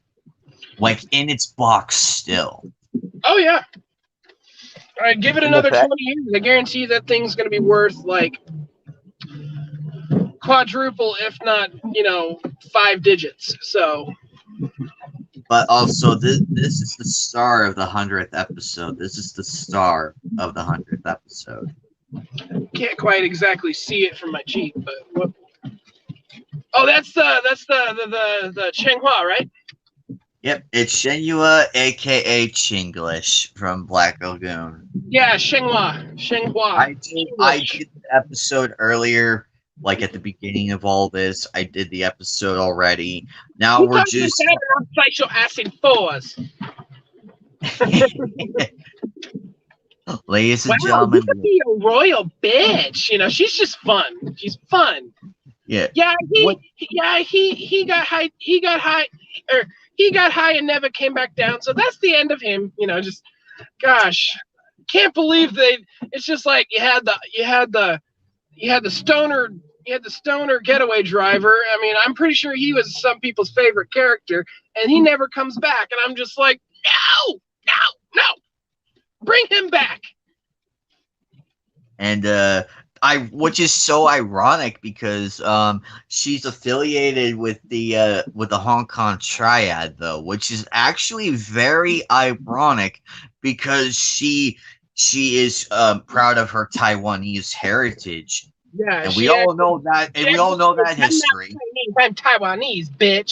Like in its box still. oh yeah. All right, give it And the another fact 20 years. I guarantee that thing's going to be worth like quadruple, if not, 5 digits. So, but also this is the star of the 100th episode. This is the star of the 100th episode. can't quite exactly see it from my Jeep, but what? Oh, that's the Chenghua, right? Yep, it's Shenua, aka Chinglish from Black Lagoon. Yeah, Shenghua. I did the episode earlier, like at the beginning of all this. I did the episode already. Now Who we're taught you just to have an your ass in fours? ladies and Wow, gentlemen. you could be a royal bitch. She's just fun. She's fun. Yeah. Yeah, What? he got high. He got high and never came back down. So that's the end of him. Just gosh, can't believe they. It's just like you had the stoner getaway driver. I mean, I'm pretty sure he was some people's favorite character, and he never comes back. And I'm just like, no, bring him back. And which is so ironic because she's affiliated with the Hong Kong Triad though, which is actually very ironic because she is proud of her Taiwanese heritage. Yeah, and we all know that history. I'm Taiwanese, bitch.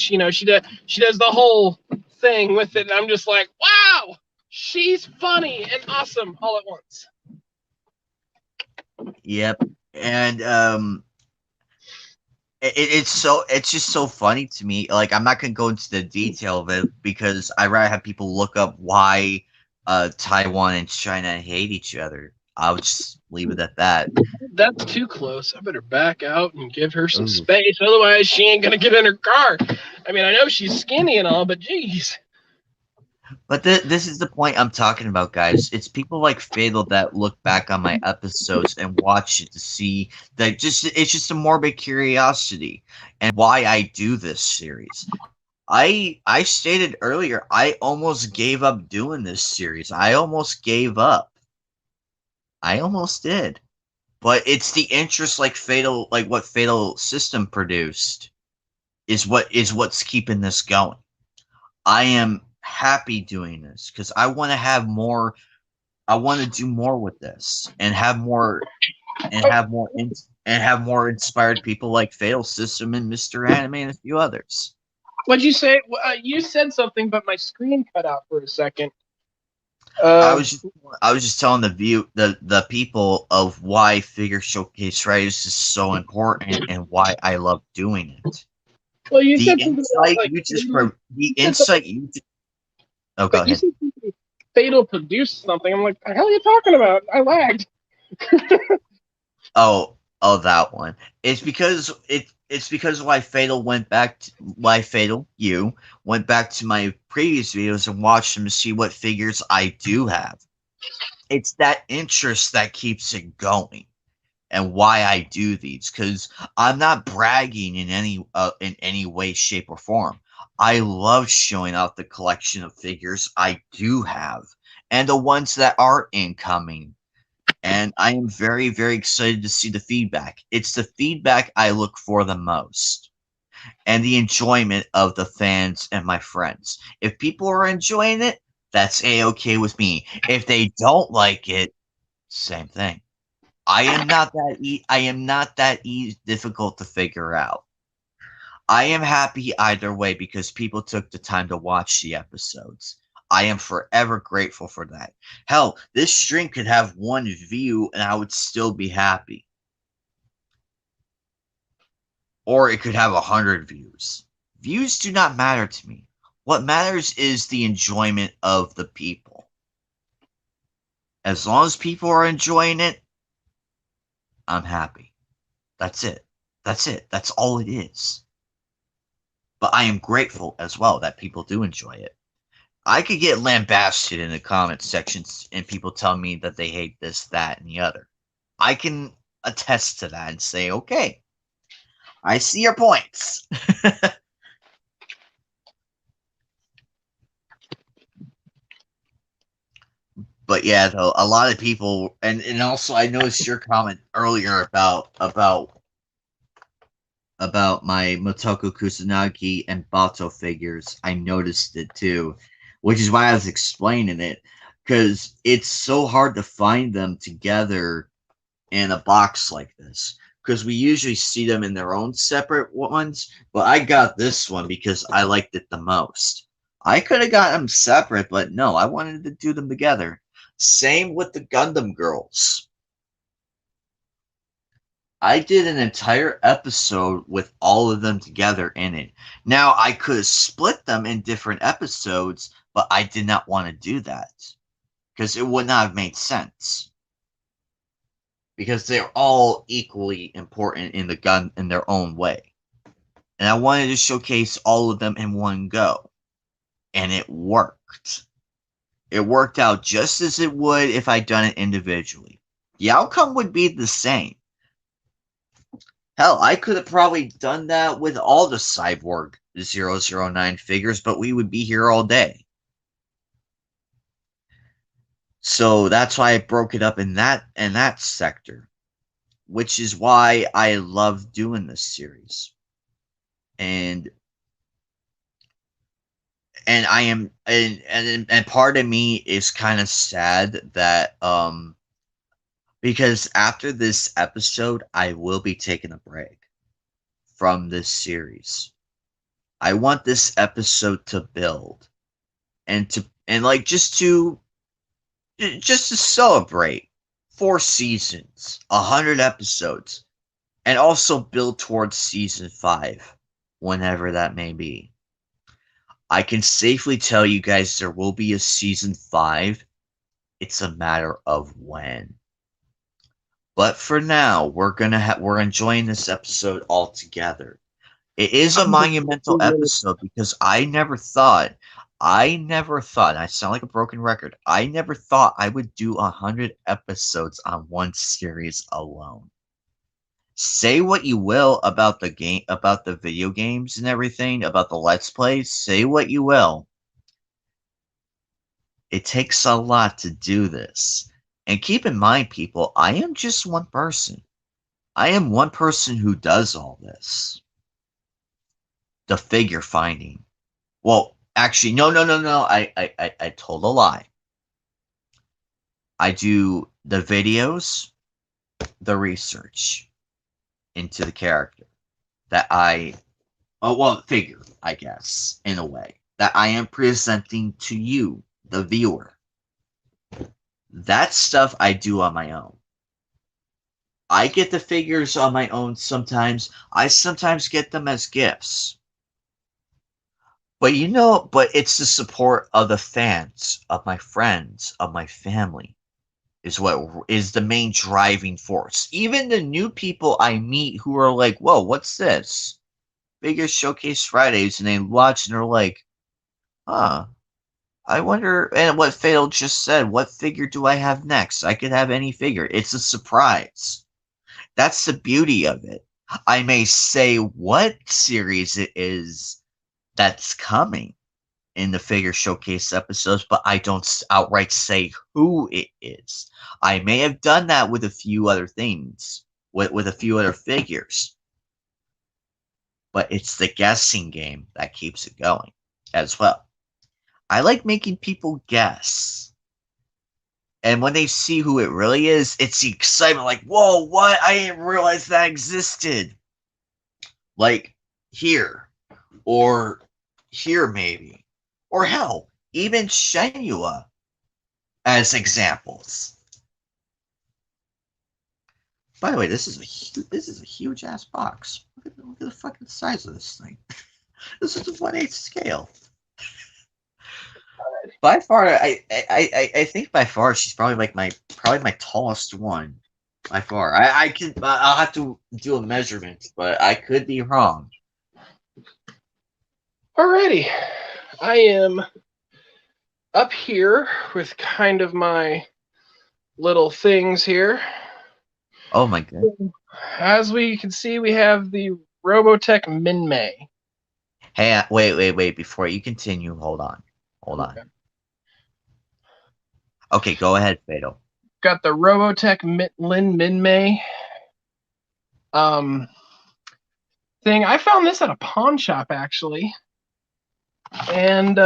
She does the whole thing with it, and I'm just like, wow, she's funny and awesome all at once. Yep, and it's just so funny to me. Like I'm not gonna go into the detail of it because I rather have people look up why Taiwan and China hate each other. I'll just leave it at that. That's too close. I better back out and give her some space. Otherwise, she ain't gonna get in her car. I mean, I know she's skinny and all, but geez. But this is the point I'm talking about, guys. It's people like Fatal that look back on my episodes and watch it to see that it's just a morbid curiosity and why I do this series. I stated earlier I almost gave up doing this series. I almost gave up. I almost did. But it's the interest like what Fatal System produced is what's keeping this going. I am happy doing this because I want to have more. I want to do more with this and have more inspired people like Fatal System and Mr. Anime and a few others. What'd you say? You said something, but my screen cut out for a second. I was just telling the people of why Figure Showcase Writers is so important and why I love doing it. Well, you The said insight like, you just the insight you. Oh, go ahead. Fatal produced something. I'm like, the hell are you talking about? I lagged. Oh, that one. It's because why Fatal went back to you went back to my previous videos and watched them to see what figures I do have. It's that interest that keeps it going and why I do these, because I'm not bragging in any way, shape, or form. I love showing off the collection of figures I do have and the ones that are incoming. And I am very, very excited to see the feedback. It's the feedback I look for the most. And the enjoyment of the fans and my friends. If people are enjoying it, that's A-okay with me. If they don't like it, same thing. I am not that difficult to figure out. I am happy either way because people took the time to watch the episodes. I am forever grateful for that. Hell, this stream could have 1 view and I would still be happy. Or it could have 100 views. Views do not matter to me. What matters is the enjoyment of the people. As long as people are enjoying it, I'm happy. That's it. That's it. That's all it is. But I am grateful as well that people do enjoy it. I could get lambasted in the comment sections and people tell me that they hate this, that, and the other. I can attest to that and say, okay, I see your points. But yeah, though, a lot of people, and also I noticed your comment earlier about my Motoko Kusanagi and Bato figures. I noticed it too, which is why I was explaining it, because it's so hard to find them together in a box like this. Because we usually see them in their own separate ones, but I got this one because I liked it the most. I could have got them separate, but no, I wanted to do them together. Same with the Gundam girls. I did an entire episode with all of them together in it. Now, I could have split them in different episodes, but I did not want to do that because it would not have made sense. Because they're all equally important in the gun in their own way. And I wanted to showcase all of them in one go. And it worked. It worked out just as it would if I'd done it individually. The outcome would be the same. Hell, I could have probably done that with all the Cyborg 009 figures, but we would be here all day. So that's why I broke it up in that sector, which is why I love doing this series. And I am and part of me is kind of sad that because after this episode I will be taking a break from this series. I want this episode to build and like just to celebrate 4 seasons, 100 episodes, and also build towards season 5 whenever that may be. I can safely tell you guys there will be a season 5. It's a matter of when. But for now, we're enjoying this episode all together. It is a monumental episode because I never thought, I sound like a broken record. I never thought I would do 100 episodes on one series alone. Say what you will about the game, about the video games and everything, about the Let's Plays, say what you will. It takes a lot to do this. And keep in mind, people, I am just one person. I am one person who does all this. The figure finding. Well, actually, no. I told a lie. I do the videos, the research into the character that figure, I guess, in a way, that I am presenting to you, the viewer. That stuff I do on my own. I get the figures on my own sometimes. I sometimes get them as gifts. But but it's the support of the fans, of my friends, of my family, is what is the main driving force. Even the new people I meet who are like, whoa, what's this? Figure Showcase Fridays, and they watch and they're like, huh, I wonder, and what Fatal just said, what figure do I have next? I could have any figure. It's a surprise. That's the beauty of it. I may say what series it is that's coming in the figure showcase episodes, but I don't outright say who it is. I may have done that with a few other things, with a few other figures. But it's the guessing game that keeps it going as well. I like making people guess. And when they see who it really is, it's the excitement like, whoa, what? I didn't realize that existed. Like here, or here maybe. Or hell, even Shenua as examples. By the way, this is a huge ass box. Look at the fucking size of this thing. This is a 1/8 scale. By far, I think by far she's probably like my tallest one. By far, I can I'll have to do a measurement, but I could be wrong. Alrighty, I am up here with kind of my little things here. Oh my god. As we can see, we have the Robotech Minmay. Hey, wait. Before you continue, hold on. Okay. Okay, go ahead, Fatal. Got the Robotech Lin Minmay um, thing. I found this at a pawn shop actually, and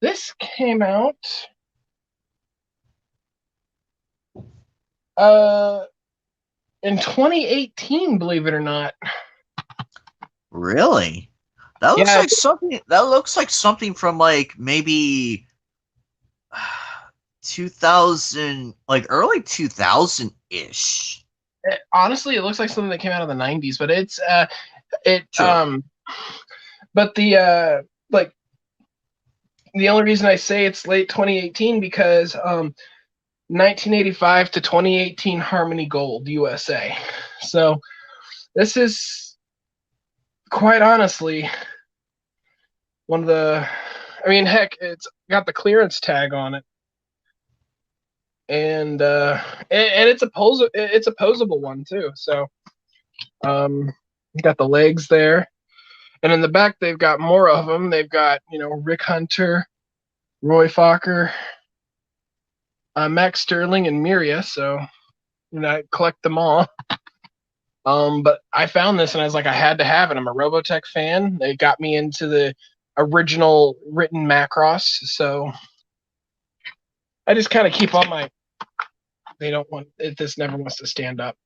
this came out uh, in 2018. Believe it or not. Really? That looks Yeah, like something. That looks like something from like maybe 2000, like early 2000 ish. honestly, it looks like something that came out of the 90s, but it True. but like the only reason I say it's late 2018 because 1985 to 2018 Harmony Gold USA. So this is quite honestly one of the. I mean, heck, it's got the clearance tag on it, and it's a posable one too. So got the legs there, and in the back they've got more of them. They've got Rick Hunter, Roy Fokker, Max Sterling, and Miria. So I collect them all. But I found this and I was like, I had to have it. I'm a Robotech fan. They got me into the original written Macross. So I just kind of keep all my. They don't want it. This never wants to stand up.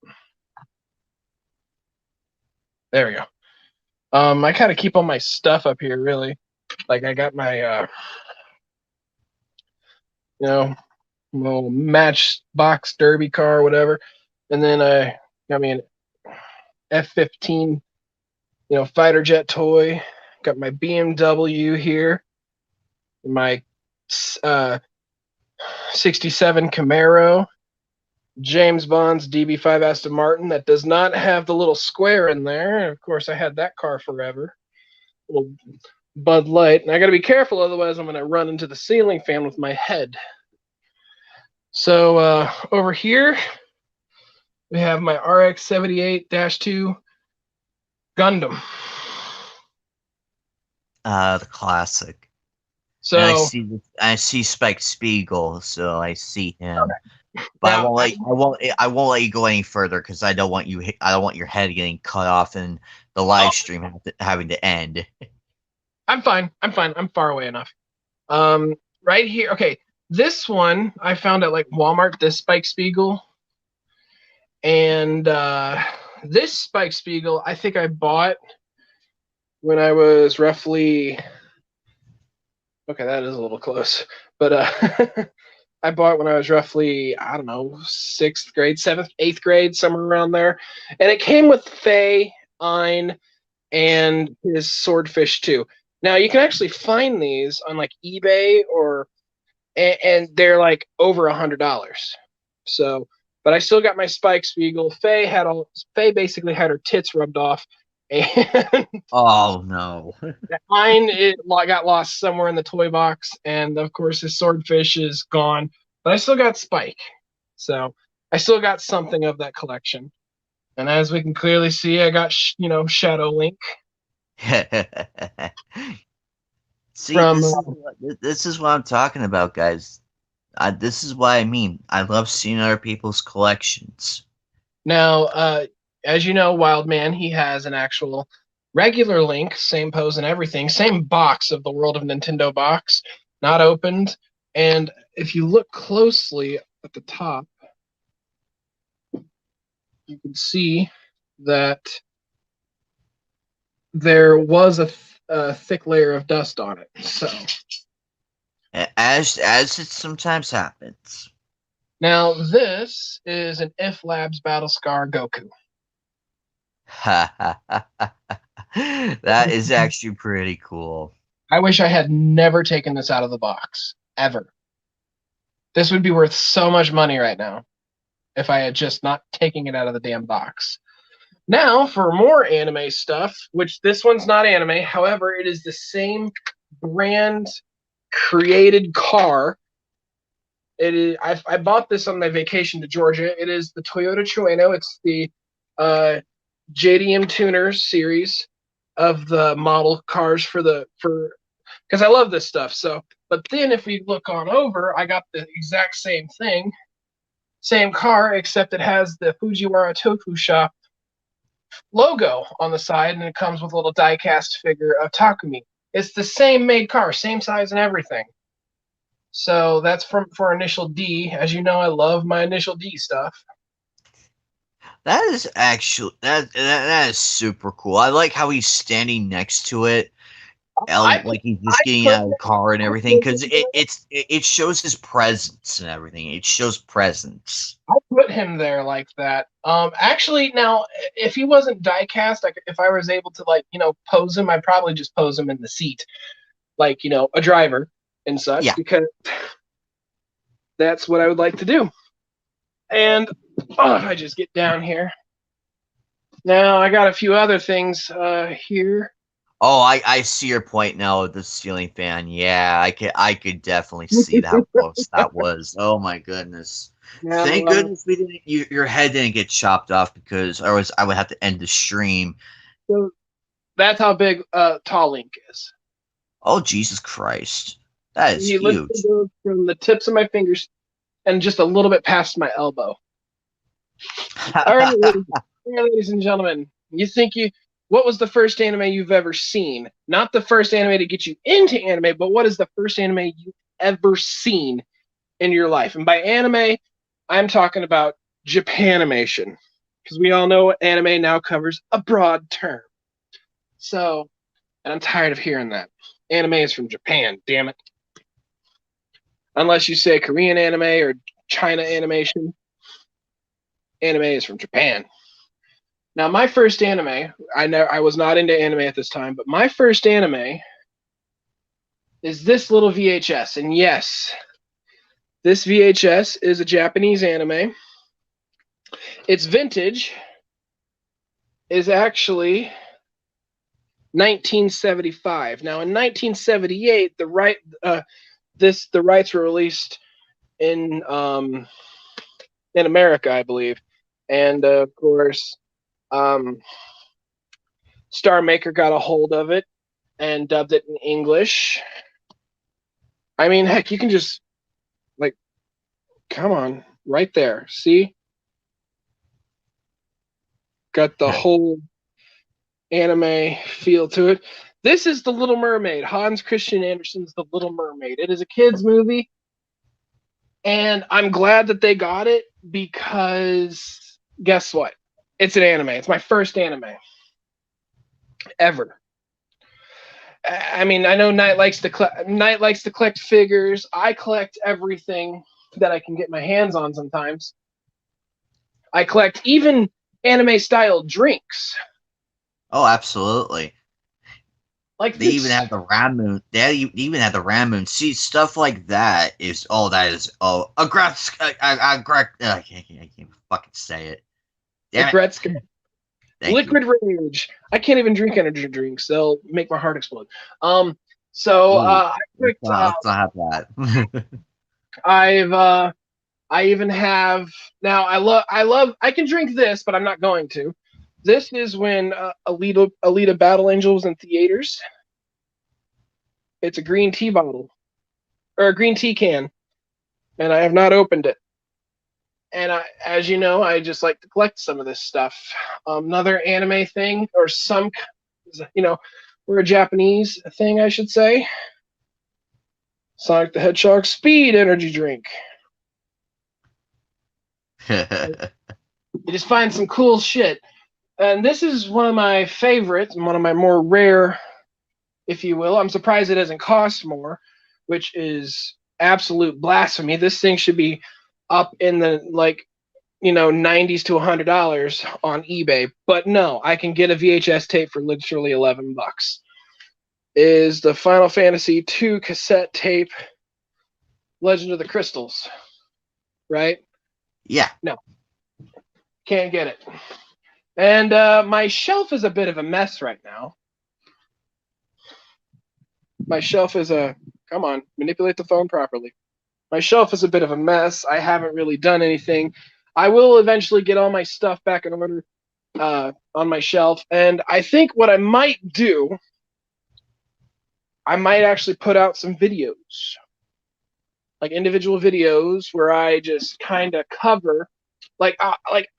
There we go. I kind of keep all my stuff up here, really. Like I got my, little Matchbox Derby car, or whatever, and then I got me an F-15, fighter jet toy. Got my BMW here, my 67 Camaro, James Bond's DB5 Aston Martin that does not have the little square in there. Of course, I had that car forever. Little Bud Light, and I got to be careful, otherwise I'm going to run into the ceiling fan with my head. So over here we have my RX-78-2 Gundam. The classic. So And I see Spike Spiegel, so I see him. But now I won't let you go any further because I don't want your head getting cut off and the oh, live stream having to end. I'm fine. I'm far away enough. Right here. Okay, this one I found at like Walmart. This Spike Spiegel, and this Spike Spiegel I think I bought when I was roughly. Okay, that is a little close, but I bought when I was roughly, I don't know, 6th grade, 7th, 8th grade, somewhere around there, and it came with Faye, Ein, and his swordfish too. Now you can actually find these on like eBay and they're like over $100. So, but I still got my Spike Spiegel. Faye basically had her tits rubbed off, and Oh no. mine it got lost somewhere in the toy box, and of course his swordfish is gone. But I still got Spike, so I still got something of that collection. And as we can clearly see, I got Shadow Link See, from. this is what I'm talking about, guys. This is what I mean. I love seeing other people's collections. Now, as you know, Wildman, he has an actual regular Link, same pose and everything, same box of the World of Nintendo box, not opened. And if you look closely at the top, you can see that there was a thick layer of dust on it. So As it sometimes happens. now this is an If Labs Battle Scar Goku. That is actually pretty cool. I wish I had never taken this out of the box ever. This would be worth so much money right now if I had just not taken it out of the damn box. Now for more anime stuff, which this one's not anime, however, it is the same brand created car. It is. I bought this on my vacation to Georgia. It is the Toyota Trueno. It's the uh, JDM Tuners series of the model cars for because I love this stuff. So, but then if we look on over, I got the exact same thing, same car, except it has the Fujiwara Tofu Shop logo on the side, and it comes with a little die-cast figure of Takumi. It's the same made car, same size and everything. So that's for Initial D. As you know, I love my Initial D stuff. That is actually that is super cool. I like how he's standing next to it, I like he's I just getting put out of the car and everything, because it shows his presence and everything. It shows presence. I put him there like that. Actually, now if he wasn't die-cast, if I was able to pose him, I'd probably just pose him in the seat, like a driver and such, Yeah. because that's what I would like to do. And if I just get down here. Now I got a few other things here. Oh, I see your point now with the ceiling fan. Yeah, I could definitely see how close that was. Oh my goodness. Now, Thank goodness we didn't. Your head didn't get chopped off, because otherwise I would have to end the stream. so that's how big Tall Link is. Oh Jesus Christ, that is He literally huge. goes from the tips of my fingers and just a little bit past my elbow. All right, ladies and gentlemen, what was the first anime you've ever seen? Not the first anime to get you into anime, but what is the first anime you've ever seen in your life? And by anime, I'm talking about Japanimation, because we all know anime now covers a broad term. So, and I'm tired of hearing that. Anime is from Japan, damn it. Unless you say Korean anime or China animation, anime is from Japan. Now, my first anime, I was not into anime at this time, but my first anime is this little VHS. And yes, this VHS is a Japanese anime. Its vintage is actually 1975. Now, in 1978, the rights were released in America, I believe, and of course, Star Maker got a hold of it and dubbed it in English. I mean, heck, you can just come on, right there. See, got the whole anime feel to it. This is The Little Mermaid, Hans Christian Andersen's The Little Mermaid. It is a kids movie, and I'm glad that they got it, because guess what? It's an anime. It's my first anime ever. I mean, I know Knight likes to collect figures. I collect everything that I can get my hands on sometimes. I collect even anime-style drinks. Oh, absolutely. Like They even have the Ramoon. They even have the Ramoon. See, stuff like that is a I can't fucking say it. Damn it. Gretzky. Liquid Rage. I can't even drink energy drinks. They'll make my heart explode. So I picked. Let's not have that. I even have now. I can drink this, but I'm not going to. This is when Alita Battle Angel was in theaters. It's a green tea bottle, or a green tea can, and I have not opened it. And as you know, I just like to collect some of this stuff. Another anime thing, or we're a Japanese thing, I should say. Sonic the Hedgehog Speed energy drink. You just find some cool shit. And this is one of my favorites, and one of my more rare, if you will. I'm surprised it doesn't cost more, which is absolute blasphemy. This thing should be up in the $90s to $100 on eBay. But no, I can get a VHS tape for literally $11. is the Final Fantasy II cassette tape, Legend of the Crystals. Right? Yeah. No, can't get it. And my shelf is a bit of a mess right now. My shelf is a... Come on, manipulate the phone properly. My shelf is a bit of a mess. I haven't really done anything. I will eventually get all my stuff back in order on my shelf. And I think what I might do, I might actually put out some videos, like individual videos where I just kind of cover, like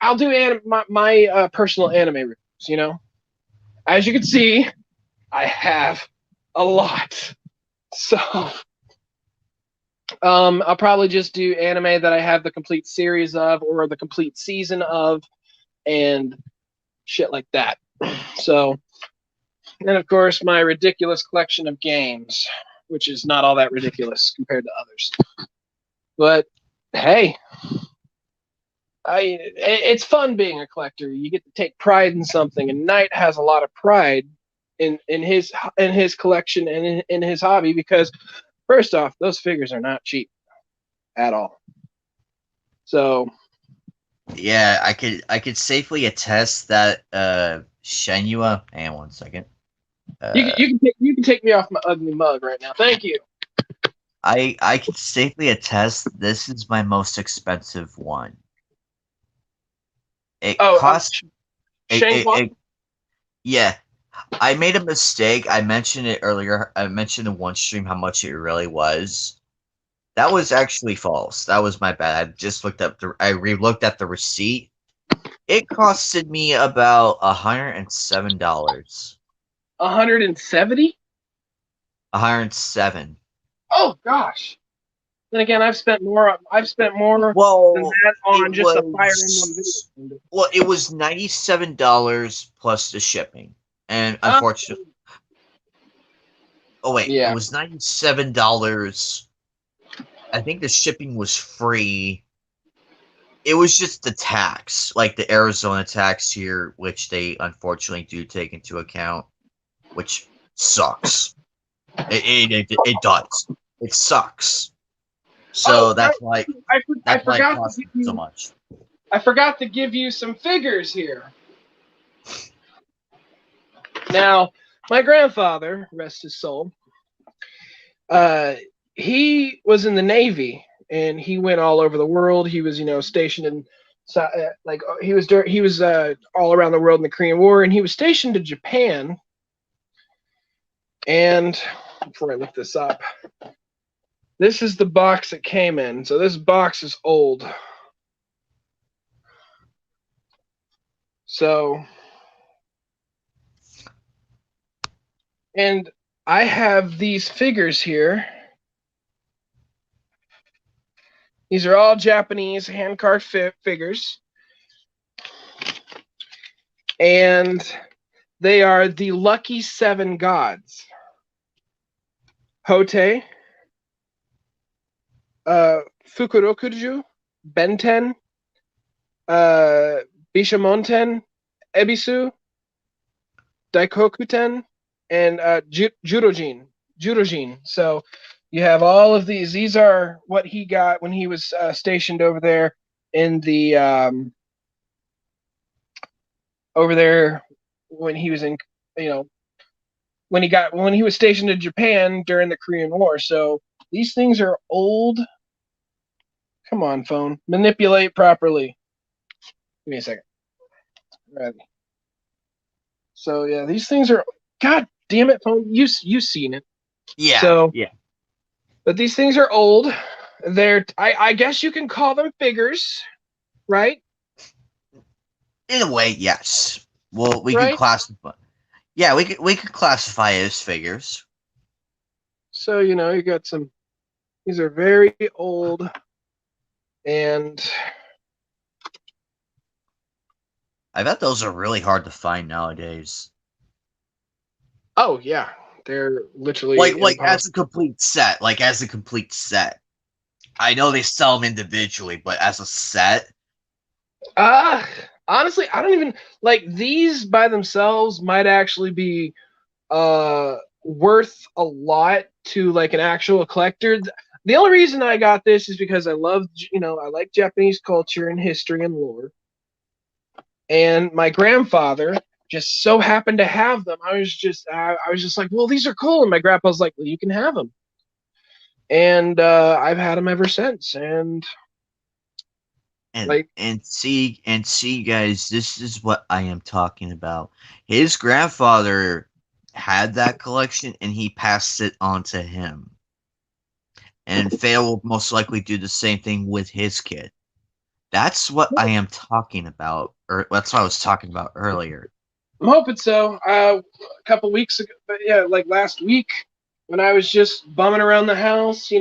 I'll do my personal anime reviews. You know, as you can see, I have a lot. So I'll probably just do anime that I have the complete series of or the complete season of and shit like that. So, and of course, my ridiculous collection of games, which is not all that ridiculous compared to others. But hey, it's fun being a collector. You get to take pride in something, and Knight has a lot of pride in his collection and in his hobby because first off, those figures are not cheap at all. So yeah, I could safely attest that Shenua. Hang on one second. you can take me off my ugly mug right now. Thank you. I can safely attest this is my most expensive one. It cost yeah. I made a mistake. I mentioned it earlier. I mentioned in one stream how much it really was. That was actually false. That was my bad. I just looked up I re-looked at the receipt. It costed me about $107. 170? 107. Oh gosh. Then again, I've spent more than Well, that on just a Fire was Emblem video. well, it was $97 plus the shipping, and unfortunately, oh wait, Yeah. it was $97. I think the shipping was free. It was just the tax, like the Arizona tax here, which they unfortunately do take into account, which sucks. It does. It sucks. So that's why I it forgot costs so much. I forgot to give you some figures here. Now, my grandfather, rest his soul, he was in the Navy and he went all over the world. He was, stationed in he was all around the world in the Korean War, and he was stationed in Japan. And before I look this up, this is the box it came in. So this box is old. So, and I have these figures here. These are all Japanese hand-carved figures. And they are the Lucky Seven Gods. Hote, Fukurokuju, Benten, Bishamonten, Ebisu, Daikokuten, and Jurojin. So you have all of these. These are what he got when he was stationed over there in the over there when he was in, when he was stationed in Japan during the Korean War. So these things are old. Come on, phone. Manipulate properly. Give me a second. Ready. So yeah, these things are. God damn it, phone. You've seen it. Yeah. So yeah. But these things are old. They're. I guess you can call them figures, right? In a way, yes. Well, we Right? could classify. Yeah, we could classify it as figures. So you got some. These are very old, and I bet those are really hard to find nowadays. Oh yeah, they're literally like as a complete set. Like as a complete set. I know they sell them individually, but as a set. Honestly, I don't even like these by themselves. Might actually be worth a lot to like an actual collector. The only reason I got this is because I love, I like Japanese culture and history and lore. And my grandfather just so happened to have them. I was just like, well, these are cool. And my grandpa's like, well, you can have them. And I've had them ever since. And And like, see guys, this is what I am talking about. His grandfather had that collection and he passed it on to him. And Faye will most likely do the same thing with his kid. That's what I am talking about, or that's what I was talking about earlier. I'm hoping so. A couple weeks ago, but yeah, like last week when I was just bumming around the house,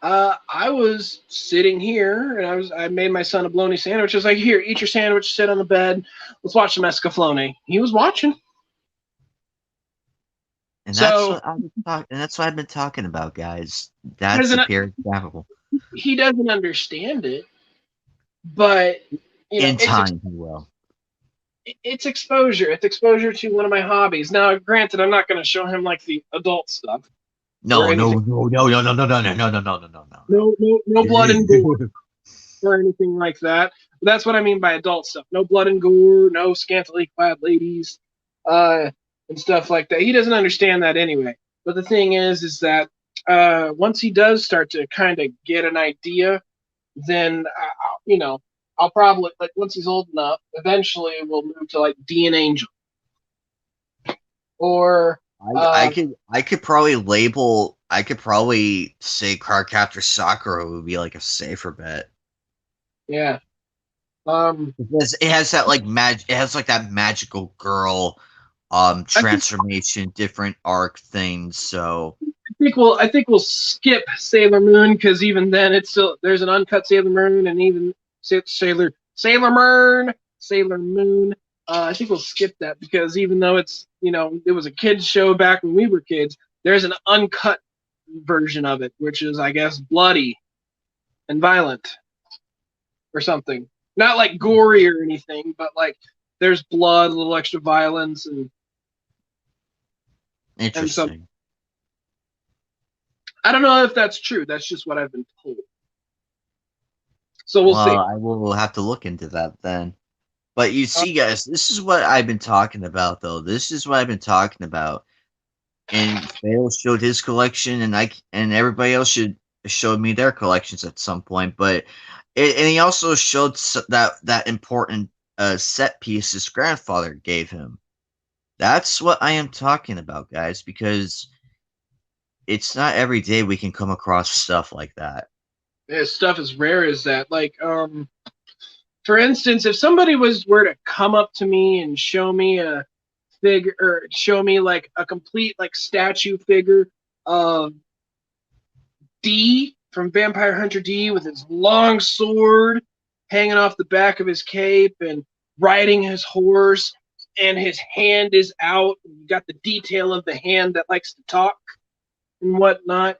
I was sitting here and I made my son a bologna sandwich. I was like, here, eat your sandwich, sit on the bed, let's watch some Escaflowne. He was watching. And that's So what I've been talking. And that's what I've been talking about, guys. he That's a doesn't pure example. he doesn't understand it, but In it's time, he will. it's exposure. It's exposure to one of my hobbies. Now, granted, I'm not going to show him like the adult stuff or No, no, anything. no, no, no, no, no, no, no, no, no, no, no, No blood and gore no. or anything like that. But that's what I mean by adult stuff. No blood and gore, no scantily clad ladies, and stuff like that. He doesn't understand that anyway. But the thing is that once he does start to kind of get an idea, then I'll probably like once he's old enough, eventually we'll move to like D and Angel or I could probably say Cardcaptor Sakura would be like a safer bet. yeah. Um, Because it has that like it has like that magical girl I think transformation, different arc things, so I think we'll skip Sailor Moon because even then it's still there's an uncut Sailor Moon and even Sailor Moon. I think we'll skip that because even though it was a kids show back when we were kids, there's an uncut version of it, which is I guess bloody and violent or something. Not like gory or anything, but like there's blood, a little extra violence, and some. interesting. I don't know if that's true. That's just what I've been told. So we'll Well, see. I will have to look into that then. But you Uh, see, guys, this is what I've been talking about, though. This is what I've been talking about. And Fail showed his collection, and everybody else should showed me their collections at some point. But and he also showed that important set piece his grandfather gave him. That's what I am talking about, guys, because it's not every day we can come across stuff like that. stuff as rare as that. Like, for instance, if somebody were to come up to me and show me a figure or show me like a complete like statue figure of D from Vampire Hunter D with his long sword hanging off the back of his cape and riding his horse and his hand is out. You got the detail of the hand that likes to talk and whatnot.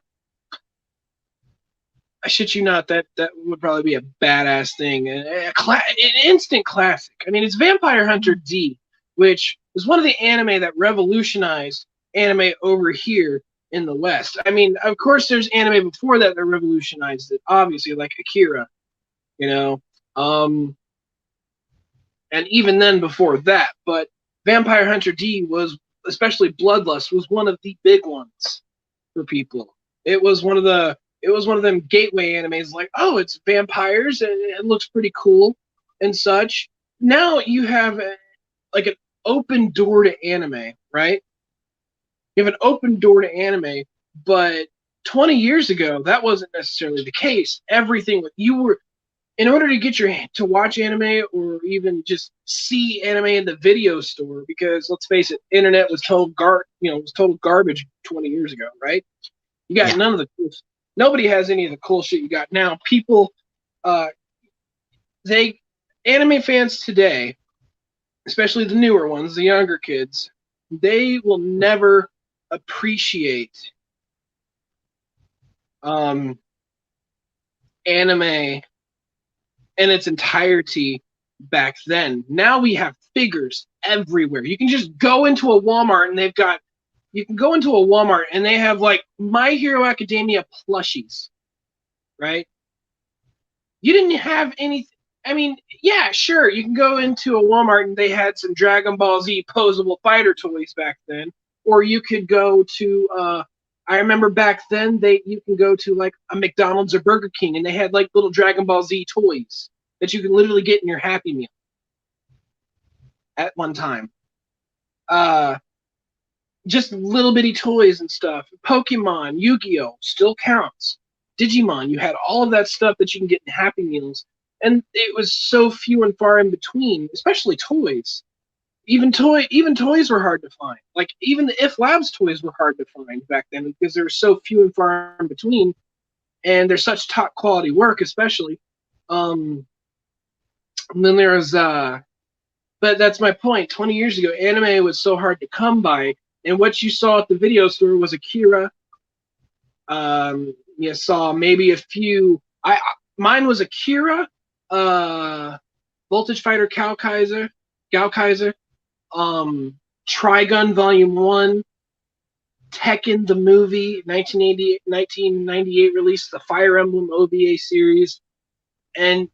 I shit you not, that would probably be a badass thing. An instant classic. I mean, it's Vampire Hunter D, which was one of the anime that revolutionized anime over here in the West. I mean, of course, there's anime before that that revolutionized it, obviously, like Akira, you know, um, and even then before that. But Vampire Hunter D was, especially Bloodlust, was one of the big ones for people. It was one of them gateway animes like, oh, it's vampires and it looks pretty cool and such. Now you have like an open door to anime, right? You have an open door to anime, but 20 years ago that wasn't necessarily the case. Everything you were in order to get to watch anime or even just see anime in the video store, because let's face it, internet was total garbage 20 years ago, right? You got Yeah, none of the cool. Nobody has any of the cool shit you got now. People, uh, they anime fans today, especially the newer ones, the younger kids, they will never appreciate um, anime in its entirety back then. Now we have figures everywhere. You can just go into a Walmart and they've got you can go into a Walmart and they have like My Hero Academia plushies, right? You didn't have any. I mean, yeah, sure, you can go into a Walmart and they had some Dragon Ball Z posable fighter toys back then, or you could go to. I remember back then you can go to like a McDonald's or Burger King and they had like little Dragon Ball Z toys that you can literally get in your Happy Meal at one time. Uh, just little bitty toys and stuff. Pokemon, Yu-Gi-Oh still counts. Digimon, you had all of that stuff that you can get in Happy Meals, and it was so few and far in between, especially toys. Even toys were hard to find. Like even the If Labs toys were hard to find back then because there were so few and far in between, and they're such top quality work, especially. And then there's but that's my point. 20 years ago, anime was so hard to come by, and what you saw at the video store was Akira. You saw maybe a few. Mine was Akira, Voltage Fighter Gal Kaiser, Trigun Volume 1, Tekken the movie, 1998 release, the Fire Emblem OVA series, and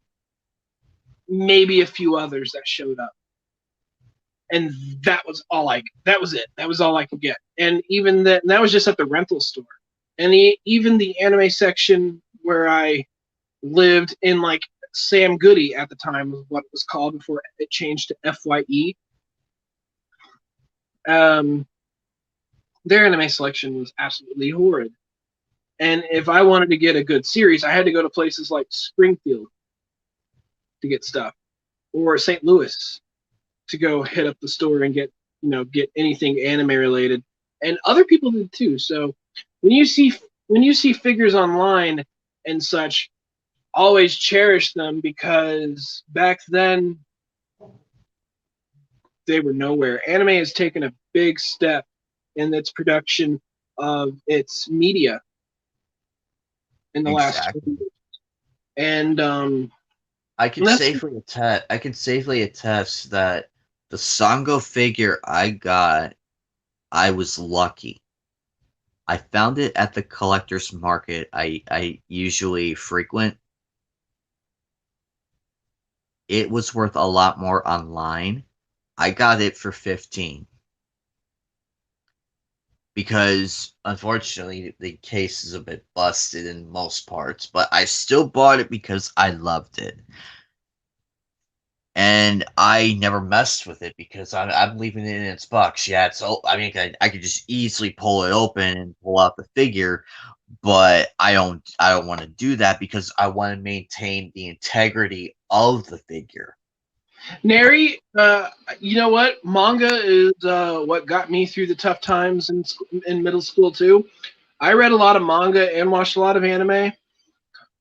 maybe a few others that showed up. And that was all that was it. That was all I could get. And even that was just at the rental store. And even the anime section where I lived in, like Sam Goody at the time was what it was called before it changed to FYE. Their anime selection was absolutely horrid. And if I wanted to get a good series, I had to go to places like Springfield to get stuff, or St. Louis to go hit up the store and get anything anime related. And other people did too. So when you see figures online and such, always cherish them, because back then they were nowhere. Anime has taken a big step in its production of its media in the last 20 years. And I can safely attest that the Sango figure I got, I was lucky. I found it at the collector's market I usually frequent. It was worth a lot more online. I got it for 15. Because unfortunately the case is a bit busted in most parts, but I still bought it because I loved it. And I never messed with it because I'm leaving it in its box. Yeah, it's I mean, I could just easily pull it open and pull out the figure, but I don't want to do that because I want to maintain the integrity of the figure. Neri, you know what? Manga is what got me through the tough times in middle school too. I read a lot of manga and watched a lot of anime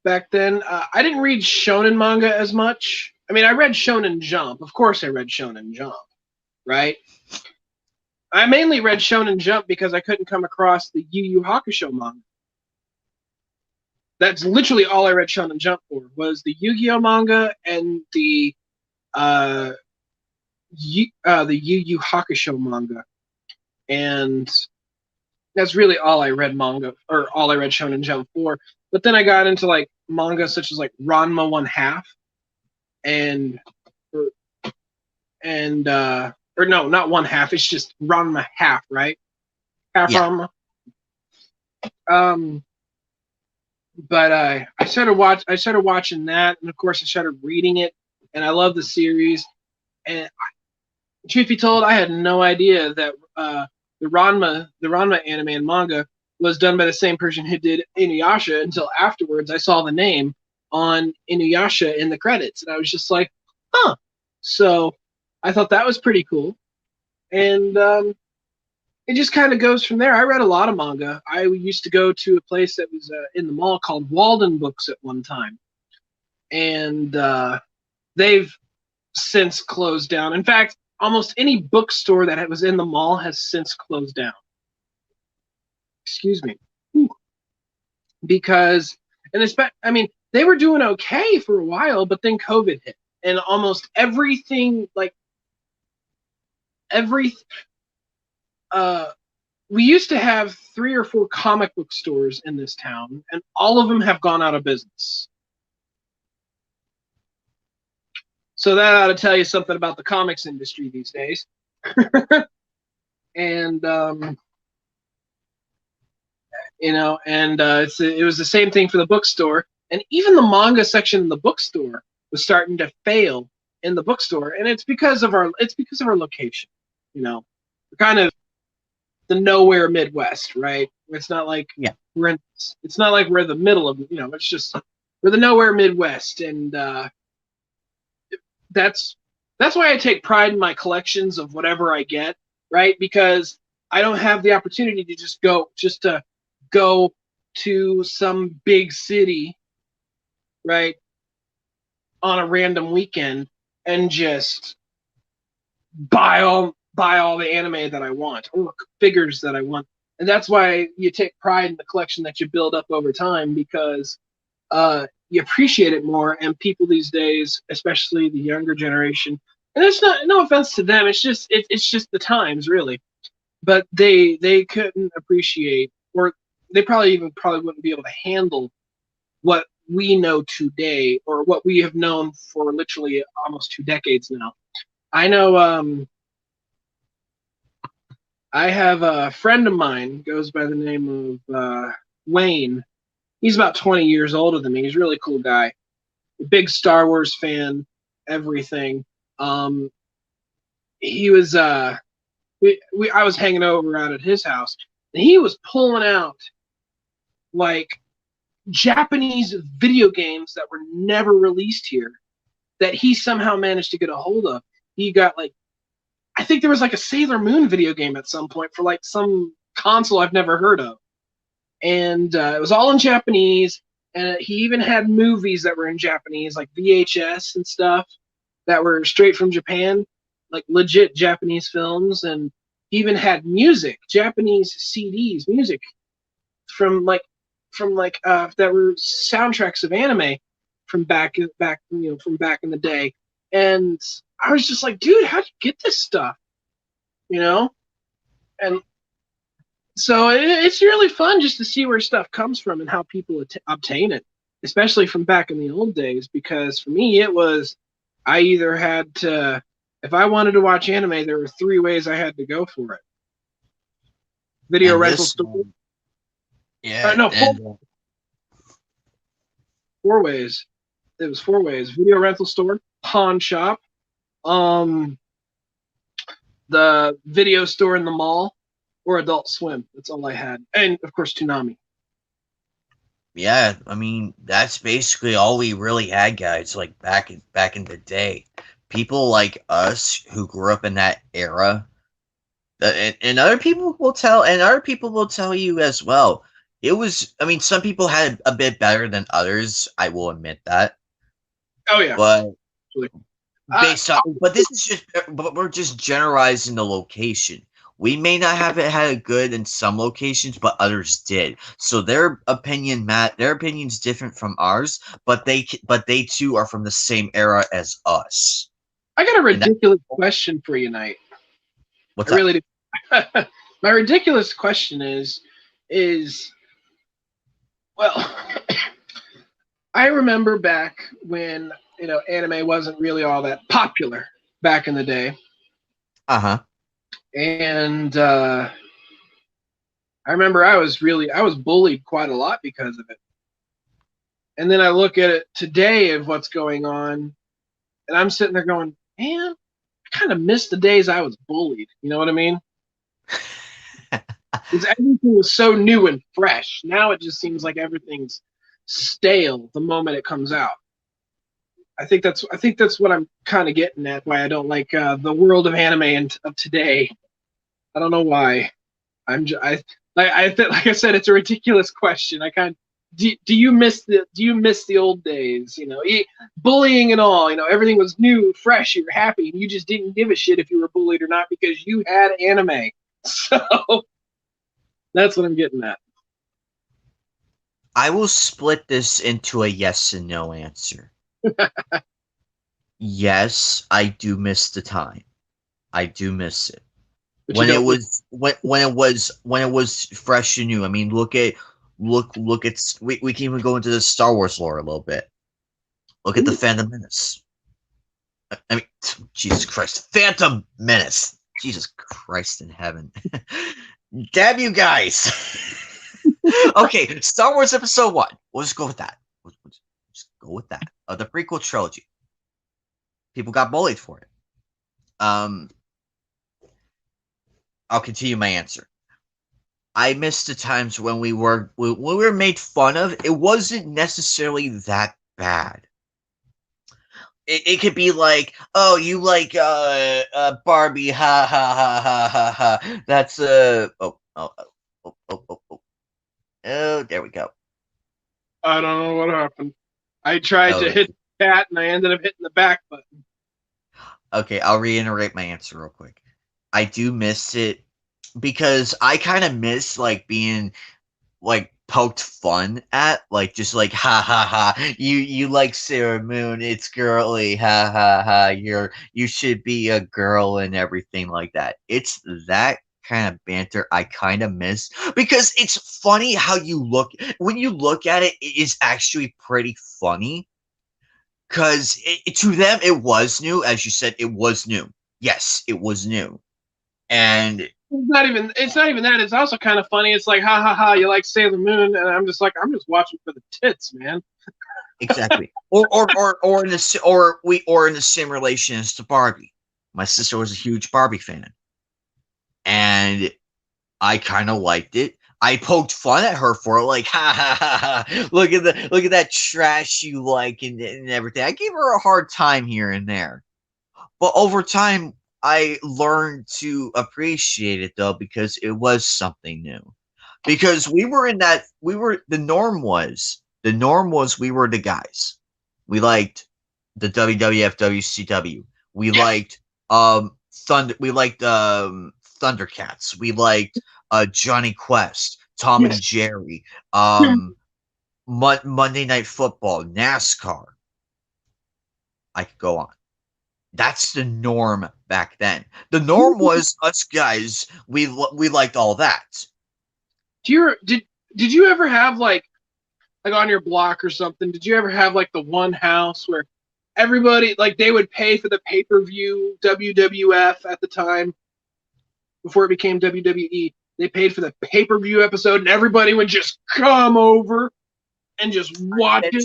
back then. I didn't read shonen manga as much. I mean, I read Shonen Jump. Of course, I read Shonen Jump, right? I mainly read Shonen Jump because I couldn't come across the Yu Yu Hakusho manga. That's literally all I read Shonen Jump for, was the Yu-Gi-Oh manga and the Yu Yu Hakusho manga. And that's really all I read manga, or all I read Shonen Jump for. But then I got into like manga such as like Ranma 1/2 or no, not 1/2. It's just Ranma half, right? Half yeah. Ranma. But I started watching that, and of course I started reading it, and I love the series. And truth be told, I had no idea that the Ranma anime and manga was done by the same person who did Inuyasha until afterwards I saw the name on Inuyasha in the credits, and I was just like, huh. So I thought that was pretty cool, and it just kind of goes from there. I read a lot of manga. I used to go to a place that was in the mall called Walden Books at one time, and they've since closed down. In fact, almost any bookstore that was in the mall has since closed down. Excuse me. Whew. Because, I mean, they were doing okay for a while, but then COVID hit, and almost everything, like we used to have 3 or 4 comic book stores in this town, and all of them have gone out of business. So that ought to tell you something about the comics industry these days. And it was the same thing for the bookstore, and even the manga section in the bookstore was starting to fail in the bookstore, and it's because of our location. We're kind of the nowhere Midwest, right? It's not like Yeah. it's not like we're the middle of, it's just we're the nowhere Midwest, and that's why I take pride in my collections of whatever I get, right? Because I don't have the opportunity to just go to some big city, right, on a random weekend and just buy all the anime that I want or figures that I want. And that's why you take pride in the collection that you build up over time, because you appreciate it more. And people these days, especially the younger generation, and it's no offense to them, it's just the times, really. But they couldn't appreciate, or they probably wouldn't be able to handle what we know today, or what we have known for literally almost 2 decades now. I know I have a friend of mine, goes by the name of Wayne. He's about 20 years older than me. He's a really cool guy. A big Star Wars fan, everything. He was I was hanging over out at his house, and he was pulling out like Japanese video games that were never released here that he somehow managed to get a hold of. He got I think there was a Sailor Moon video game at some point for some console I've never heard of. And it was all in Japanese, and he even had movies that were in Japanese, like VHS and stuff, that were straight from Japan, like legit Japanese films. And he even had music, Japanese CDs, music from that were soundtracks of anime from back in the day. And I was just like, dude, how'd you get this stuff? And so it's really fun just to see where stuff comes from and how people obtain it, especially from back in the old days. Because for me, it was, I either had to, if I wanted to watch anime, there were 3 ways I had to go for it. Video rental store. Yeah. No, 4 ways. It was 4 ways. Video rental store, pawn shop, the video store in the mall, or Adult Swim. That's all I had. And, of course, Toonami. Yeah, I mean, that's basically all we really had, guys, back in the day. People like us who grew up in that era, and other people will tell you as well. It was, I mean, some people had it a bit better than others, I will admit that. Oh, yeah. But but we're just generalizing the location. We may not have it had a good in some locations, but others did. So their opinion's different from ours, but they too are from the same era as us. I got a ridiculous question for you, Knight. What's I really do. My ridiculous question is, well, I remember back when anime wasn't really all that popular back in the day. Uh-huh. And I remember I was bullied quite a lot because of it. And then I look at it today of what's going on, and I'm sitting there going, man, I kind of miss the days I was bullied. You know what I mean? Because everything was so new and fresh. Now it just seems like everything's stale the moment it comes out. I think that's what I'm kind of getting at. Why I don't like the world of anime of today. I don't know why. Like I said, it's a ridiculous question. Do you miss the old days? Bullying and all. Everything was new, fresh. You were happy, and you just didn't give a shit if you were bullied or not because you had anime. So that's what I'm getting at. I will split this into a yes and no answer. Yes, I do miss the time. I do miss it. But When it was when it was fresh and new. I mean, look at we can even go into the Star Wars lore a little bit. Look at the Ooh. Phantom Menace. I mean, Jesus Christ, Phantom Menace. Jesus Christ in heaven. Damn you guys. Okay, Star Wars Episode 1. We'll just go with that. We'll just go with that. The prequel trilogy. People got bullied for it. I'll continue my answer. I miss the times when we were made fun of. It wasn't necessarily that bad. It could be like, oh, you like Barbie, ha ha ha ha ha ha. That's oh, there we go. I don't know what happened. I tried to Oh, hit the cat and I ended up hitting the back button. okay. I'll reiterate my answer real quick. I do miss it because I kind of miss like being like poked fun at, like just like ha ha ha, you like Sarah Moon, it's girly, ha ha ha, you should be a girl and everything like that. It's that kind of banter I kind of miss because it's funny how you look when you look at it. It is actually pretty funny because to them it was new, as you said, it was new. Yes, it was new, and It's not even that. It's also kind of funny. It's like, ha ha ha, you like Sailor Moon, and I'm just like, I'm just watching for the tits, man. exactly. Or in the same relation as to Barbie. My sister was a huge Barbie fan, and I kind of liked it. I poked fun at her for it, like ha ha ha ha. Look at that trash you like and everything. I gave her a hard time here and there, but over time I learned to appreciate it though because it was something new. Because the norm was we were the guys. We liked the WWF WCW. We Yes. liked Thundercats. We liked Johnny Quest, Tom and Yes. Jerry, Monday Night Football, NASCAR. I could go on. That's the norm back then. The norm was us guys. We liked all that. Did you ever have like on your block or something? Did you ever have like the one house where everybody like they would pay for the pay-per-view WWF at the time before it became WWE? They paid for the pay-per-view episode and everybody would just come over and just watch it.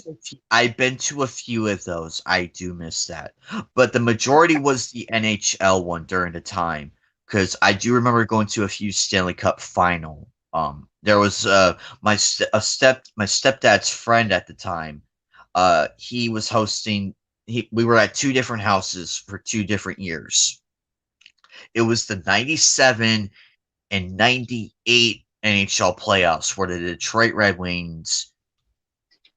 I've been to a few of those. I do miss that, but the majority was the NHL one during the time because I do remember going to a few Stanley Cup final. There was my stepdad's friend at the time. He was hosting. We were at two different houses for 2 different years. It was the '97 and '98 NHL playoffs where the Detroit Red Wings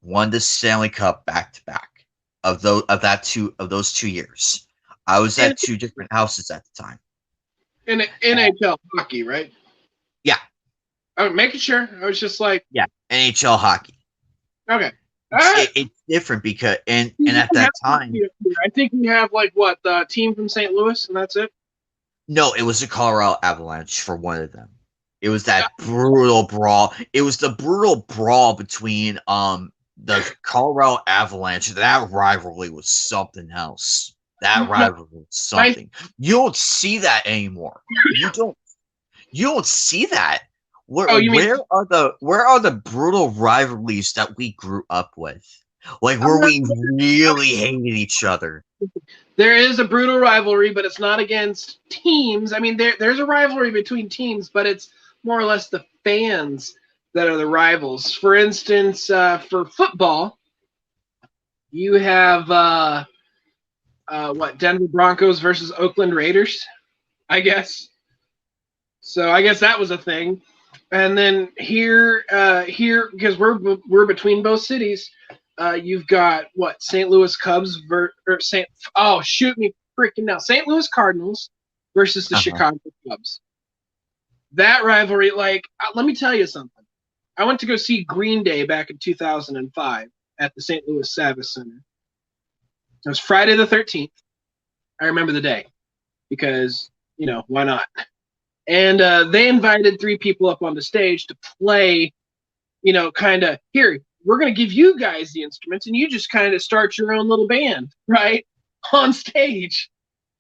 won the Stanley Cup back to back of those 2 years. I was In, at two different houses at the time. in NHL hockey, right? Yeah, I'm making sure. I was just like, yeah, NHL hockey. okay. All right. It's different because and at that time, I think we have like what the team from St. Louis, and that's it. no, it was the Colorado Avalanche for one of them. It was that brutal brawl. It was the brutal brawl between the Colorado Avalanche. That rivalry was something else. That rivalry was something. You don't see that anymore. You don't see that. Oh, you mean Where are the brutal rivalries that we grew up with? Like where we really hated each other. there is a brutal rivalry, but it's not against teams. I mean, there's a rivalry between teams, but it's more or less the fans that are the rivals. For instance, for football, you have what Denver Broncos versus Oakland Raiders, I guess. So I guess that was a thing. And then here because we're between both cities, you've got what St. Louis Cubs or St. Oh shoot me freaking now St. Louis Cardinals versus the Chicago Cubs. That rivalry, like, let me tell you something. I went to go see Green Day back in 2005 at the St. Louis Savvis Center. It was Friday the 13th. I remember the day because why not? And they invited 3 people up on the stage to play, kind of, here, we're going to give you guys the instruments and you just kind of start your own little band, right? On stage.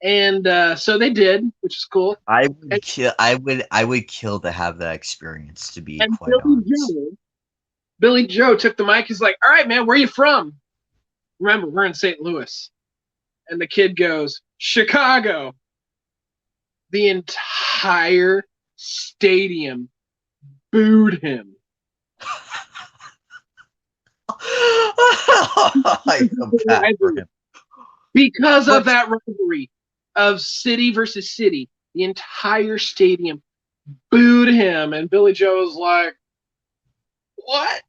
And so they did, which is cool. I would kill. I would kill to have that experience. To be And quite honest. Billy Joe took the mic. He's like, all right, man, where are you from? Remember, we're in St. Louis. And the kid goes, Chicago. The entire stadium booed him. I feel bad for him. Because of But that rivalry of city versus city. The entire stadium booed him. And Billy Joe was like, what?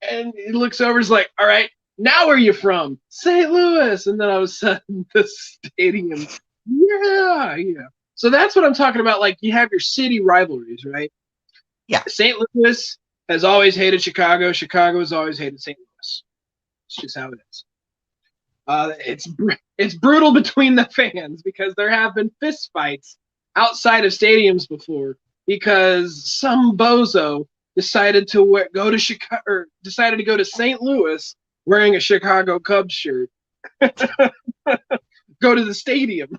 And he looks over, he's like, all right, now where are you from? St. Louis. And then all of a sudden, the stadium, yeah. So that's what I'm talking about. Like, you have your city rivalries, right? yeah, St. Louis has always hated Chicago. Chicago has always hated St. Louis. It's just how it is. It's brutal between the fans because there have been fist fights outside of stadiums before because some bozo decided to go to Chicago or decided to go to St. Louis wearing a Chicago Cubs shirt. Go to the stadium,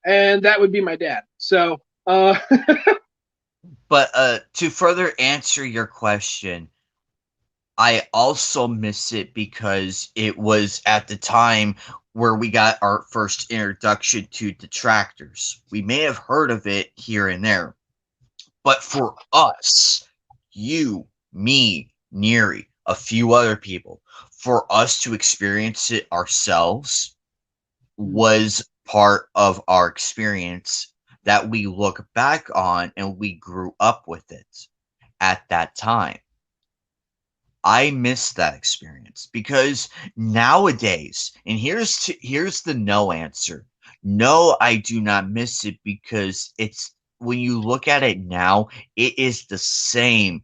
and that would be my dad. So, but to further answer your question, I also miss it because it was at the time where we got our first introduction to detractors. We may have heard of it here and there, but for us, you, me, Neri, a few other people, for us to experience it ourselves was part of our experience that we look back on and we grew up with it at that time. I miss that experience because nowadays, and here's the no answer. No, I do not miss it because it's when you look at it now, it is the same.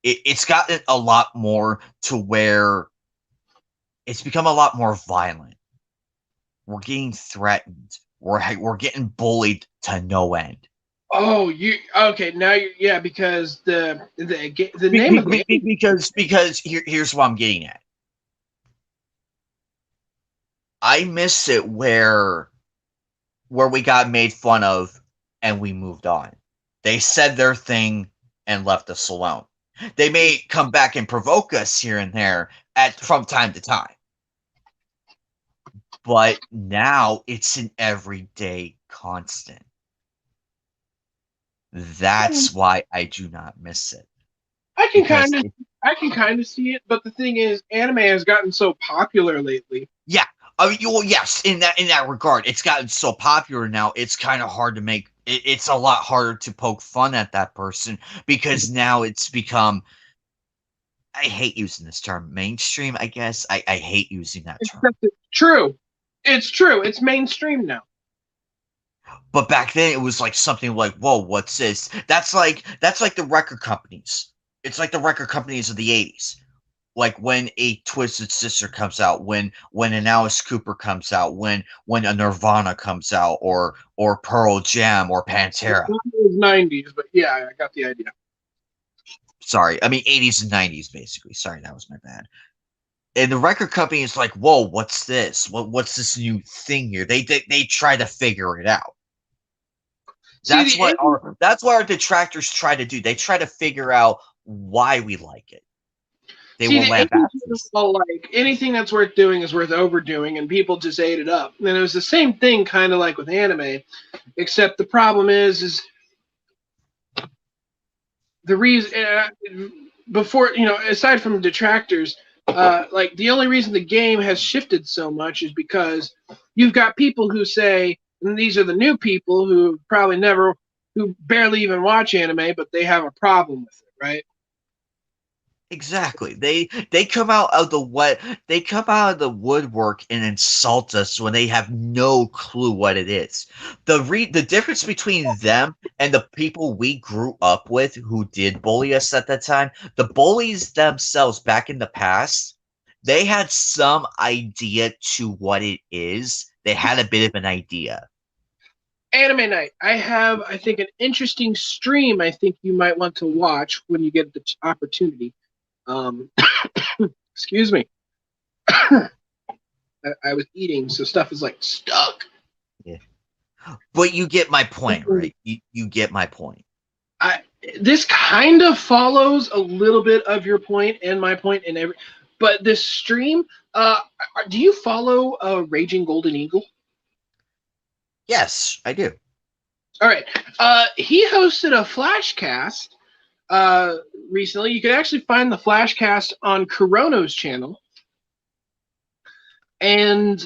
It's gotten a lot more to where it's become a lot more violent. We're getting threatened. We're getting bullied to no end. oh, you okay? Now, yeah, because the name of the game. Because here's what I'm getting at. I miss it where we got made fun of and we moved on. They said their thing and left us alone. They may come back and provoke us here and there from time to time. But now it's an everyday constant. That's why I do not miss it. I can Because kind of I can kind of see it, but the thing is, anime has gotten so popular lately. yeah, I mean, well, yes, in that regard, it's gotten so popular now. It's kind of hard to make. It's a lot harder to poke fun at that person because now it's become. I hate using this term, mainstream. I guess I hate using that term. Except it's true. It's true. It's mainstream now. But back then, it was like something like, "Whoa, what's this?" That's like the record companies. It's like the record companies of the '80s. Like when a Twisted Sister comes out, when an Alice Cooper comes out, when a Nirvana comes out, or Pearl Jam or Pantera. It was 90s, but yeah, I got the idea. Sorry, I mean '80s and '90s basically. Sorry, that was my bad. And the record company is like, "Whoa, what's this? What's this new thing here?" They try to figure it out. See, That's what our detractors try to do. They try to figure out why we like it. They See, will the lambaste 80s was us. all like anything that's worth doing is worth overdoing, and people just ate it up. And it was the same thing, kind of like with anime, except the problem is the reason before aside from detractors, like the only reason the game has shifted so much is because you've got people who say, and these are the new people who probably never, who barely even watch anime, but they have a problem with it, right? Exactly. They come out of they come out of the woodwork and insult us when they have no clue what it is. The difference between them and the people we grew up with who did bully us at that time, the bullies themselves back in the past, they had some idea to what it is. They had a bit of an idea. Anime night. I have, I think, an interesting stream. I think you might want to watch when you get the opportunity. Um, excuse me. I was eating, so stuff is like stuck. Yeah. But you get my point, right? You get my point. This kind of follows a little bit of your point and my point and every, but this stream. Do you follow Raging Golden Eagle? Yes, I do. All right. He hosted a flashcast recently. You can actually find the flashcast on Corono's channel, and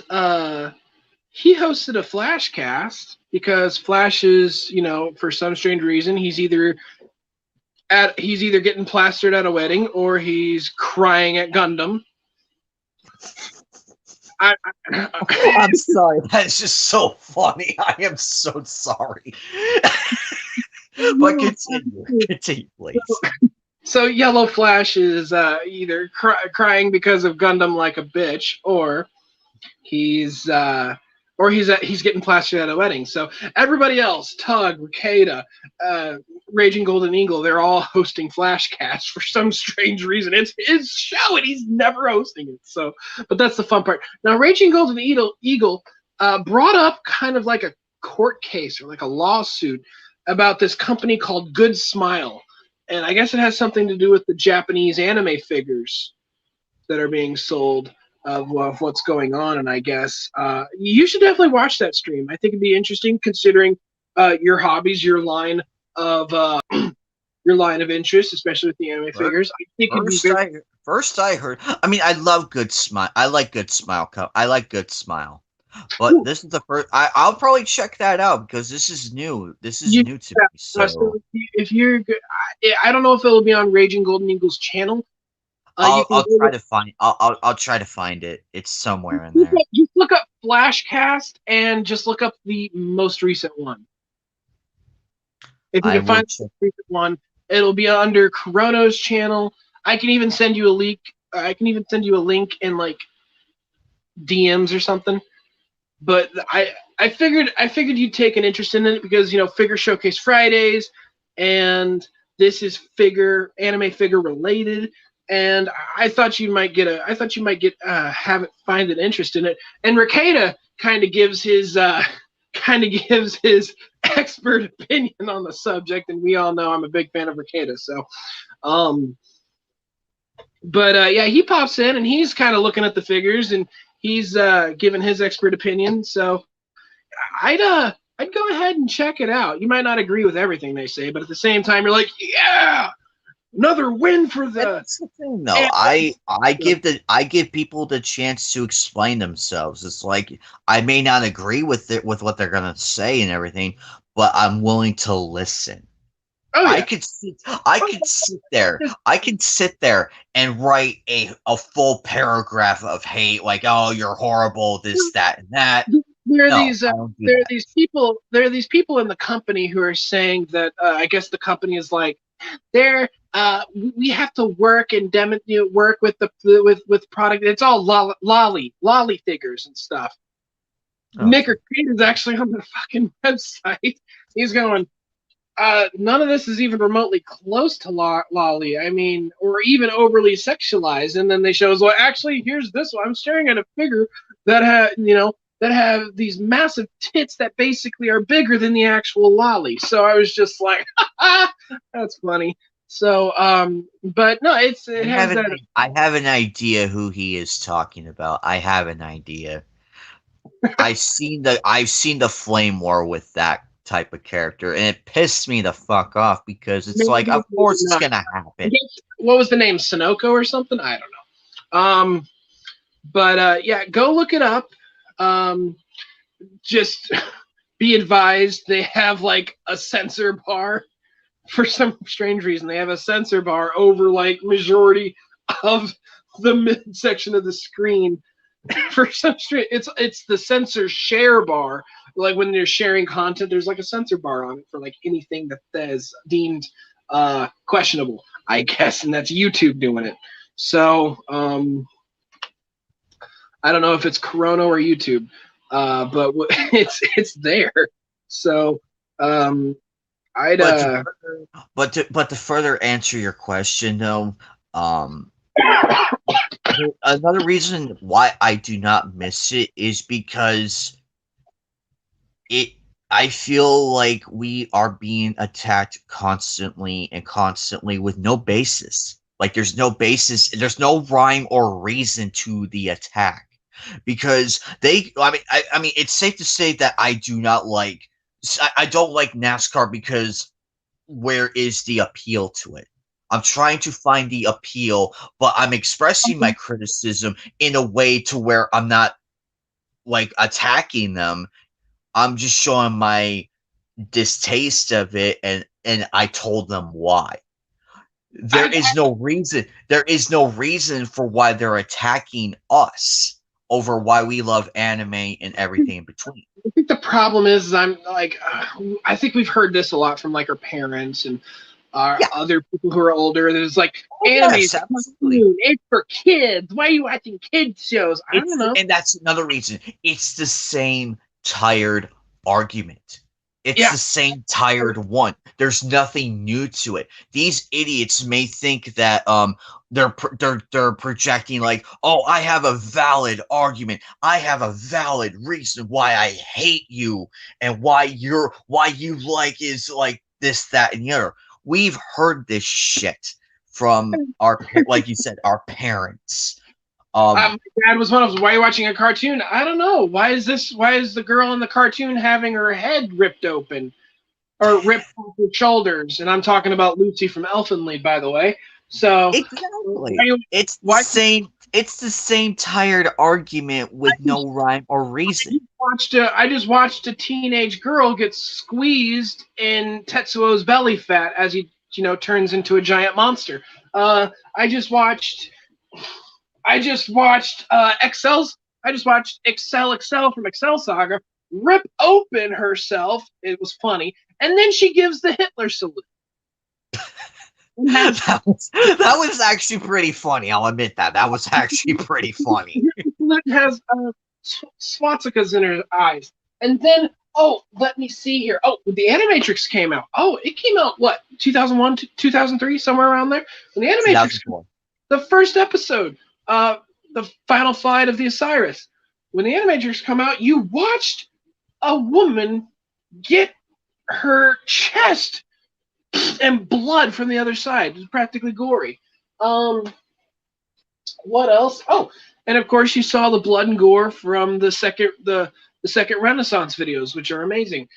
he hosted a flashcast because Flash is, for some strange reason, he's either getting plastered at a wedding or he's crying at Gundam. I'm sorry. That's just so funny. I am so sorry. But continue, please. So Yellow Flash is either crying because of Gundam like a bitch, or he's getting plastered at a wedding. So everybody else, Tug, Ricada, Raging Golden Eagle, they're all hosting flashcasts for some strange reason. It's his show and he's never hosting it. So, but that's the fun part. Now, Raging Golden Eagle brought up kind of like a court case or like a lawsuit about this company called Good Smile. And I guess it has something to do with the Japanese anime figures that are being sold. Of what's going on, and I guess you should definitely watch that stream. I think it'd be interesting considering your hobbies, your line of interest, especially with the anime figures. I think first I heard. I mean, I love Good Smile. I like Good Smile. I like Good Smile. But this is the first. I'll probably check that out because this is new. This is new to me. So if you're good, I don't know if it'll be on Raging Golden Eagle's channel. I'll try to find. I'll try to find it. It's somewhere in there. Just look up Flashcast and just look up the most recent one. If you can find the most recent one, it'll be under Corono's channel. I can even send you a link. I can even send you a link in like DMs or something. But I figured you'd take an interest in it because Figure Showcase Fridays, and this is anime figure related. And I thought you might find an interest in it. And Ricada kind of gives his expert opinion on the subject, and we all know I'm a big fan of Ricada. So, yeah, he pops in and he's kind of looking at the figures and he's giving his expert opinion. So, I'd go ahead and check it out. You might not agree with everything they say, but at the same time, you're like, yeah. Another win for the. That's the thing, though. I give people the chance to explain themselves. It's like I may not agree with what they're gonna say and everything, but I'm willing to listen. Oh, yeah. I could sit there and write a full paragraph of hate, like, oh, you're horrible, this, that, and that. There are these people in the company who are saying that I guess the company is like we have to work and work with with product. It's all lolly figures and stuff. Oh. Nick Arcade is actually on the fucking website. He's going, none of this is even remotely close to lolly. I mean, or even overly sexualized. And then they show us, well, actually, here's this one. I'm staring at a figure that have these massive tits that basically are bigger than the actual lolly. So I was just like, that's funny. So, but no, I have an idea who he is talking about. I have an idea. I've seen the flame war with that type of character, and it pissed me the fuck off because it's like, of course it's gonna happen. What was the name? Sunoco or something? I don't know. But yeah, go look it up. Just be advised, they have like a censor bar for some strange reason. They have a censor bar over like majority of the midsection of the screen for some strange. It's the censor share bar. Like when they're sharing content, there's like a censor bar on it for like anything that is deemed questionable, I guess, and that's YouTube doing it. So I don't know if it's Corona or YouTube, but it's there. So, I'd But to but to further answer your question, though, um, another reason why I do not miss it is because it I feel like we are being attacked constantly and constantly with no basis. Like there's no rhyme or reason to the attack. Because I mean it's safe to say that I don't like NASCAR because where is the appeal to it? I'm trying to find the appeal, but I'm expressing my criticism in a way to where I'm not like attacking them. I'm just showing my distaste of it, and I told them why. I There is no reason for why they're attacking us over why we love anime and everything in between. I think the problem is I'm like I think we've heard this a lot from like our parents and our Yeah. other people who are older. There's like Oh anime is yes, a absolutely. cartoon. It's for kids. Why are you watching kids shows? I don't know. And that's another reason. It's the same tired argument. It's Yeah, the same tired one. There's nothing new to it. These idiots may think that they're projecting like, "Oh, I have a valid argument. I have a valid reason why I hate you and why you like is like this, that, and the other." We've heard this shit from like you said, our parents. my dad was one of those. Why are you watching a cartoon? I don't know. Why is this? Why is the girl in the cartoon having her head ripped open or ripped off her shoulders? And I'm talking about Lucy from Elfenlied, by the way. So Exactly. It's the same tired argument with no rhyme or reason. I just watched a teenage girl get squeezed in Tetsuo's belly fat as he turns into a giant monster. I just watched I just watched Excel from Excel Saga rip open herself. It was funny, and then she gives the Hitler salute. That was actually pretty funny. I'll admit that. That was actually pretty funny. Has swastikas in her eyes. And then, let me see here. Oh, the Animatrix came out. Oh, it came out, what, 2001, 2003, somewhere around there? When the Animatrix, the first episode, the final fight of the Osiris. When the Animatrix come out, you watched a woman get her chest and blood from the other side. It was practically gory. What else? Oh, and of course you saw the blood and gore from the second Renaissance videos, which are amazing.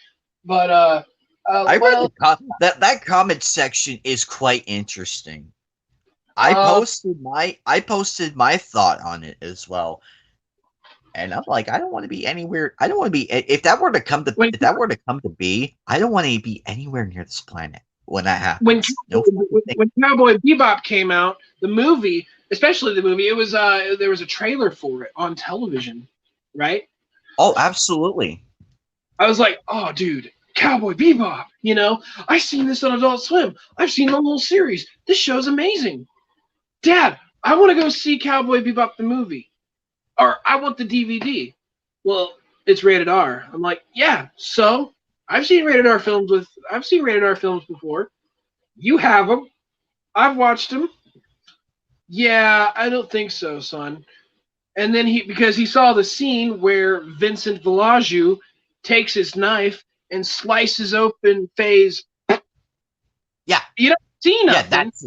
But I read that comment section is quite interesting. I posted my thought on it as well. And I'm like, I don't want to be anywhere. I don't want to be if that were to come to be, I don't want to be anywhere near this planet when that happens. When Cowboy Bebop came out, the movie, especially the movie, it was there was a trailer for it on television, right? Oh, absolutely. I was like, oh, dude, Cowboy Bebop. I've seen this on Adult Swim. I've seen the whole series. This show's amazing. Dad, I want to go see Cowboy Bebop the movie. Or I want the DVD. Well, it's rated R. I'm like, yeah, so I've seen rated R films before. You have them. I've watched them. Yeah, I don't think so, son. And then because he saw the scene where Vincent Villaju takes his knife and slices open Faye's. Yeah. You don't see nothing. Yeah, that's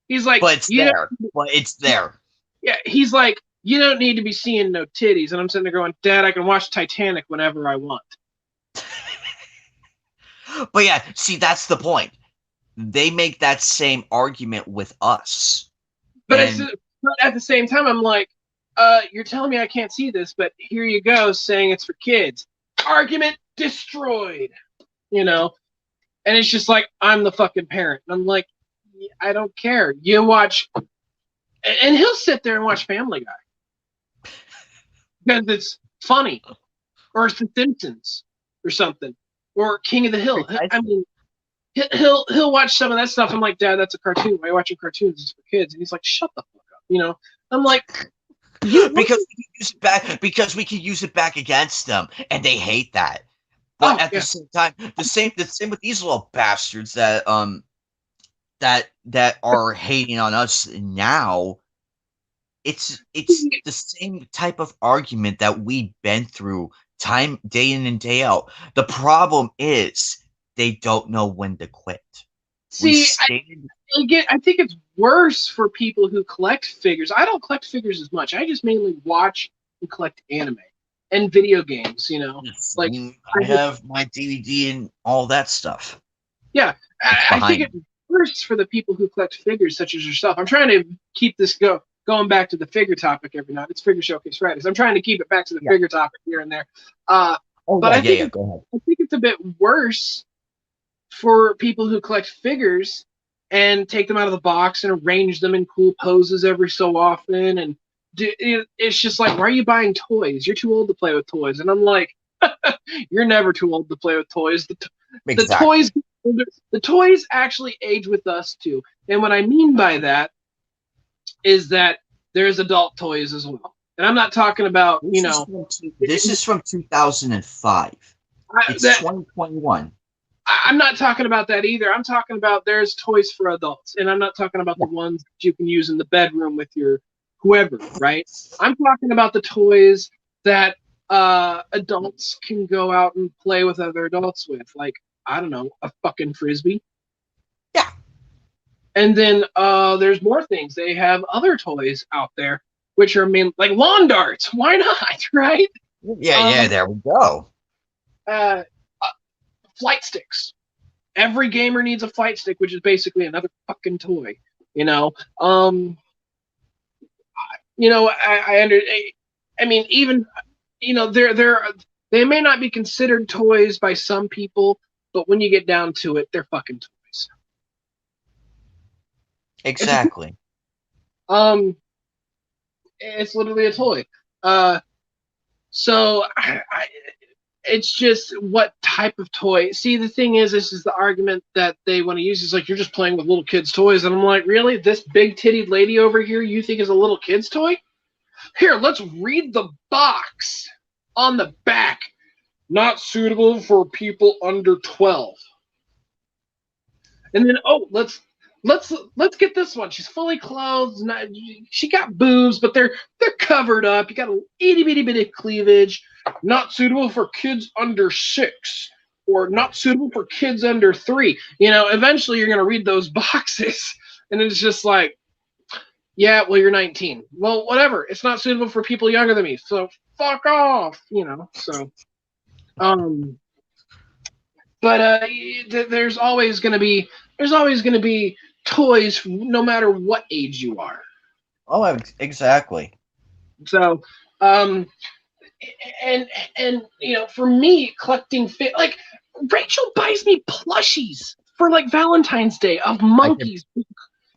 he's like, but it's there. But it's there. Yeah, he's like, you don't need to be seeing no titties. And I'm sitting there going, Dad, I can watch Titanic whenever I want. But yeah, see, that's the point. They make that same argument with us. But at the same time, I'm like, you're telling me I can't see this, but here you go saying it's for kids. Argument destroyed. And it's just like, I'm the fucking parent. And I'm like, I don't care. You watch. And he'll sit there and watch Family Guy. Because it's funny. Or it's The Simpsons. Or something. Or King of the Hill. I mean, he'll watch some of that stuff. I'm like, Dad, that's a cartoon. Why are you watching cartoons? It's for kids. And he's like, shut the fuck up. I'm like, because we can use it back against them, and they hate that. But Oh at the yeah. same time, the same with these little bastards that are hating on us now. It's the same type of argument that we've been through time day in and day out. The problem is they don't know when to quit. We See, stated I think it's worse for people who collect figures. I don't collect figures as much. I just mainly watch and collect anime and video games. Like I have my DVD and all that stuff. yeah, It's I think behind it's me. worse for the people who collect figures, such as yourself. I'm trying to keep this going back to the figure topic every night. It's Figure Showcase Fridays. I'm trying to keep it back to the Yeah. figure topic here and there. Uh, Oh but yeah, yeah, yeah. Go ahead. I think it's a bit worse for people who collect figures and take them out of the box and arrange them in cool poses every so often. And it's just like, why are you buying toys? You're too old to play with toys. And I'm like, you're never too old to play with toys. The Exactly. toys actually age with us too. And what I mean by that is that there's adult toys as well. And I'm not talking about, This is from 2005. It's that 2021. I'm not talking about that either. I'm talking about there's toys for adults, and I'm not talking about the Yeah. ones that you can use in the bedroom with your whoever, right? I'm talking about the toys that adults can go out and play with other adults with, like I don't know, a fucking frisbee. Yeah. And then there's more things. They have other toys out there, which are like lawn darts. Why not, right? Yeah, yeah, Um, there we go. uh, flight sticks. Every gamer needs a flight stick, which is basically another fucking toy. You know, um, I under. I mean, even they may not be considered toys by some people, but when you get down to it, they're fucking toys. It's a Exactly. um, it's literally a toy. Uh, so it's just what type of toy. See, the thing is, this is the argument that they want to use. Is like you're just playing with little kids' toys, and I'm like, really? This big-titted lady over here, you think is a little kid's toy? Here, let's read the box on the back. Not suitable for people under 12. And then, oh, let's get this one. She's fully clothed. She got boobs, but they're covered up. You got a itty bitty bitty cleavage. Not suitable for kids under 6, or not suitable for kids under 3. Eventually you're gonna read those boxes, and it's just like, yeah, well, you're 19. Well, whatever. It's not suitable for people younger than me. So fuck off. So um but there's always going to be toys no matter what age you are. Oh, exactly. So um and for me, collecting like Rachel buys me plushies for like Valentine's Day of I can. monkeys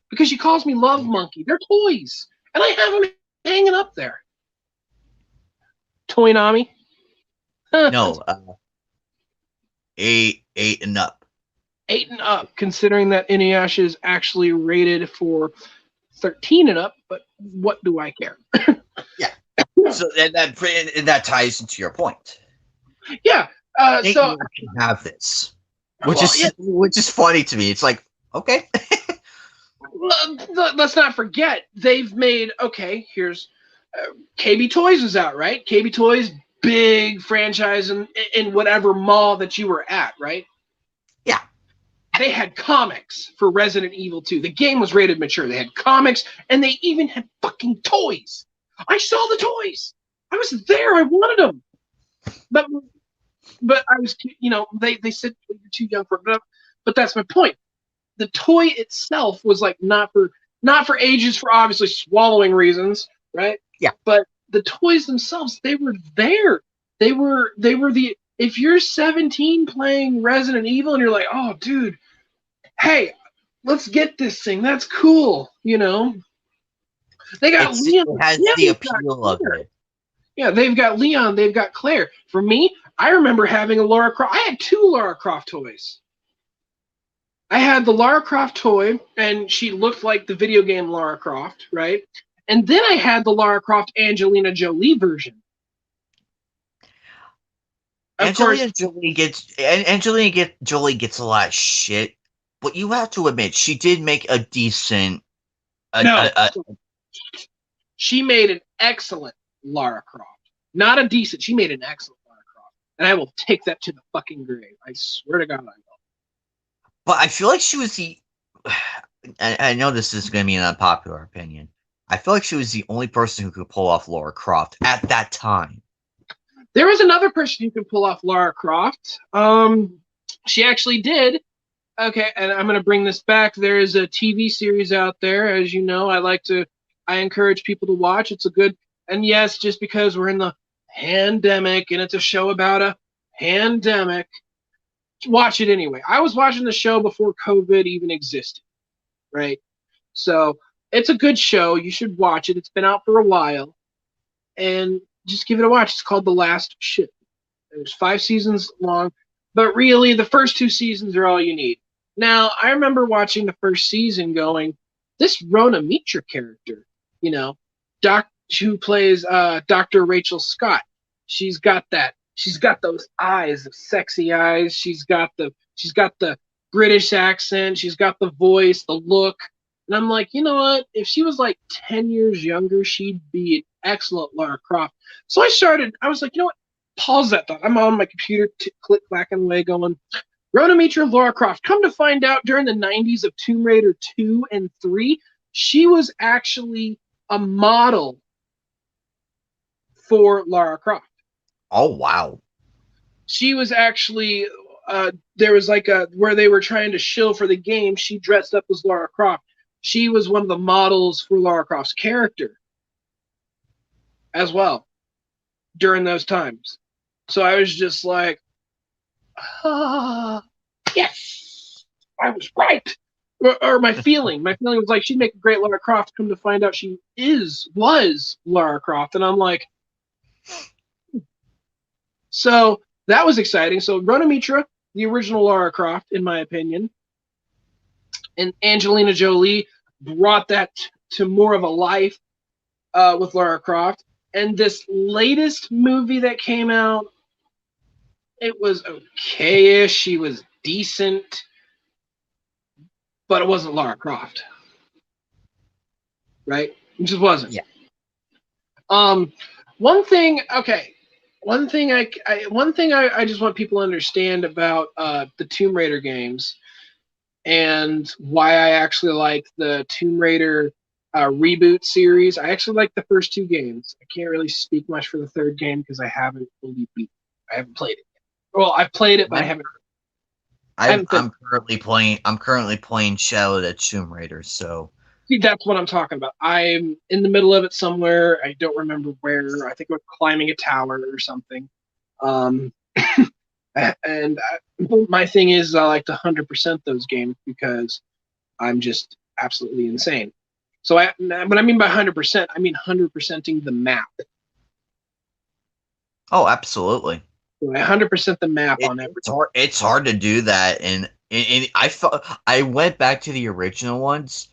because she calls me Love Monkey. They're toys, and I have them hanging up there. Toynami. No, 8 and up. 8 and up, considering that Inuyasha is actually rated for 13 and up, but what do I care? Yeah. So and that ties into your point. Yeah. Think So, you can have this, well, yeah, which is funny to me. It's like, okay. let's not forget they've made. Okay, here's KB Toys is out, right? KB Toys, big franchise in whatever mall that you were at, right? Yeah. They had comics for Resident Evil 2. The game was rated mature. They had comics, and they even had fucking toys. I saw the toys. I was there. I wanted them. But I was, they said you're too young for it. But that's my point. The toy itself was like not for ages, for obviously swallowing reasons, right? Yeah. But the toys themselves, they were there. They were the. If you're 17 playing Resident Evil and you're like, oh, dude, hey, let's get this thing. That's cool. They got Leon. It has the appeal of it. Yeah, they've got Leon. They've got Claire. For me, I remember having a Lara Croft. I had 2 Lara Croft toys. I had the Lara Croft toy, and she looked like the video game Lara Croft, right? And then I had the Lara Croft Angelina Jolie version. Of course, Jolie gets a lot of shit, but you have to admit she did make a decent. no, she made an excellent Lara Croft. Not a decent, she made an excellent Lara Croft. And I will take that to the fucking grave. I swear to God I will. But I feel like she was the. I know this is going to be an unpopular opinion. I feel like she was the only person who could pull off Lara Croft at that time. There was another person who could pull off Lara Croft. She actually did. Okay, and I'm going to bring this back. There is a TV series out there, as you know. I encourage people to watch. It's a good, and yes, just because we're in the pandemic and it's a show about a pandemic, watch it anyway. I was watching the show before COVID even existed, right? So it's a good show. You should watch it. It's been out for a while, and just give it a watch. It's called The Last Ship. There's 5 seasons long, but really the first 2 seasons are all you need. Now, I remember watching the first season going, this Rona Mitra character, you know, who plays Dr. Rachel Scott, she's got those eyes, sexy eyes. She's got the British accent. She's got the voice, the look. And I'm like, you know what? If she was like 10 years younger, she'd be an excellent Lara Croft. So I was like, you know what? Pause that thought. I'm on my computer, click-clacking away going, Rona Mitra, Lara Croft. Come to find out, during the 90s of Tomb Raider 2 and 3, she was actually a model for Lara Croft. Oh, wow. She was actually, there was like where they were trying to shill for the game, she dressed up as Lara Croft. She was one of the models for Lara Croft's character as well during those times. So I was just like, yes, I was right. Or my feeling was like, she'd make a great Lara Croft. Come to find out, she was Lara Croft, and I'm like, so that was exciting. So Rona Mitra, the original Lara Croft, in my opinion, and Angelina Jolie brought that to more of a life with Lara Croft. And this latest movie that came out, it was okay-ish. She was decent, but it wasn't Lara Croft, right? It just wasn't. Yeah. One thing I just want people to understand about the Tomb Raider games, and why I actually like the Tomb Raider reboot series. I actually like the first 2 games. I can't really speak much for the 3rd game because I haven't fully beat it. I haven't played it yet. Well, I've played it, but I haven't. I'm currently playing Shadow of the Tomb Raider, so See, that's what I'm talking about. I'm in the middle of it somewhere. I don't remember where. I think we're climbing a tower or something. And my thing is, I like to 100% those games because I'm just absolutely insane. So what I mean by 100%, I mean 100%ing the map. Oh, absolutely. So I 100% the map on everything. It's hard to do that, and I went back to the original ones.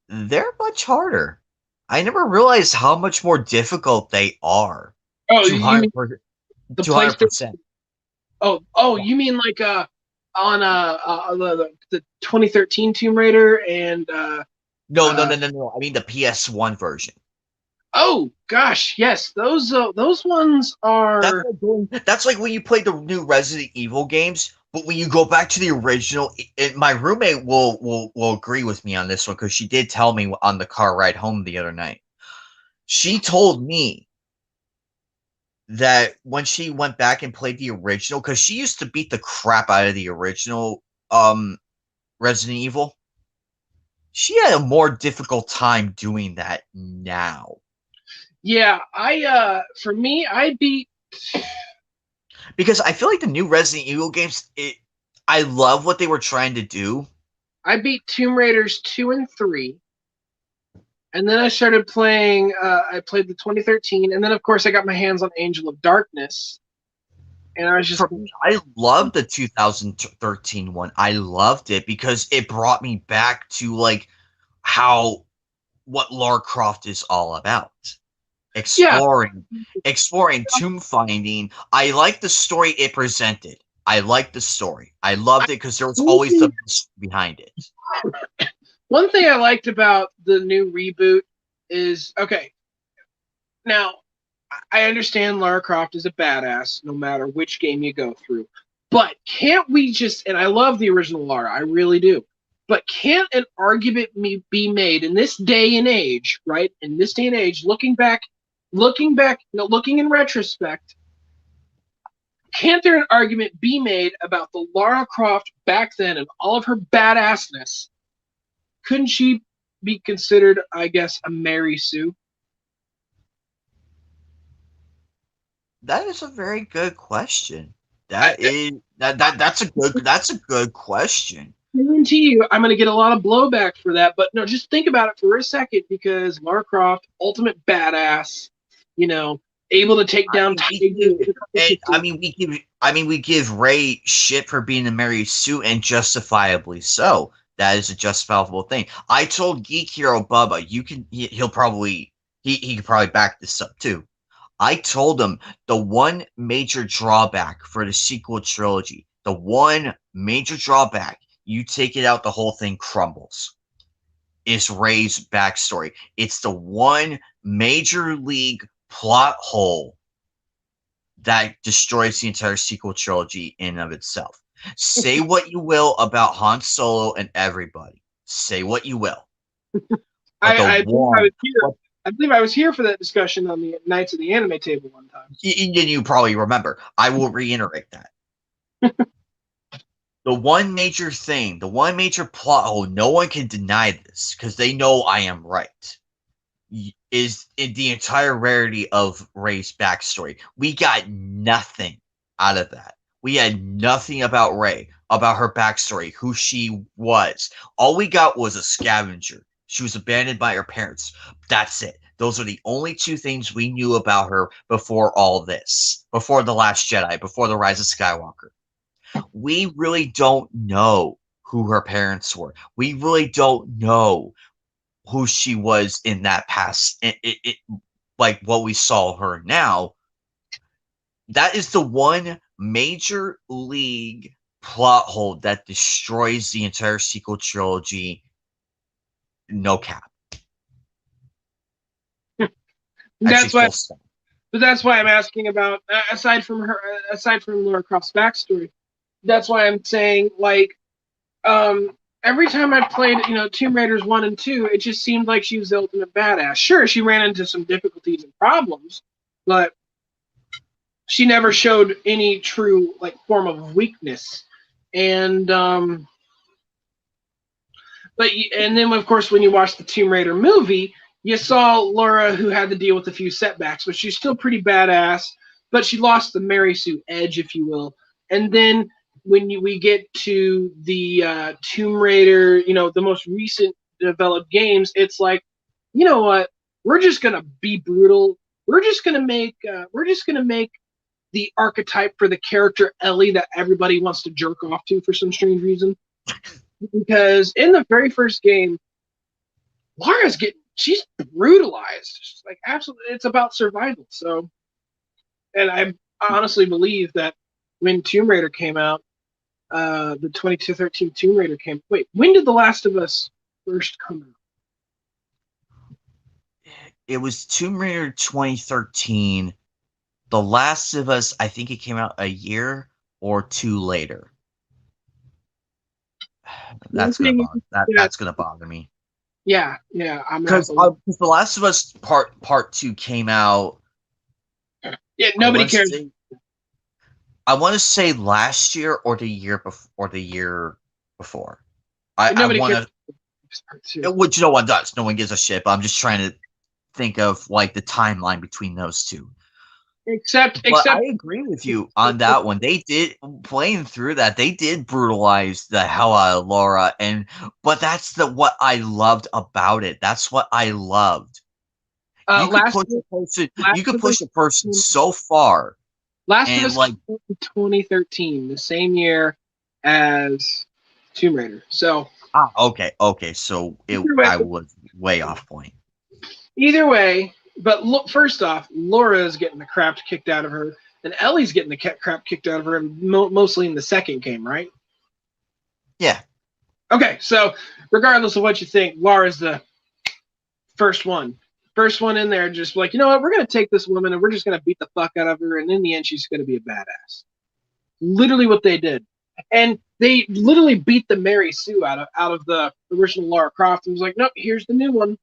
They're much harder. I never realized how much more difficult they are. Oh, you mean the 200%. Oh, you mean like on the 2013 Tomb Raider and No. I mean the PS1 version. Oh gosh, yes, those ones are. That's like when you play the new Resident Evil games, but when you go back to the original, my roommate will agree with me on this one because she did tell me on the car ride home the other night. She told me that when she went back and played the original, because she used to beat the crap out of the original Resident Evil, she had a more difficult time doing that now. Yeah, for me, I beat, because I feel like the new Resident Evil games, I love what they were trying to do. I beat Tomb Raiders 2 and 3. And then I started playing, I played the 2013, and then of course I got my hands on Angel of Darkness. And I was just... I loved the 2013 one. I loved it because it brought me back to like what Lara Croft is all about. Yeah, exploring tomb finding. I like the story it presented. I liked the story. I loved it because there was always the mystery behind it. one thing I liked about the new reboot is okay. Now, I understand Lara Croft is a badass no matter which game you go through. But can't we just, and I love the original Lara, I really do. But can't an argument be made in this day and age, right? In this day and age, looking in retrospect, can't there an argument be made about the Lara Croft back then and all of her badassness? Couldn't she be considered, I guess, a Mary Sue? That is a very good question. That's a good question. Guarantee you, I'm going to get a lot of blowback for that. But no, just think about it for a second, because Lara Croft, ultimate badass, able to take down tigers. We give Ray shit for being a Mary Sue, and justifiably so. That is a justifiable thing. I told Geek Hero Bubba, he could probably back this up too. I told him the one major drawback for the sequel trilogy, the one major drawback, you take it out, the whole thing crumbles, is Ray's backstory. It's the one major league plot hole that destroys the entire sequel trilogy in and of itself. Say what you will about Han Solo and everybody. Say what you will. I believe I was here for that discussion on the Knights of the Anime Table one time. You probably remember. I will reiterate that. The one major thing, the one major plot hole, no one can deny this because they know I am right, is in the entire rarity of Ray's backstory. We got nothing out of that. We had nothing about Ray, about her backstory, who she was. All we got was a scavenger. She was abandoned by her parents. That's it. Those are the only two things we knew about her before all this, before The Last Jedi, before The Rise of Skywalker. We really don't know who her parents were. We really don't know who she was in that past, like what we saw her now. That is the one major league plot hole that destroys the entire sequel trilogy. No cap. That's why I'm asking about, aside from Lara Croft's backstory. That's why I'm saying, like, every time I played, Tomb Raiders 1 and 2, it just seemed like she was the ultimate badass. Sure, she ran into some difficulties and problems, but she never showed any true, like, form of weakness. And then of course when you watch the Tomb Raider movie, you saw Laura, who had to deal with a few setbacks, but she's still pretty badass. But she lost the Mary Sue edge, if you will. And then when we get to the Tomb Raider, the most recent developed games, it's like, you know what? We're just gonna be brutal. We're just gonna make the archetype for the character Ellie that everybody wants to jerk off to for some strange reason. Because in the very first game, she's brutalized. She's like, absolutely, it's about survival. So, and I honestly believe that when Tomb Raider came out, the 2013 Tomb Raider came. Wait, when did The Last of Us first come out? It was Tomb Raider 2013. The Last of Us, I think it came out a year or two later. That's gonna bother me. Yeah, because The Last of Us Part 2 came out. Yeah, nobody cares. I want to say last year or the year before. Nobody cares. Which no one does. No one gives a shit. But I'm just trying to think of like the timeline between those two. Except I agree with you on that one. They did, playing through that, they did brutalize the hell out of Laura, but that's what I loved about it. That's what I loved. You could push a person so far. Last of Us, like 2013, the same year as Tomb Raider. So okay. So I was way off point. Either way, But look, first off, Laura is getting the crap kicked out of her, and Ellie's getting the crap kicked out of her, mostly in the second game, right? Yeah. Okay, so regardless of what you think, Laura's the first one. First one in there, just like, you know what, we're going to take this woman and we're just going to beat the fuck out of her, and in the end, she's going to be a badass. Literally what they did. And they literally beat the Mary Sue out of the original Lara Croft and was like, nope, here's the new one.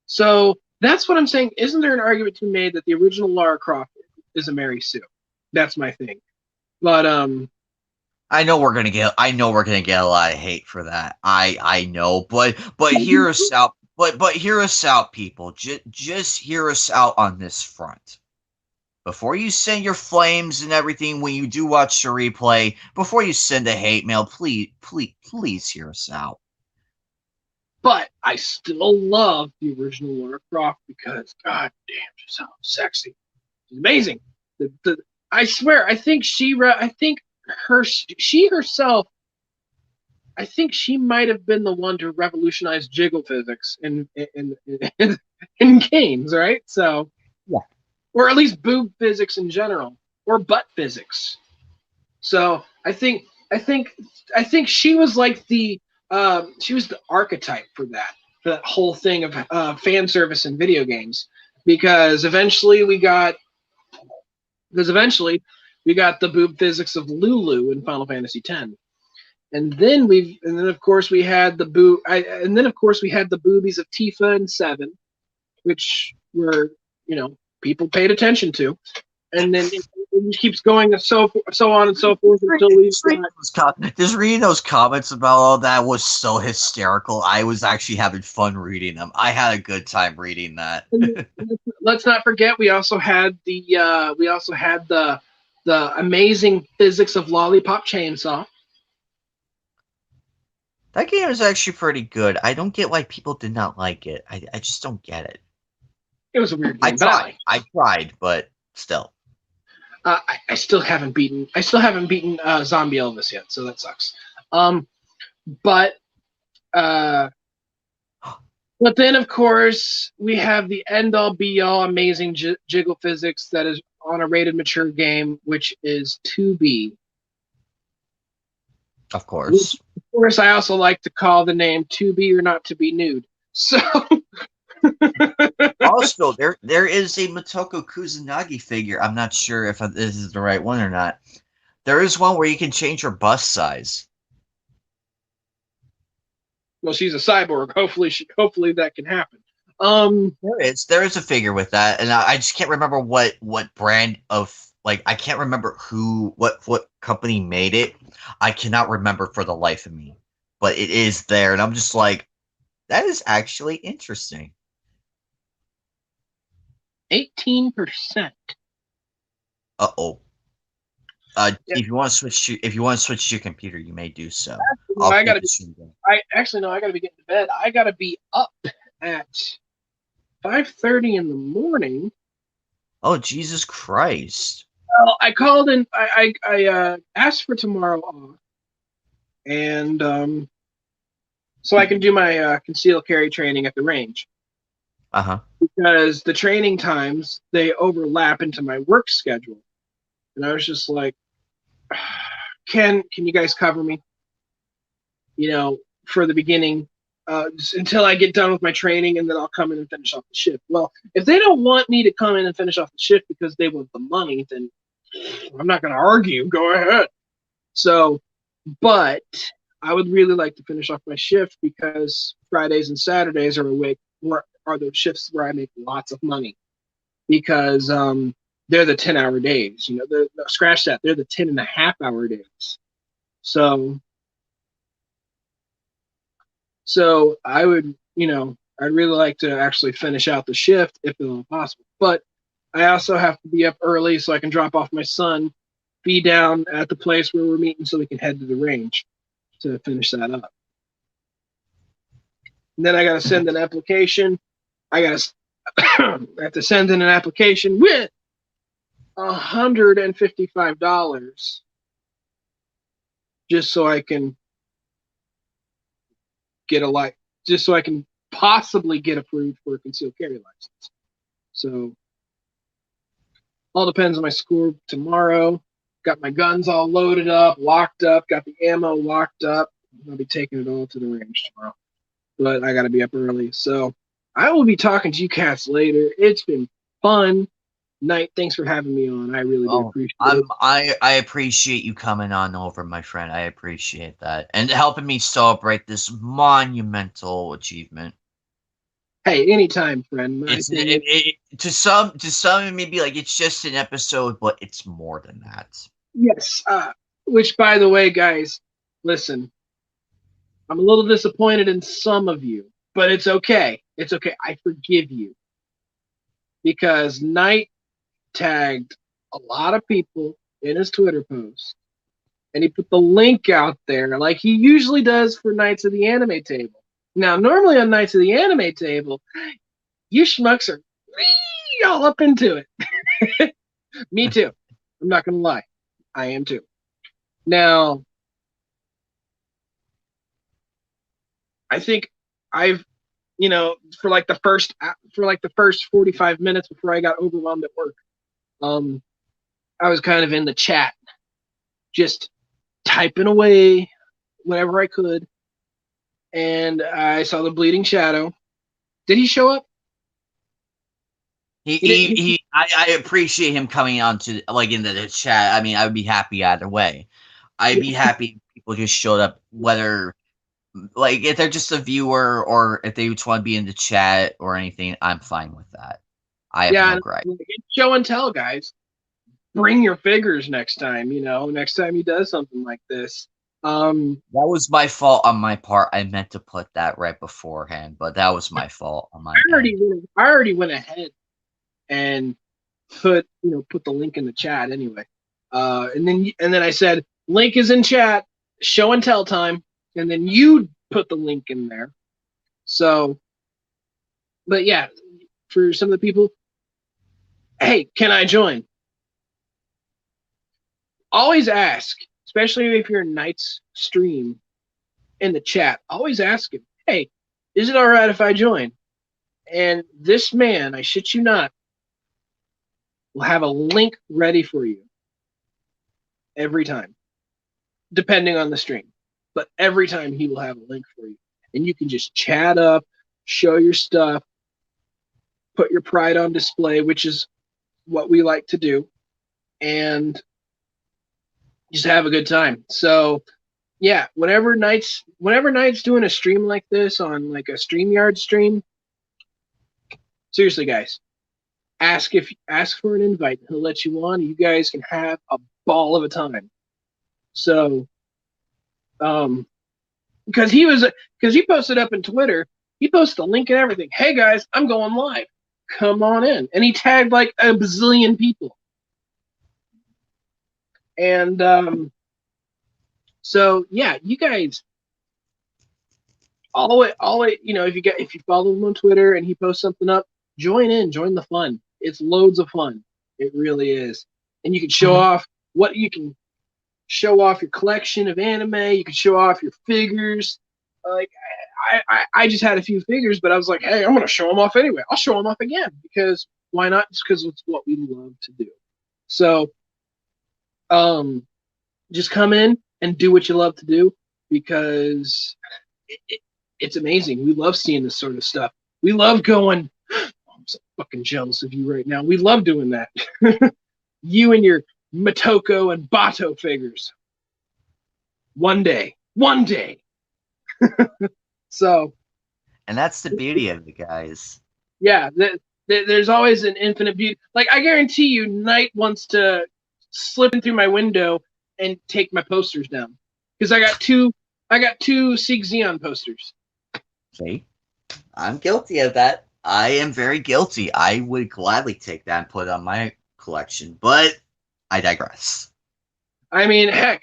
So that's what I'm saying. Isn't there an argument to be made that the original Lara Croft is a Mary Sue? That's my thing. But I know we're gonna get a lot of hate for that. I know, but hear us out. But hear us out, people. Just hear us out on this front. Before you send your flames and everything when you do watch the replay, before you send a hate mail, please hear us out. But I still love the original Lara Croft because, god damn, she sounds sexy. She's amazing. I swear, I think she herself, I think she might have been the one to revolutionize jiggle physics in games, right? So, yeah, or at least boob physics in general, or butt physics. So I think she was like she was the archetype for that whole thing of fan service in video games, because eventually we got the boob physics of Lulu in Final Fantasy X. And then of course we had the boobies of Tifa in 7, which were, people paid attention to. And then it keeps going so on and so forth until we just reading those comments about all that was so hysterical. I was actually having fun reading them. I had a good time reading that. Let's not forget, we also had the amazing physics of Lollipop Chainsaw. That game is actually pretty good. I don't get why people did not like it. I just don't get it. It was a weird game. I tried, but still. I still haven't beaten Zombie Elvis yet, so that sucks. But then of course we have the end all be all amazing jiggle physics that is on a rated mature game, which is 2B. Of course. Of course, I also like to call the name 2B or Not to Be Nude. So. Also, there is a Motoko Kusanagi figure. I'm not sure if this is the right one or not. There is one where you can change your bust size. Well, she's a cyborg. Hopefully that can happen. There is a figure with that, and I just can't remember what brand of, like, I can't remember what company made it. I cannot remember for the life of me, but it is there, and I'm just like, that is actually interesting. 18%. Uh-oh. Yeah. If you want to switch to your computer, you may do so. I gotta be getting to bed. I gotta be up at 5:30 in the morning. Oh, Jesus Christ! Well, I called in. I asked for tomorrow off, and so I can do my concealed carry training at the range. Because the training times, they overlap into my work schedule, and I was just like, can you guys cover me? For the beginning, until I get done with my training, and then I'll come in and finish off the shift. Well, if they don't want me to come in and finish off the shift because they want the money, then I'm not going to argue. Go ahead. So, but I would really like to finish off my shift because Fridays and Saturdays are the shifts where I make lots of money, because they're the 10-hour days. Scratch that. They're the 10.5-hour days. So I would, I'd really like to actually finish out the shift if at all possible. But I also have to be up early so I can drop off my son, be down at the place where we're meeting so we can head to the range to finish that up. And then I got to send an application. I have to send in an application with $155 just so I can get just so I can possibly get approved for a concealed carry license. So all depends on my score tomorrow. Got my guns all loaded up, locked up, got the ammo locked up. I'll be taking it all to the range tomorrow. But I got to be up early. So I will be talking to you cats later. It's been fun. Knight, thanks for having me on. I really do Oh, appreciate it. I appreciate you coming on over, my friend. I appreciate that. And helping me celebrate this monumental achievement. Hey, anytime, friend. My It's thing is, to some it may be like it's just an episode, but it's more than that. yes. Which, by the way, guys, listen, I'm a little disappointed in some of you, but it's okay. It's okay. I forgive you because Knight tagged a lot of people in his Twitter post, and he put the link out there like he usually does for Knights of the Anime Table. Now, normally on Knights of the Anime Table, you schmucks are all up into it. Me too. I'm not gonna lie, I am too. Now, I think I've, for like the first 45 minutes before I got overwhelmed at work, um, I was kind of in the chat, just typing away whenever I could, and I saw the Bleeding Shadow. Did he show up? I appreciate him coming on to like into the chat. I mean, I would be happy either way. I'd be happy if people just showed up, whether like if they're just a viewer or if they just want to be in the chat or anything. I'm fine with that. I have Yeah, no gripe. show and tell, guys. Bring your figures next time. Next time he does something like this. That was my fault on my part. I meant to put that right beforehand, but that was my fault on my end. I already went ahead and put the link in the chat anyway. And then I said, link is in chat, show and tell time, and then you put the link in there. So, but yeah, for some of the people, hey, can I join? Always ask, especially if you're in Knight's stream in the chat. Always ask him, hey, is it all right if I join? And this man, I shit you not, will have a link ready for you every time, depending on the stream. But every time he will have a link for you. And you can just chat up, show your stuff, put your pride on display, which is what we like to do, and just have a good time. So yeah, whenever Knight's doing a stream like this on like a StreamYard stream, seriously guys, ask for an invite. He'll let you on. You guys can have a ball of a time. So because he posted up in Twitter, he posted a link and everything. Hey guys, I'm going live. Come on in. And he tagged like a bazillion people. And so yeah, you guys always if you follow him on Twitter and he posts something up, join the fun. It's loads of fun. It really is. And you can show off your collection of anime. You can show off your figures. Like I just had a few figures, but I was like, hey, I'm gonna show them off anyway. I'll show them off again because why not? Just because it's what we love to do. So, just come in and do what you love to do because it's amazing. We love seeing this sort of stuff. We love going. I'm so fucking jealous of you right now. We love doing that. You and your Motoko and Bato figures. One day. So, And that's the beauty of it, guys. yeah, there's always an infinite beauty. Like I guarantee you, Knight wants to slip in through my window and take my posters down because I got two Sieg Xeon posters. See, I'm guilty of that. I am very guilty. I would gladly take that and put it on my collection, but I digress. I mean, heck,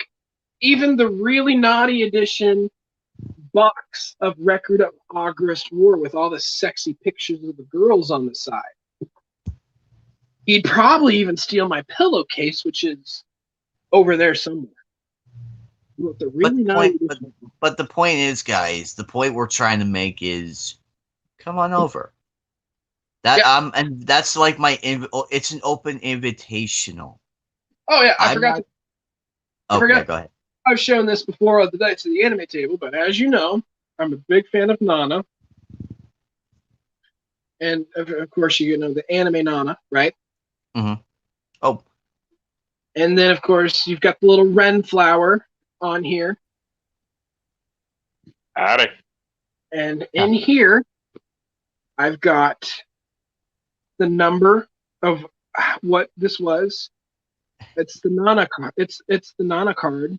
even the really naughty edition box of Record of August War with all the sexy pictures of the girls on the side. He'd probably even steal my pillowcase, which is over there somewhere. But the point is, guys, the point we're trying to make is come on over. That Yeah. and that's like it's an open invitational. Oh yeah, I'm not. I Oh yeah, forgot. go ahead. I've shown this before at the Nights of the Anime Table, but as you know, I'm a big fan of Nana, and of course you know the anime Nana, right? Mm-hmm. Oh, And then of course you've got the little Ren flower on here, Howdy. and in here I've got the number of what this was. It's the Nana card. It's the Nana card,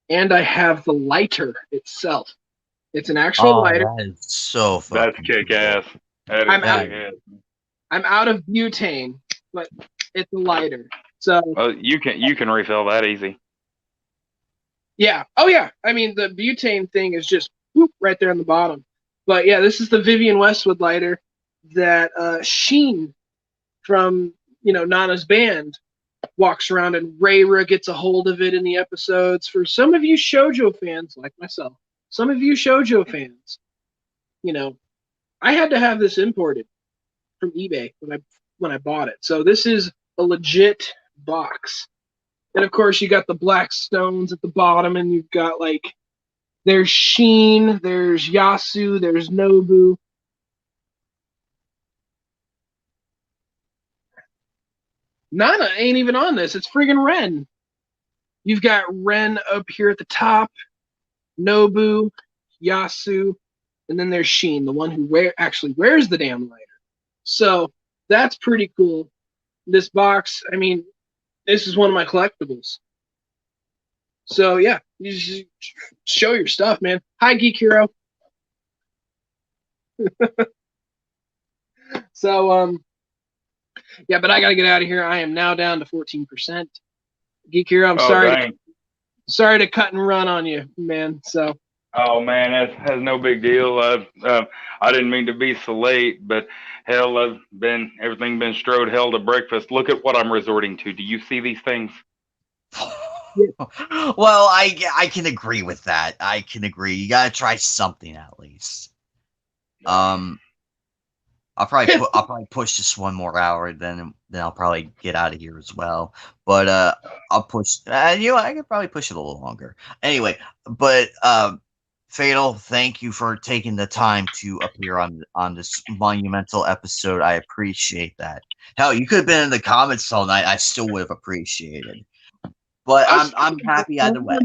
and I have the lighter itself. It's an actual oh, lighter. that is so That's fucking kick cool. ass. That is I'm out. kick ass. I'm out of butane, but it's a lighter. So Well, you can refill that easy. yeah. Oh yeah. I mean the butane thing is just whoop, right there on the bottom. But yeah, this is the Vivian Westwood lighter that Sheen from Nana's band walks around, and Rayra gets a hold of it in the episodes. For some of you shoujo fans like myself, some of you shoujo fans, I had to have this imported from eBay when I bought it. So this is a legit box. And of course you got the black stones at the bottom, and you've got there's Sheen, there's Yasu, there's Nobu. Nana ain't even on this. It's friggin' Ren. You've got Ren up here at the top, Nobu, Yasu, and then there's Sheen, the one who actually wears the damn lighter. So that's pretty cool. This box, I mean, this is one of my collectibles. So yeah, you just show your stuff, man. Hi, Geek Hero. So yeah, but I gotta get out of here. I am now down to 14%. Geek Hero, I'm sorry. Dang. Sorry to cut and run on you, man. So. Oh man, that's no big deal. I didn't mean to be so late, but hell, everything been strode hell to breakfast. Look at what I'm resorting to. Do you see these things? Well, I can agree with that. I can agree. You gotta try something at least. I'll probably push this one more hour, then I'll probably get out of here as well. But I'll push. I could probably push it a little longer. Anyway, but Fatal, thank you for taking the time to appear on this monumental episode. I appreciate that. Hell, you could have been in the comments all night. I still would have appreciated. But I'm happy either way.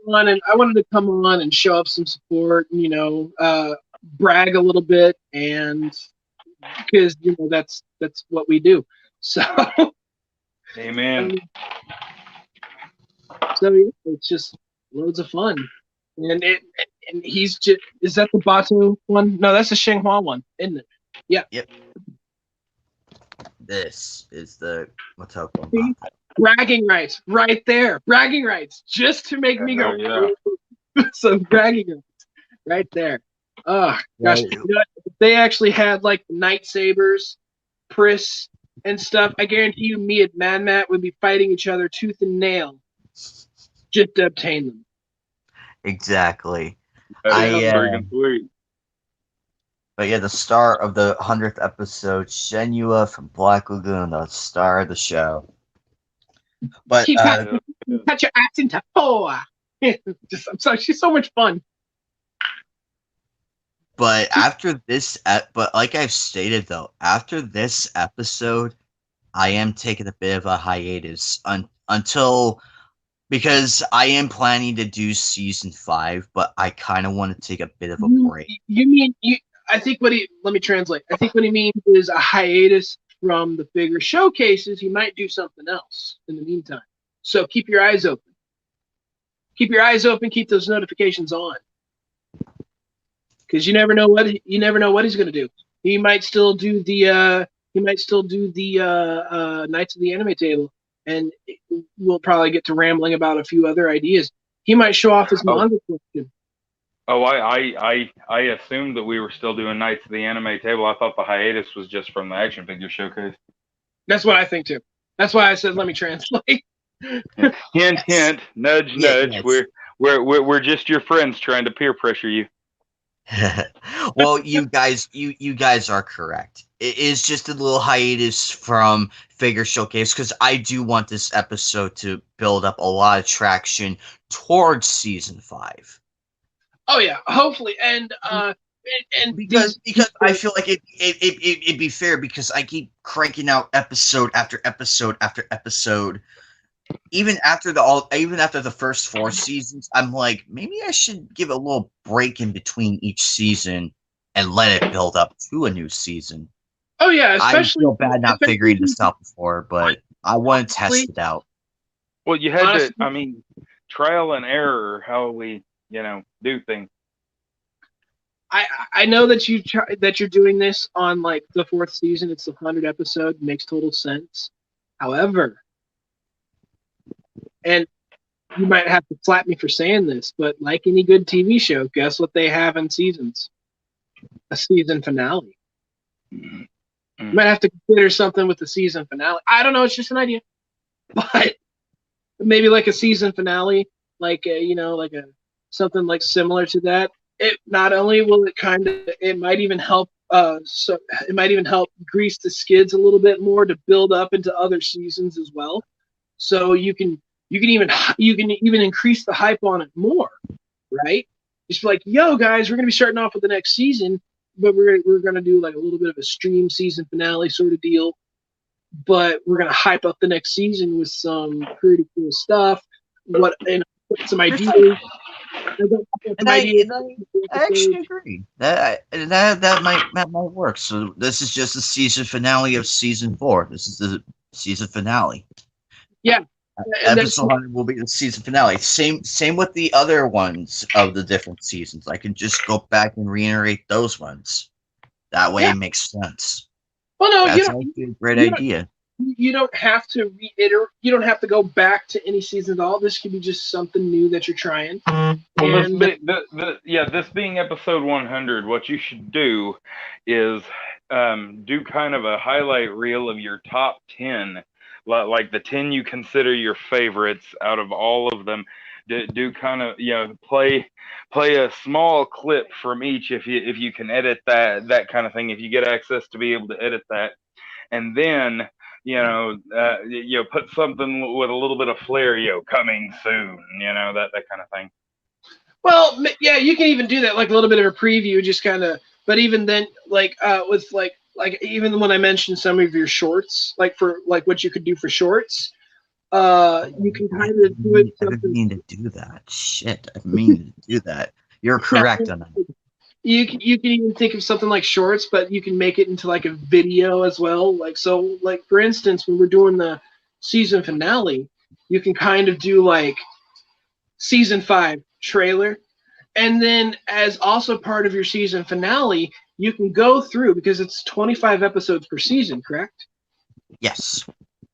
I wanted to come on and show up some support, and, brag a little bit, and because that's what we do. So, Amen. So yeah, it's just loads of fun, and he's just, is that the Batu one? No, that's the Xinhua one, isn't it? Yeah. Yep. This is the Motoko. Bragging rights, right there. Bragging rights, just to make me go. Yeah. So bragging rights, right there. Oh gosh, if they actually had like lightsabers, Pris, and stuff, I guarantee you, me and Mad Matt would be fighting each other tooth and nail just to obtain them. Exactly. That is freaking sweet. But yeah, the star of the 100th episode, Shenua from Black Lagoon, the star of the show. But touch your accent. Oh, I'm sorry, she's so much fun. But after this, but like I've stated though, after this episode, I am taking a bit of a hiatus until, because I am planning to do season 5, but I kind of want to take a bit of a break. You mean I think let me translate. I think what he means is a hiatus from the bigger showcases. He might do something else in the meantime. So keep your eyes open. Keep your eyes open. Keep those notifications on, because you never know what he's going to do. He might still do the Nights of the Anime Table, and we'll probably get to rambling about a few other ideas. He might show off his manga collection. Oh, I assumed that we were still doing Nights of the Anime Table. I thought the hiatus was just from the action figure showcase. That's what I think too. That's why I said let me translate. Hint, hint, nudge, nudge. Yes. We're just your friends trying to peer pressure you. Well, you guys are correct. It is just a little hiatus from Figure Showcase because I do want this episode to build up a lot of traction towards season 5. Oh yeah, hopefully, and Because I feel like it'd be fair because I keep cranking out episode after episode after episode. Even after the first 4 seasons, I'm like, maybe I should give a little break in between each season and let it build up to a new season. oh yeah, I especially feel bad not figuring this out before, but I want to test honestly, it out. Well, you had to. honestly, I mean, trial and error. How we, do things. I know that that you're doing this on like the 4th season. It's the 100th episode. Makes total sense. However, and you might have to slap me for saying this, but like any good TV show, guess what they have in seasons? A season finale. You might have to consider something with the season finale. I don't know. It's just an idea, but maybe like a season finale, like like a something like similar to that. It not only will it might even help. So it might even help grease the skids a little bit more to build up into other seasons as well. So you can even increase the hype on it more, right? Just be like, yo, guys, we're gonna be starting off with the next season, but we're gonna do like a little bit of a stream season finale sort of deal. But we're gonna hype up the next season with some pretty cool stuff. Some ideas. And I actually agree. That might work. So this is just the season finale of season 4. This is the season finale. Yeah, and then Episode 100 will be the season finale. Same with the other ones of the different seasons. I can just go back and reiterate those ones. That way it makes sense. well, no, That's actually a great idea. you don't have to reiterate. You don't have to go back to any season at all. This could be just something new that you're trying. Well, And this being episode 100, what you should do is do kind of a highlight reel of your top 10, like the 10 you consider your favorites out of all of them. Do kind of play a small clip from each if you can edit that kind of thing, if you get access to be able to edit that, and then put something with a little bit of flair, coming soon, that kind of thing. well, yeah, you can even do that, like a little bit of a preview, just kind of. But even then, like with like even when I mentioned some of your shorts, like for like what you could do for shorts, you can kind of do it I've been something. meaning to do that. Shit, I've been meaning to do that. You're correct on that. You can even think of something like shorts, but you can make it into like a video as well. Like so, like for instance, when we're doing the season finale, you can kind of do like season 5 trailer, and then as also part of your season finale, you can go through because it's 25 episodes per season, correct? Yes.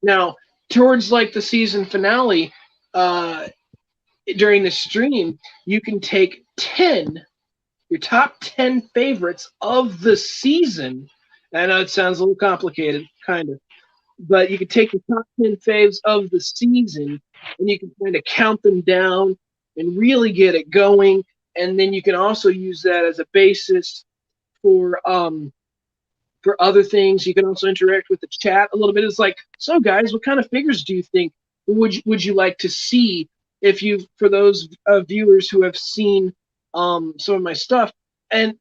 Now, towards like the season finale, during the stream, you can take your top 10 favorites of the season. I know it sounds a little complicated, kind of, but you can take the top 10 faves of the season and you can kind of count them down and really get it going. And then you can also use that as a basis for other things. You can also interact with the chat a little bit. It's like, so guys, what kind of figures do you think would you like to see? If you, for those viewers who have seen some of my stuff, and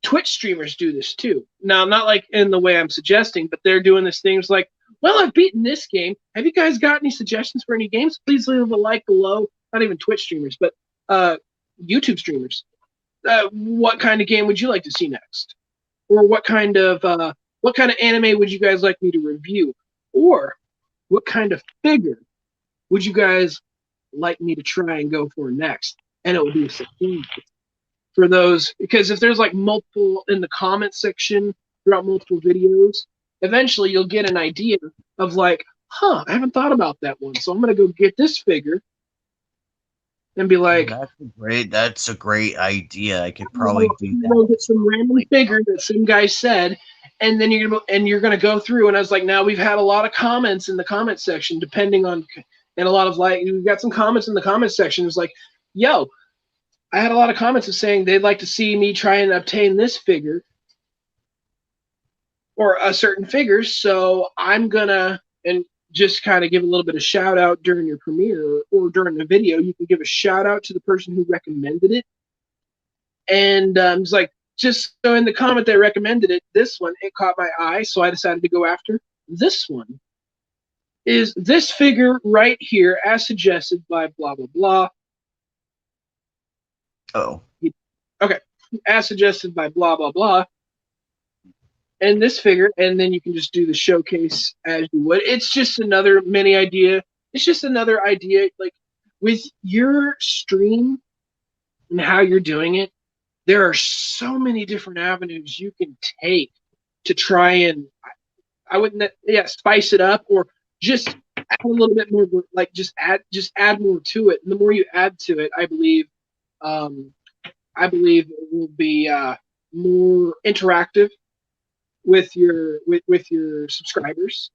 Twitch streamers do this too. Now, not like in the way I'm suggesting, but they're doing this thing. It's like, well, I've beaten this game. Have you guys got any suggestions for any games? Please leave a like below. Not even Twitch streamers, but YouTube streamers. What kind of game would you like to see next? Or what kind of anime would you guys like me to review? Or what kind of figure would you guys like me to try and go for next? And it will be a surprise for those, because if there's like multiple in the comment section throughout multiple videos, eventually you'll get an idea of like, I haven't thought about that one, so I'm gonna go get this figure and be like, that's a great idea. I could probably do that. Get some random figure that some guy said, and then you're gonna go through. And I was like, now we've had a lot of comments in the comment section, depending on, and a lot of like, we've got some comments in the comment section. It's like, yo, I had a lot of comments of saying they'd like to see me try and obtain this figure or a certain figure. So I'm gonna and just kind of give a little bit of shout out during your premiere or during the video. You can give a shout out to the person who recommended it, and it's like just so in the comment they recommended it. This one it caught my eye, so I decided to go after this one. Is this figure right here, as suggested by blah blah blah. Oh. Okay, as suggested by blah blah blah. And this figure, and then you can just do the showcase as you would. It's just another mini idea. It's just another idea. Like with your stream and how you're doing it, there are so many different avenues you can take to try and I wouldn't spice it up or just add a little bit more, like just add more to it. And the more you add to it, I believe it will be more interactive with your subscribers.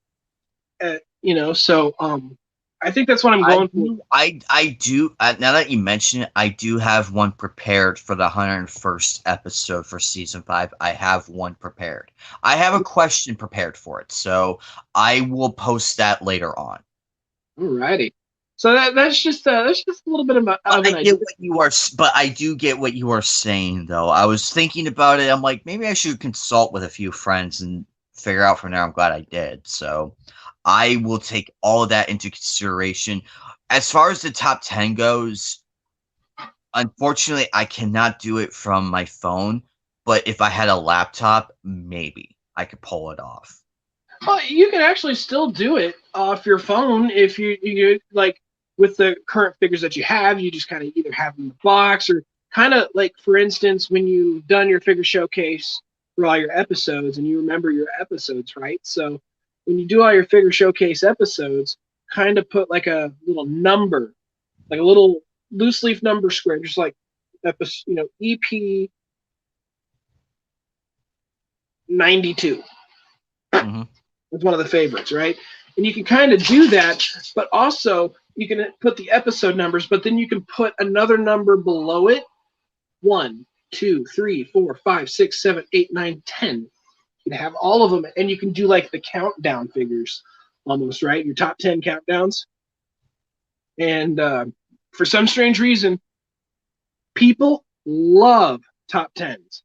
So I think that's what I'm going for. I do now that you mention it, I do have one prepared for the 101st episode for season 5. I have one prepared. I have a question prepared for it, so I will post that later on. Alrighty. So that's just a little bit of an idea. But I do get what you are saying, though. I was thinking about it. I'm like, maybe I should consult with a few friends and figure out from there. I'm glad I did. So I will take all of that into consideration. As far as the top 10 goes, unfortunately, I cannot do it from my phone. But if I had a laptop, maybe I could pull it off. Well, you can actually still do it off your phone if you like. With the current figures that you have, you just kind of either have them in the box or kind of like, for instance, when you've done your figure showcase for all your episodes and you remember your episodes, right? So when you do all your figure showcase episodes, kind of put like a little number, like a little loose leaf number square, just like EP 92. Mm-hmm. It's one of the favorites, right? And you can kind of do that, but also you can put the episode numbers, but then you can put another number below it. 1, 2, 3, 4, 5, 6, 7, 8, 9, 10. You can have all of them, and you can do like the countdown figures almost, right? Your top 10 countdowns. And for some strange reason, people love top 10s.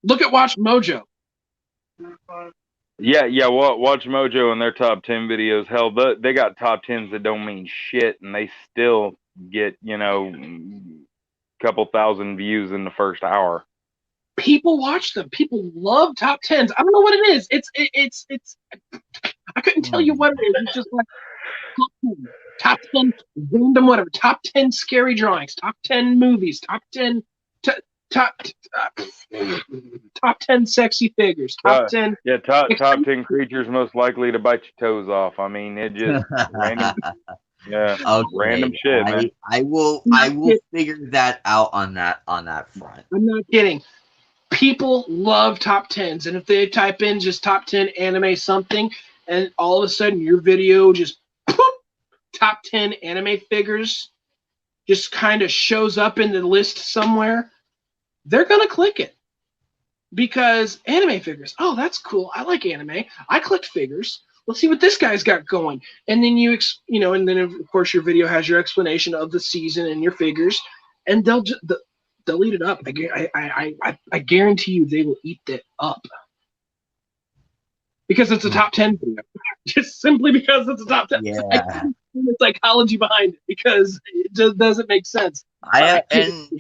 Look at Watch Mojo. Yeah. Watch Mojo and their top 10 videos. Hell, they got top 10s that don't mean shit, and they still get couple thousand views in the first hour. People watch them. People love top 10s. I don't know what it is. It's. I couldn't tell you what it is. It's just like top 10 random whatever. Top 10 scary drawings. Top 10 movies. Top 10. Top 10 sexy figures. Top 10. Yeah, top 10 creatures most likely to bite your toes off. I mean, it just random. Yeah, okay. Random shit, man. I will figure that out on that front. I'm not kidding. People love top 10s, and if they type in just top 10 anime something, and all of a sudden your video just top 10 anime figures just kind of shows up in the list somewhere, they're going to click it. Because anime figures, oh, that's cool. I like anime. I collect figures. Let's see what this guy's got going. And then and then of course your video has your explanation of the season and your figures, and they'll eat it up. I guarantee you they will eat that up. Because it's a top 10 video. Just simply because it's a top 10. Yeah. I can't see the psychology behind it because it just doesn't make sense. And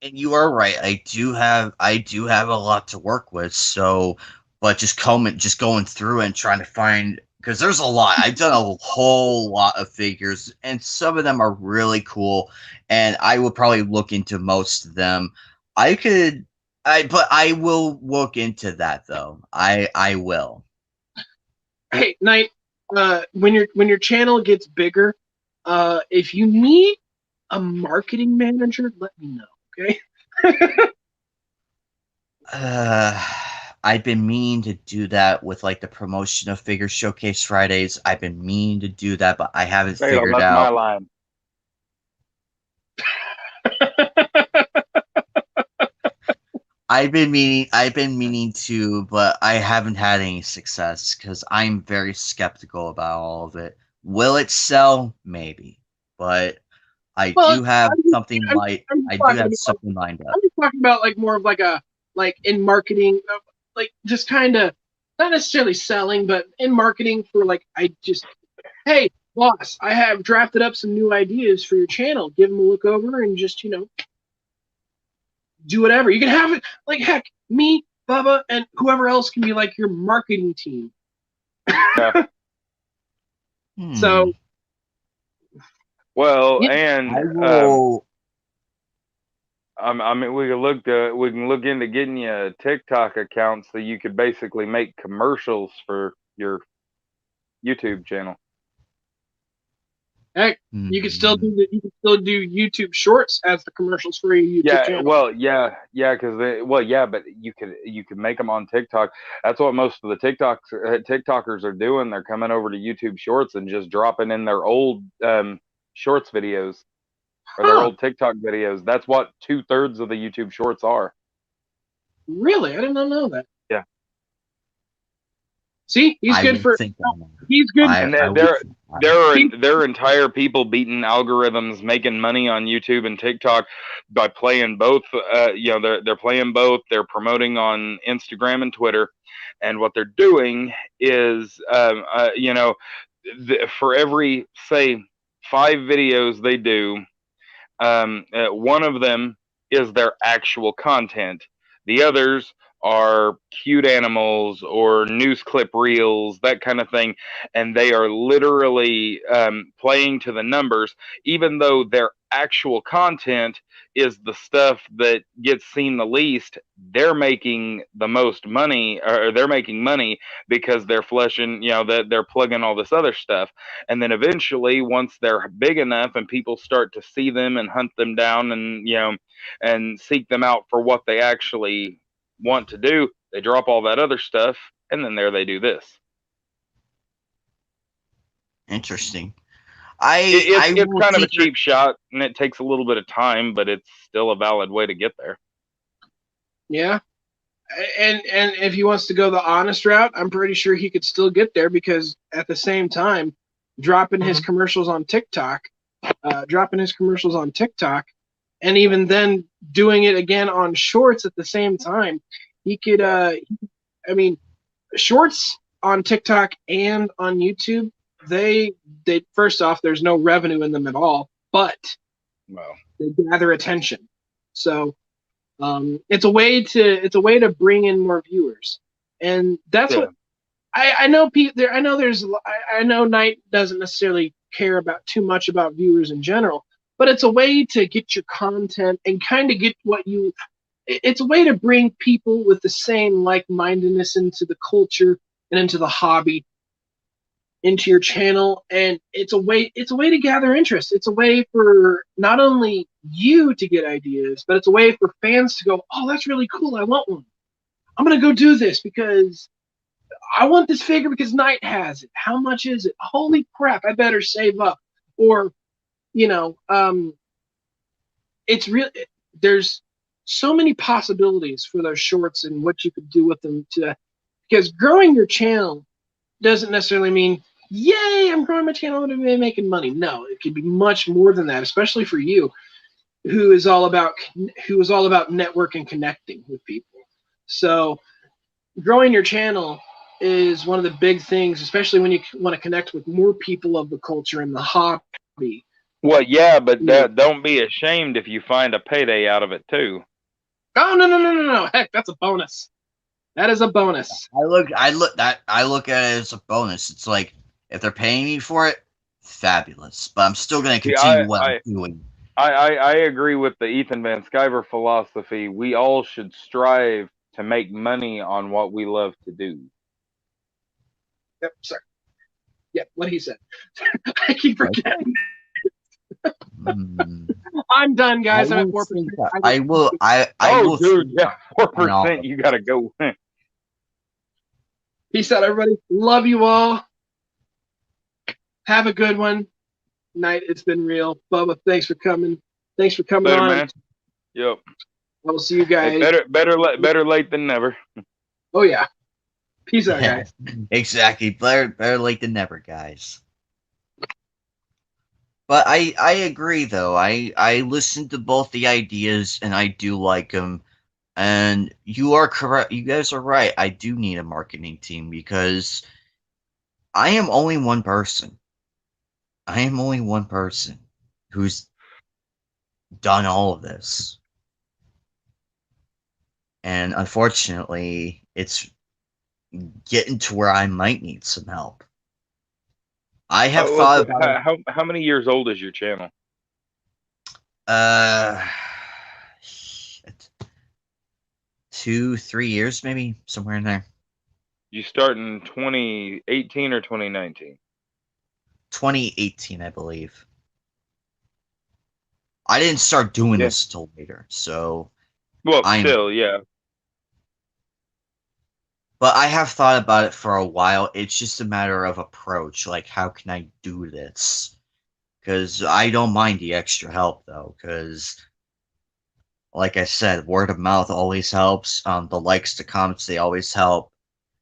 you are right. I do have a lot to work with. So, but just going through and trying to find, because there's a lot. I've done a whole lot of figures, and some of them are really cool. And I will probably look into most of them. But I will look into that though. I will. Hey, Knight, when your channel gets bigger, if you need a marketing manager, let me know, okay? I've been meaning to do that with like the promotion of Figure Showcase Fridays. I've been meaning to do that, but I haven't figured out. My line. I've been meaning to, but I haven't had any success because I'm very skeptical about all of it. Will it sell? Maybe, but I Well, do have I'm just, something I'm, like I'm just I do talking have about, something lined up. I'm just talking about like more of like a like in marketing, like just kind of not necessarily selling, but in marketing for like I just hey boss, I have drafted up some new ideas for your channel. Give them a look over and just do whatever. You can have it like heck, me, Bubba, and whoever else can be like your marketing team. Yeah. Hmm. So Well, yeah, and I will. I mean, we can look into getting you a TikTok account so you could basically make commercials for your YouTube channel. heck, Hmm. you can still do YouTube Shorts as the commercials for your YouTube Yeah, channel. well, yeah, because yeah, but you could make them on TikTok. That's what most of the TikTokers are doing. They're coming over to YouTube Shorts and just dropping in their old Shorts videos or their Huh? old TikTok videos. That's what 2/3 of the YouTube Shorts are. Really? I did not know that. Yeah, See, he's I good will for. think on that. He's good. and I will. He, there are entire people beating algorithms, making money on YouTube and TikTok by playing both. They're playing both. They're promoting on Instagram and Twitter, and what they're doing is, for every say 5 videos they do, one of them is their actual content. The others are cute animals or news clip reels, that kind of thing. And they are literally playing to the numbers, even though their actual content is the stuff that gets seen the least. They're making the most money, or they're making money because they're fleshing, that they're plugging all this other stuff. And then eventually, once they're big enough and people start to see them and hunt them down, and and seek them out for what they actually want to do, they drop all that other stuff, and then there they do this. Interesting. It's I it's will kind of a see. cheap shot, and it takes a little bit of time, but it's still a valid way to get there. yeah, and if he wants to go the honest route, I'm pretty sure he could still get there because at the same time, dropping his commercials on TikTok, and even then doing it again on Shorts at the same time, he could. I mean, Shorts on TikTok and on YouTube, they first off, there's no revenue in them at all, but Well, they gather attention. So it's a way to bring in more viewers, and that's yeah, what I know. I know I know Knight doesn't necessarily care about too much about viewers in general, but it's a way to get your content and kind of get what you. It's a way to bring people with the same like-mindedness into the culture and into the hobby into your channel, and it's a way to gather interest. It's a way for not only you to get ideas, but it's a way for fans to go, oh, that's really cool, I want one. I'm gonna go do this because I want this figure because Knight has it. How much is it? Holy crap, I better save up. Or you know um it's real. There's so many possibilities for those shorts and what you could do with them, to because growing your channel doesn't necessarily mean, yay, I'm growing my channel and I'm making money. No, it could be much more than that, especially for you, who is all about network and connecting with people. So growing your channel is one of the big things, especially when you want to connect with more people of the culture and the hobby. well, yeah, but You don't be ashamed if you find a payday out of it too. Oh, no, no, no, no, no! Heck, that's a bonus. That is a bonus. I look at it as a bonus. It's like if they're paying me for it, fabulous. But I'm still going to See, continue what I'm doing. I agree with the Ethan Van Sciver philosophy. We all should strive to make money on what we love to do. Yep, sorry. Yep, what he said. I keep forgetting. Mm. I'm done, I guys. I'm at will 4%. think that. I Oh, will dude, think yeah, on all 4%. of You gotta go. Peace out, everybody. Love you all. Have a good one. Night. It's been real. Bubba, thanks for coming. Thanks for coming Later, on. man. Yep. I will see you Hey, guys. better late than never. Oh yeah. Peace out, guys. Exactly. Better late than never, guys. But I agree though. I listened to both the ideas and I do like them. And you are correct. You guys are right. I do need a marketing team because I am only one person. I am only one person who's done all of this. And unfortunately, it's getting to where I might need some help. I have thought about How many years old is your channel? uh 2-3 years maybe, somewhere in there. You start in 2018 or 2019? 2018, I believe. I didn't start doing Yeah. this till later, so Well, I'm still, yeah. but I have thought about it for a while. It's just a matter of approach. Like, how can I do this? Because I don't mind the extra help, though. Because, like I said, word of mouth always helps. The likes, the comments, they always help.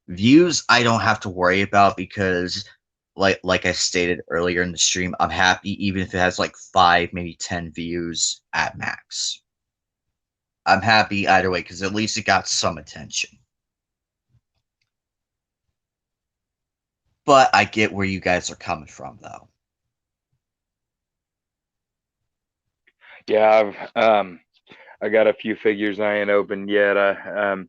Views, I don't have to worry about because, like I stated earlier in the stream, I'm happy even if it has like 5, maybe 10 views at max. I'm happy either way because at least it got some attention. But I get where you guys are coming from, though. Yeah, I got a few figures I ain't opened yet.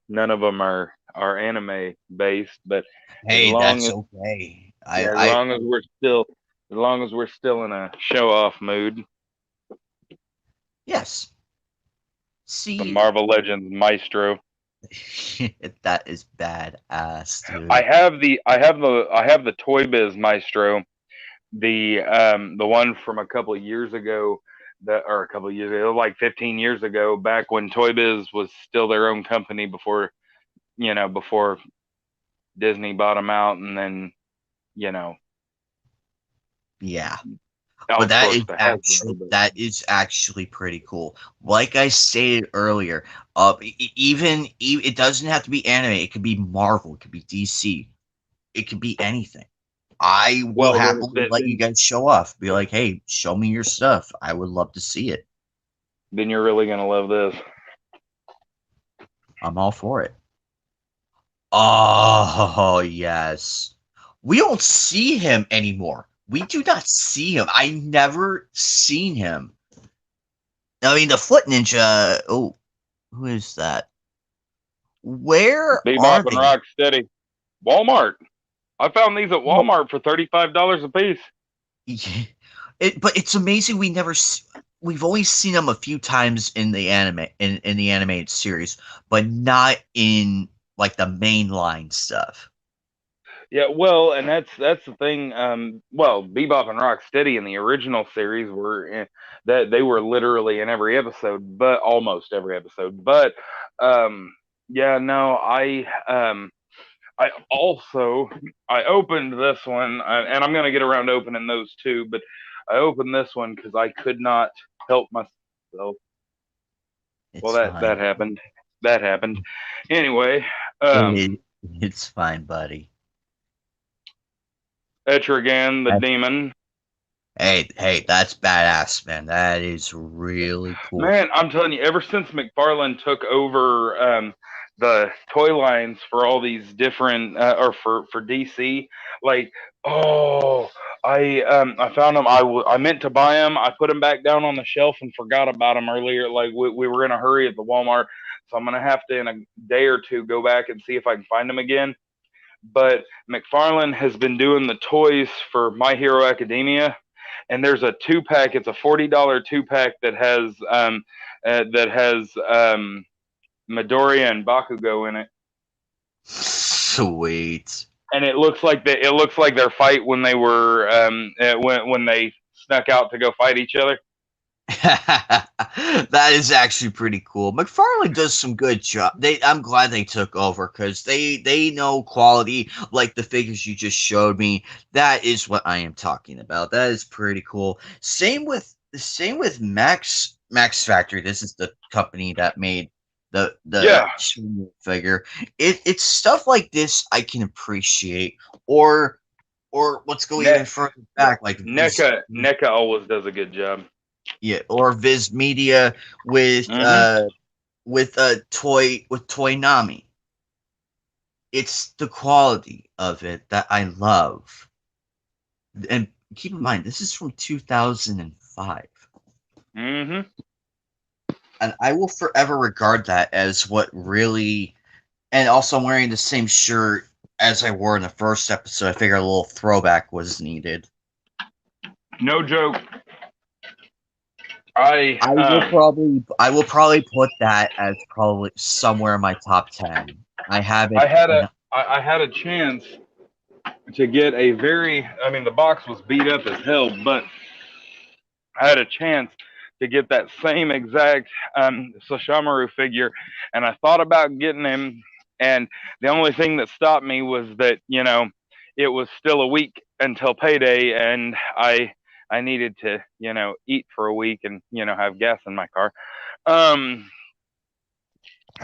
None of them are anime based, but as Hey, long that's as okay. yeah, as long as we're still in a show off mood, Yes. the See, Marvel Legends Maestro. that is badass, I dude. have the Toy Biz Maestro, the one from a couple of years ago, like 15 years ago, back when Toy Biz was still their own company before before Disney bought them out, and then you know Yeah. But outsourced to Hasbro. But that is actually pretty cool. Like I stated earlier, it doesn't have to be anime. It could be Marvel. It could be DC. It could be anything. I will well, happily let you guys show off. Be like, hey, show me your stuff. I would love to see it. then you're really gonna love this. I'm all for it. Oh, yes. We don't see him anymore. We do not see him. I never seen him. I mean, the Foot Ninja. Oh, who is that? Where are Bebop and they? Rocksteady, Walmart. I found these at Walmart for $35 a piece. But it's amazing we never. We've only seen them a few times in the anime in the animated series, but not in like the mainline stuff. Yeah, well, and that's the thing. Well, Bebop and Rocksteady in the original series that they were literally in every episode, but almost every episode. But yeah, no, I also I opened this one, and I'm gonna get around to opening those too. But I opened this one because I could not help myself. Well, It's fine. that happened. That happened. Anyway, um, It's fine, buddy. Etrigan the demon. Hey, that's badass, man. That is really cool. Man, I'm telling you, ever since McFarlane took over the toy lines for all these different or for DC, like I found them. I meant to buy them. I put them back down on the shelf and forgot about them earlier. Like we were in a hurry at the Walmart, so I'm gonna have to in a day or two go back and see if I can find them again. But McFarlane has been doing the toys for My Hero Academia, and there's a 2-pack. It's a $40 2-pack that has Midoriya and Bakugo in it, Sweet. and it looks like their fight when they were when they snuck out to go fight each other. That is actually pretty cool. McFarlane does some good job. I'm glad they took over because they know quality. Like the figures you just showed me, that is what I am talking about. That is pretty cool. Same with Max Factory. This is the company that made the Yeah. figure. It's stuff like this I can appreciate, or let's go even Ne- further back, like NECA always does a good job. yeah, or Viz Media Hmm. with Toy Nami. It's the quality of it that I love. And keep in mind, this is from 2005. Hmm. And I will forever regard that as what really. And also, I'm wearing the same shirt as I wore in the first episode. I figured a little throwback was needed. No joke. I I will probably put that as probably somewhere in my top 10. I have it. I had a I had a chance to get a very, I mean, the box was beat up as hell, but I had a chance to get that same exact Sashamaru figure, and I thought about getting him, and the only thing that stopped me was that, it was still a week until payday, and I needed to, eat for a week and, have gas in my car. Um,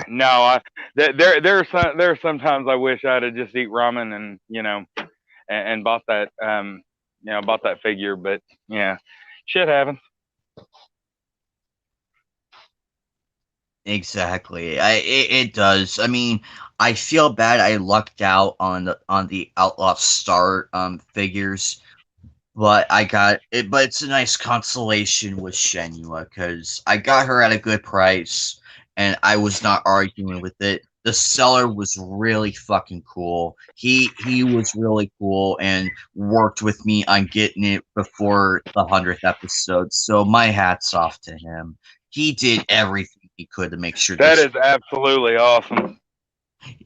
no, there are sometimes I wish I'd have just eat ramen and, and bought that bought that figure, but yeah, shit happens. Exactly. It does. I mean, I feel bad I lucked out on the Outlaw Star figures, but I got it. But it's a nice consolation with Shenua because I got her at a good price, and I was not arguing with it. The seller was really fucking cool. He was really cool and worked with me on getting it before the 100th episode. So my hats off to him. He did everything he could to make sure That this. is absolutely awesome.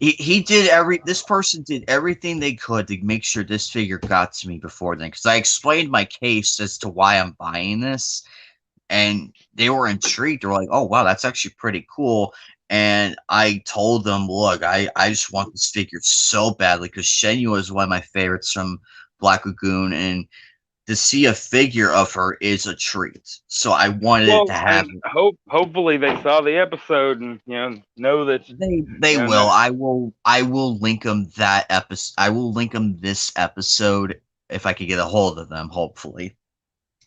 He did this person did everything they could to make sure this figure got to me before then, because I explained my case as to why I'm buying this, and they were intrigued. They were like, oh wow, that's actually pretty cool. And I told them, look, I just want this figure so badly because Shenua is one of my favorites from Black Lagoon, and to see a figure of her is a treat. So I wanted to Well, have. and hopefully they saw the episode and know that They will. no. I will link them that episode. I will link them this episode if I could get a hold of them. Hopefully,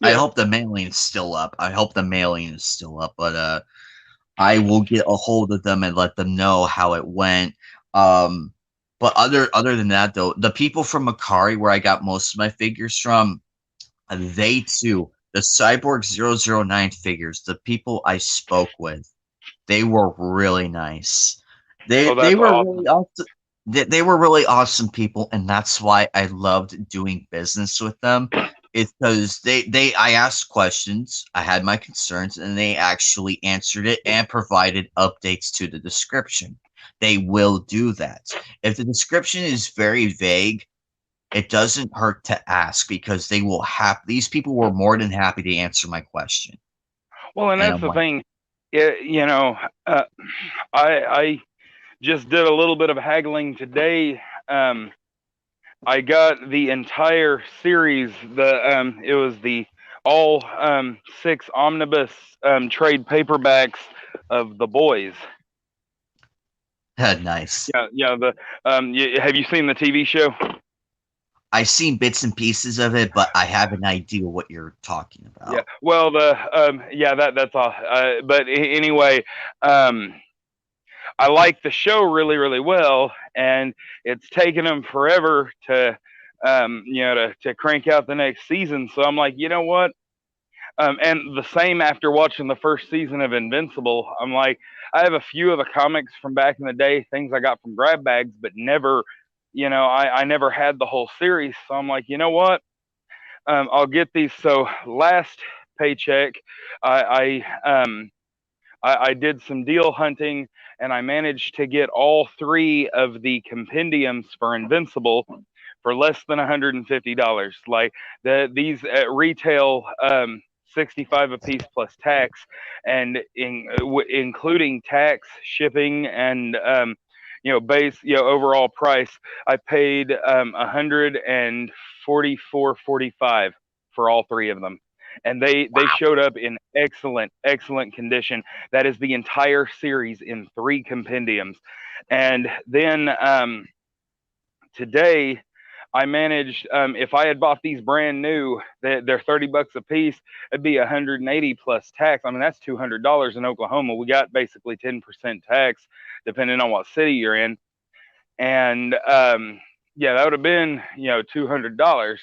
I Yeah. hope the mailing is still up. But I will get a hold of them and let them know how it went. Um, but other than that, though, the people from Macari, where I got most of my figures from, they too, the Cyborg 009 figures, the people I spoke with, they were really nice. Oh, They that's were really awesome. awesome. They were really awesome people, and that's why I loved doing business with them. It's because they I asked questions, I had my concerns, and they actually answered it and provided updates to the description. They will do that. If the description is very vague, it doesn't hurt to ask because they will have these people were more than happy to answer my question. Well, and And that's I'm the like, thing. It, uh, I just did a little bit of haggling today. I got the entire series. It was the all six omnibus trade paperbacks of The Boys. nice. Yeah, yeah. Have you seen the TV show? I've seen bits and pieces of it, but I have an idea what you're talking Yeah. about. Well, that's all. But anyway, um, I like the show really, really well, and it's taken them forever to, to crank out the next season. So I'm like, you know what? And the same after watching the first season of Invincible, I'm like, I have a few of the comics from back in the day, things I got from grab bags, but never, I never had the whole series. So I'm like, you know what? I'll get these. So last paycheck, I, I I did some deal hunting and I managed to get all three of the compendiums for Invincible for less than $150. Like these at retail 65 a piece plus tax, and including tax, shipping, and base overall price. I paid 144.45 for all three of them. and they Wow. showed up in excellent condition. That is the entire series in 3 compendiums. And then today I managed, if I had bought these brand new, they're $30 a piece, it'd be 180 plus tax. I mean, that's $200 in Oklahoma. We got basically 10% tax depending on what city you're in. And yeah, that would have been, $200.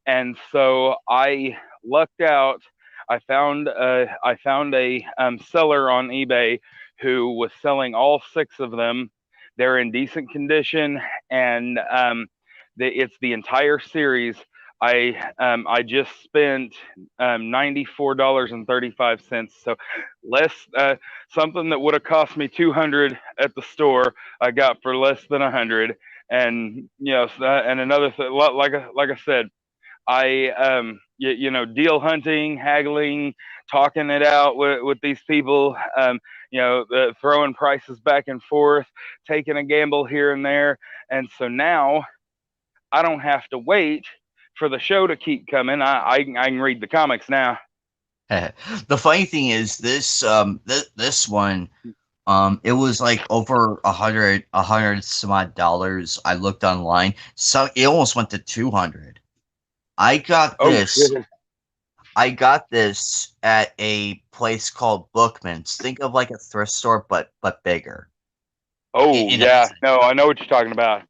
And so I lucked out. I found a seller on eBay who was selling all 6 of them. They're in decent condition, and it's the entire series. I just spent $94.35. So less, something that would have cost me 200 at the store, I got for less than 100. And and another thing, like I said, I deal hunting, haggling, talking it out with these people, throwing prices back and forth, taking a gamble here and there. And so now I don't have to wait for the show to keep coming. I can read the comics now. The funny thing is this one, it was like over a hundred some odd dollars. I looked online, so it almost went to 200. I got Oh this. shit. I got this at a place called Bookman's. Think of like a thrift store, but bigger. Oh In a yeah, sense. no, I know what you're talking about.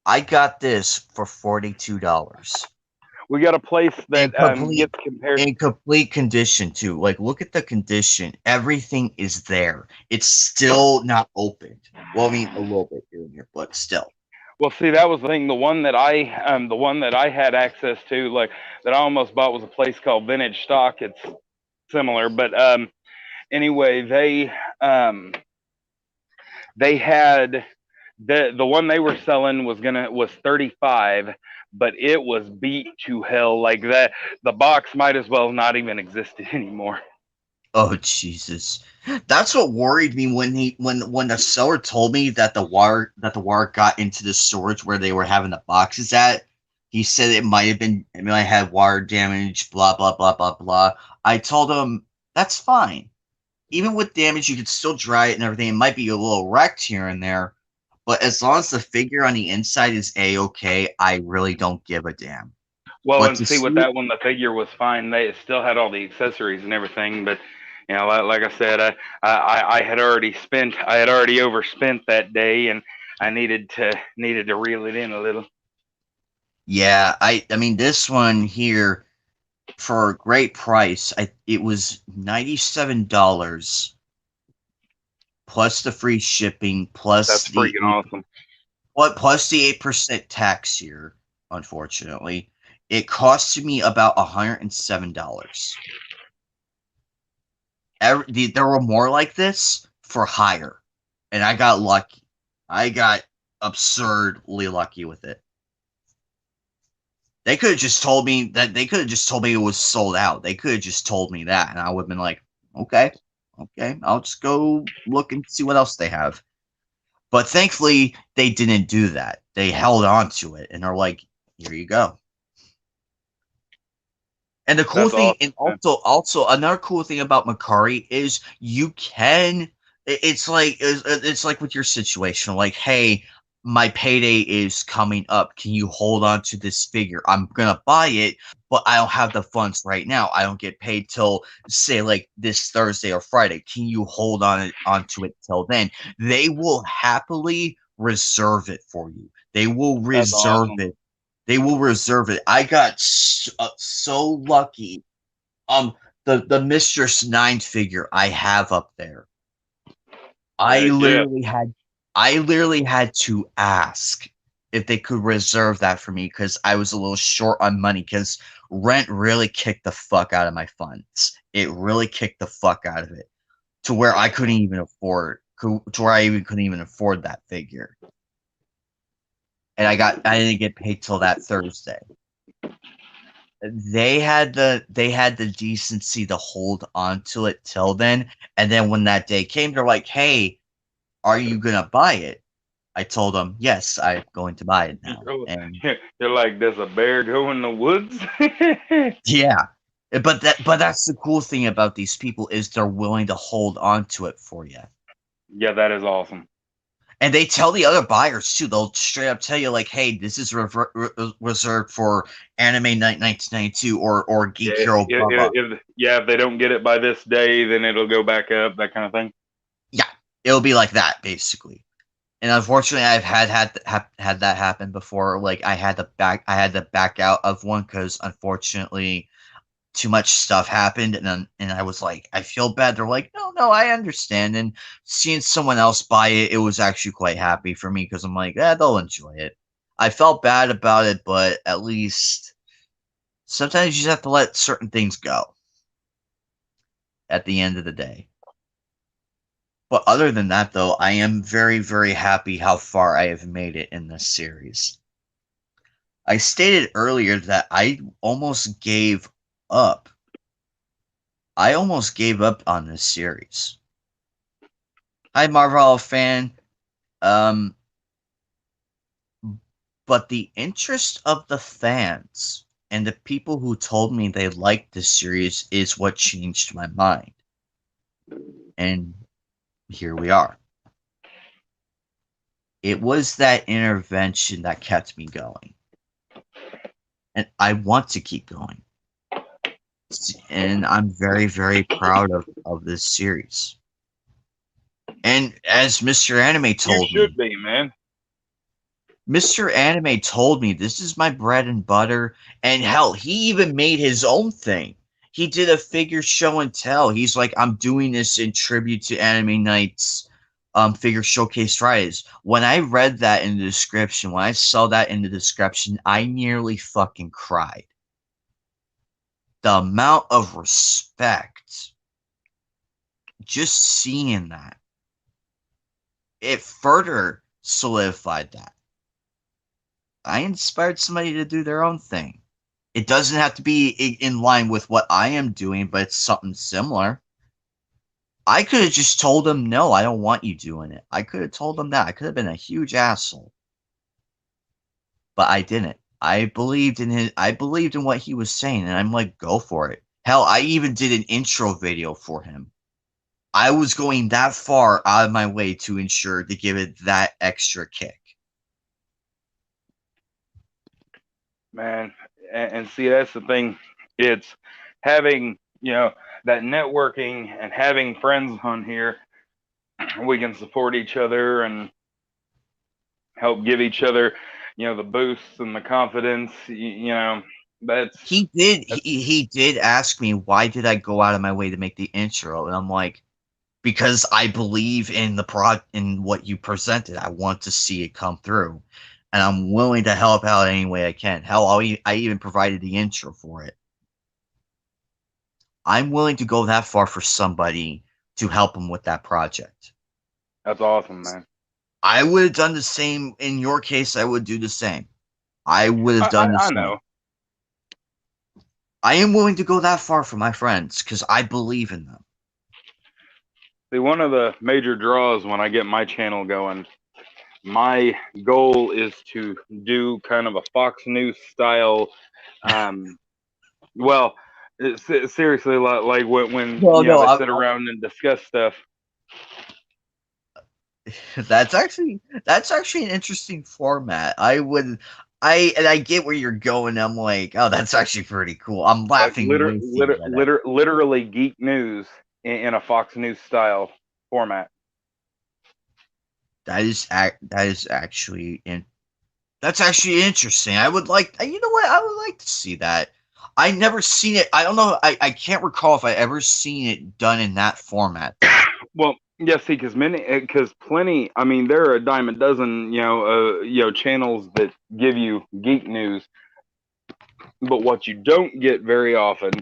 I got this for $42 We got a place that in complete gets compared. in complete condition too. Like, look at the condition. Everything is there. It's still not opened. Well, I mean, a little bit here and here, but still. Well, see, that was the thing. The one that I had access to, like that I almost bought, was a place called Vintage Stock. It's similar, but anyway, they had the one they were selling was 35, but it was beat to hell. Like that, the box might as well not even existed anymore. Oh Jesus. That's what worried me when the seller told me that the wire got into the storage where they were having the boxes at. He said it might have wire damage, blah blah blah blah blah. I told him that's fine. Even with damage, you could still dry it and everything. It might be a little wrecked here and there, but as long as the figure on the inside is a-okay, I really don't give a damn. Well, But and to see, with see, that one, the figure was fine. They still had all the accessories and everything, but like I said, I had already overspent that day, and I needed to reel it in a little. yeah, I mean this one here for a great price. It was $97 plus the free shipping That's freaking awesome. plus the 8% tax here. Unfortunately, it costed me about $107. There were more like this for higher, and I got lucky. I got absurdly lucky with it. They could have just told me it was sold out. They could have just told me that, and I would have been like, okay, I'll just go look and see what else they have. But thankfully, they didn't do that. They held on to it, and they're like, here you go. And the cool That's thing, awesome, and man. also another cool thing about Macari is you can. It's like with your situation, like, hey, my payday is coming up. Can you hold on to this figure? I'm gonna buy it, but I don't have the funds right now. I don't get paid till say like this Thursday or Friday. Can you hold onto it till then? They will happily reserve it for you. They will That's reserve awesome. it I got so lucky. Um, the Mistress 9 figure I have up there. I Heck yeah. literally had I literally had to ask if they could reserve that for me because I was a little short on money because rent really kicked the fuck out of my funds. It really kicked the fuck out of it to where I couldn't even couldn't even afford that figure. And I didn't get paid till that Thursday. They had the decency to hold on to it till then, and then when that day came, they're like, "Hey, are you gonna buy it?" I told them, "Yes, I'm going to buy it now." And You're like, does a bear go in the woods? yeah, But that's the cool thing about these people is they're willing to hold on to it for you. Yeah, that is awesome. And they tell the other buyers too. They'll straight up tell you like, "Hey, this is reserved for Anime Night 1992 or Geek Yeah, Hero Bubba." if they don't get it by this day, then it'll go back up, that kind of thing. Yeah, it'll be like that basically. And unfortunately, I've had that happen before. Like I had to back out of one because unfortunately too much stuff happened, and I was like, I feel bad. They're like, no, I understand. And seeing someone else buy it, it was actually quite happy for me because I'm like, they'll enjoy it. I felt bad about it, but at least sometimes you just have to let certain things go at the end of the day. But other than that, though, I am very, very happy how far I have made it in this series. I stated earlier that I almost gave up. I almost gave up on this series. Hi, Marvel fan. Um, but the interest of the fans and the people who told me they liked this series is what changed my mind. And here we are. It was that intervention that kept me going. And I want to keep going. And I'm very, very proud of this series. And as Mr. Anime You told should me, be, man. Mr. Anime told me this is my bread and butter. And hell, he even made his own thing. He did a figure show and tell. He's like, I'm doing this in tribute to Anime Night's figure showcase Fridays. When I read that in the description, when I saw that in the description, I nearly fucking cried. The amount of respect, just seeing that, it further solidified that. I inspired somebody to do their own thing. It doesn't have to be in line with what I am doing, but it's something similar. I could have just told him, no, I don't want you doing it. I could have told him that. I could have been a huge asshole. But I didn't. I believed in what he was saying, and I'm like, go for it. Hell, I even did an intro video for him. I was going that far out of my way to ensure to give it that extra kick. Man, and see, that's the thing. It's having, that networking and having friends on here. We can support each other and help give each other, the boosts and the confidence. That's He did ask me why did I go out of my way to make the intro, and I'm like, because I believe in in what you presented. I want to see it come through, and I'm willing to help out any way I can. Hell, I even provided the intro for it. I'm willing to go that far for somebody to help them with that project. that's awesome, man. I would have done the same in your case. I would do the same. I would have done the I same. know. I am willing to go that far for my friends because I believe in them. See, one of the major draws when I get my channel going, my goal is to do kind of a Fox News style. Well, seriously, like when No, they sit around and discuss stuff. that's actually an interesting format. I get where you're going. I'm like, oh, that's actually pretty cool. I'm Like laughing way seeing that. literally geek news in a Fox News style format. That is actually that's actually interesting. I would like, you know what? I would like to see that. I never seen it. I don't know. I can't recall if I ever seen it done in that format. Well, yeah, see, because plenty. I mean, there are a dime a dozen, channels that give you geek news. But what you don't get very often